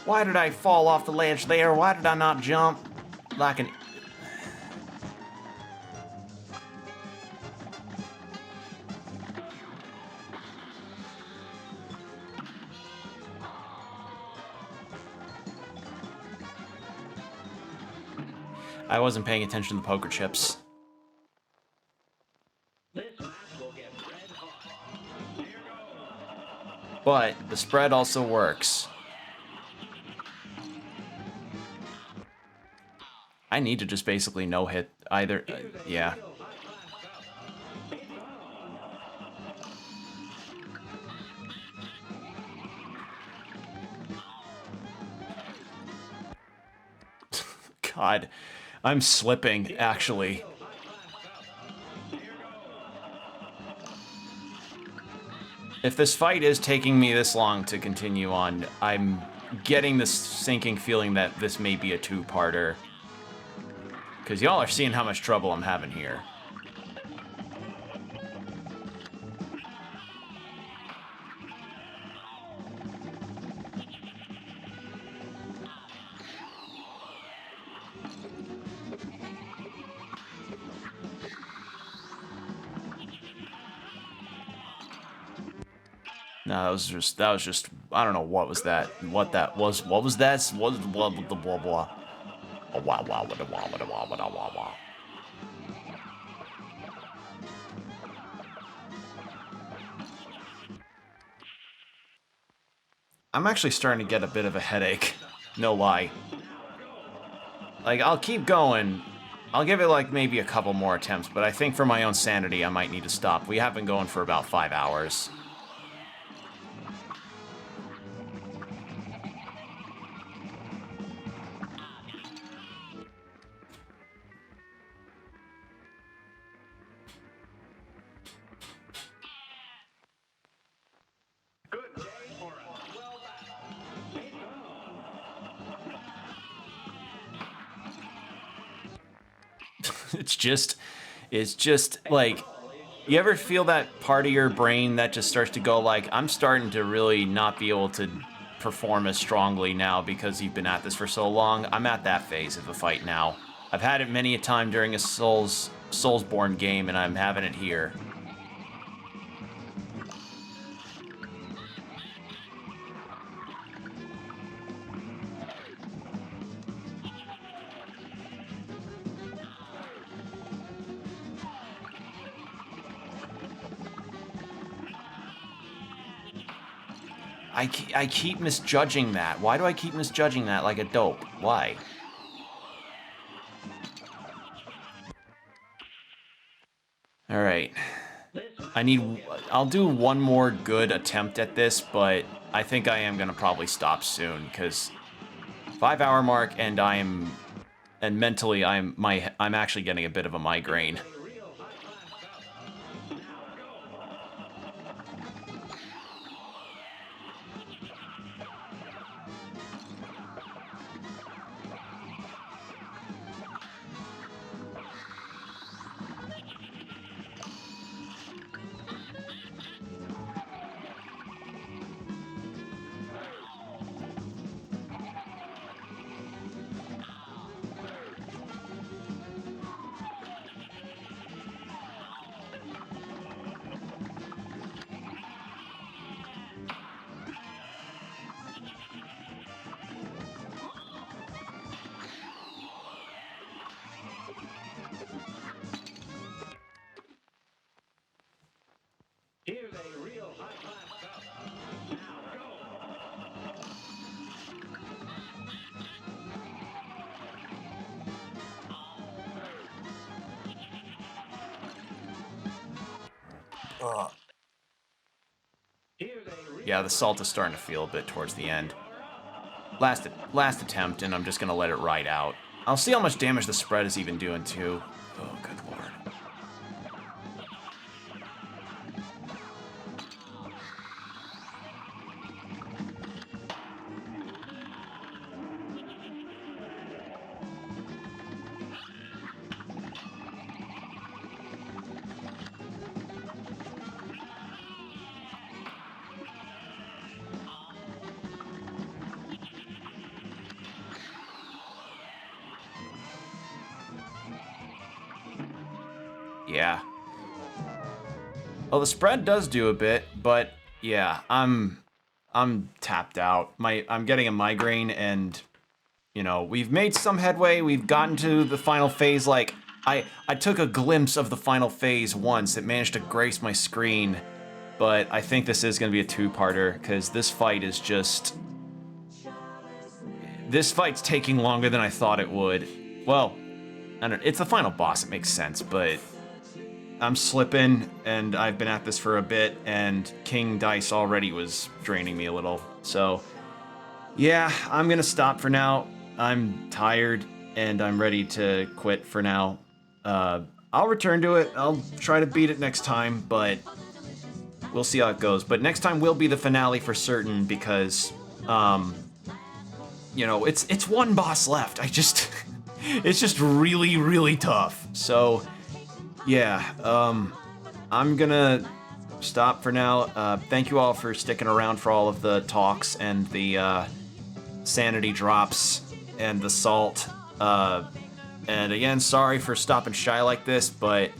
Why did I fall off the ledge there? Why did I not jump like an... I wasn't paying attention to the poker chips. This match will get red hot. Here goes. But the spread also works. I need to just basically no-hit either. Yeah. God, I'm slipping, actually. If this fight is taking me this long to continue on, I'm getting this sinking feeling that this may be a two-parter. Because y'all are seeing how much trouble I'm having here. No, that was just, I don't know what was that, what was that, what, blah, blah, blah, blah. Oh, wow, wow, wah, wah, wah, wah, wah, wah, wah. I'm actually starting to get a bit of a headache, no lie. Like, I'll keep going. I'll give it, like, maybe a couple more attempts, but I think for my own sanity, I might need to stop. We have been going for about 5 hours. Good day for us. Well done. It's just, like, you ever feel that part of your brain that just starts to go, like, I'm starting to really not be able to perform as strongly now because you've been at this for so long? I'm at that phase of the fight now. I've had it many a time during a Soulsborne game, and I'm having it here. I keep misjudging that. Why do I keep misjudging that like a dope? Why? Alright. I'll do one more good attempt at this, but I think I am gonna probably stop soon, because 5 hour mark and mentally I'm actually getting a bit of a migraine. Here's a real high-class cup. Now go. Here's a real Yeah, the salt is starting to feel a bit towards the end. Last attempt, and I'm just gonna let it ride out. I'll see how much damage the spread is even doing too. Oh, good lord. Yeah. Well, the spread does do a bit, but yeah, I'm tapped out. I'm getting a migraine, and you know, we've made some headway. We've gotten to the final phase. Like, I took a glimpse of the final phase once. It managed to grace my screen, but I think this is going to be a two-parter, because this fight's taking longer than I thought it would. well, I don't. It's the final boss. It makes sense, but I'm slipping, and I've been at this for a bit, and King Dice already was draining me a little. So, yeah, I'm gonna stop for now. I'm tired, and I'm ready to quit for now. I'll return to it. I'll try to beat it next time, but we'll see how it goes. But next time will be the finale for certain because, you know, it's one boss left. It's just really, really tough. So, yeah, I'm gonna stop for now. Thank you all for sticking around for all of the talks and the sanity drops and the salt. And again, sorry for stopping shy like this, but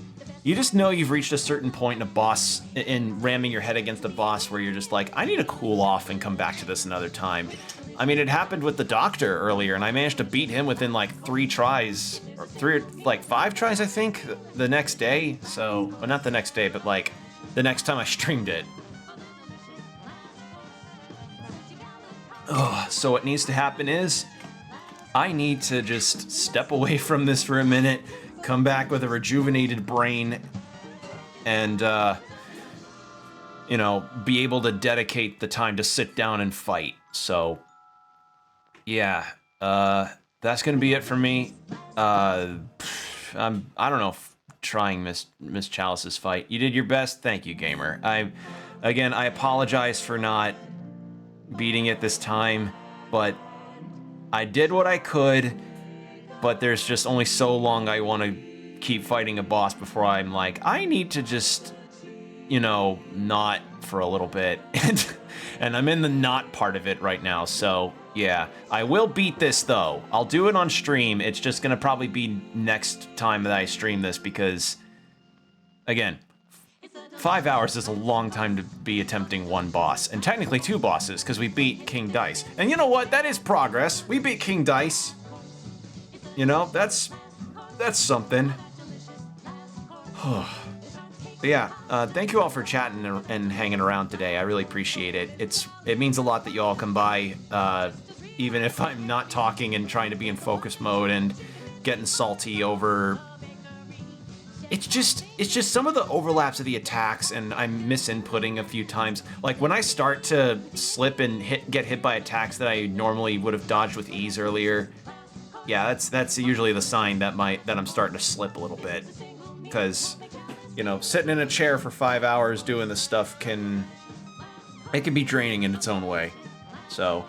you just know you've reached a certain point in a boss, in ramming your head against a boss where you're just like, I need to cool off and come back to this another time. I mean, it happened with the Doctor earlier, and I managed to beat him within like 3 tries, or 5 tries, I think, the next day. So, well, not the next day, but like the next time I streamed it. Ugh, so what needs to happen is I need to just step away from this for a minute, come back with a rejuvenated brain, and, you know, be able to dedicate the time to sit down and fight. So, yeah, that's gonna be it for me. I don't know, trying Miss Chalice's fight. You did your best. Thank you, gamer. I apologize for not beating it this time, but I did what I could, but there's just only so long I want to keep fighting a boss before I'm like, I need to just, you know, not for a little bit. And I'm in the not part of it right now, so yeah. I will beat this though. I'll do it on stream. It's just gonna probably be next time that I stream this because, again, 5 hours is a long time to be attempting one boss, and technically 2 bosses, because we beat King Dice. And you know what? That is progress. We beat King Dice. You know, that's something. But yeah, thank you all for chatting and hanging around today. I really appreciate it. It means a lot that you all come by, even if I'm not talking and trying to be in focus mode and getting salty over. It's just some of the overlaps of the attacks, and I'm misinputting a few times. Like when I start to slip and get hit by attacks that I normally would have dodged with ease earlier, yeah, that's usually the sign that I'm starting to slip a little bit. Because, you know, sitting in a chair for 5 hours doing this stuff can be draining in its own way. So,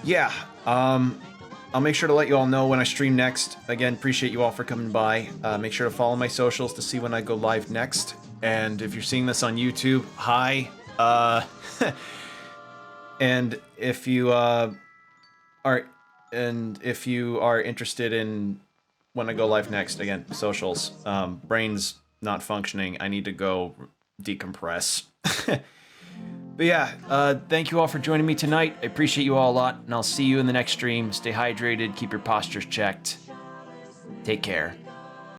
yeah, I'll make sure to let you all know when I stream next. Again, appreciate you all for coming by. Make sure to follow my socials to see when I go live next. And if you're seeing this on YouTube, hi. And if you are interested in when I go live next, again, socials. Brain's not functioning. I need to go decompress. But yeah, thank you all for joining me tonight. I appreciate you all a lot, and I'll see you in the next stream. Stay hydrated, keep your postures checked. Take care.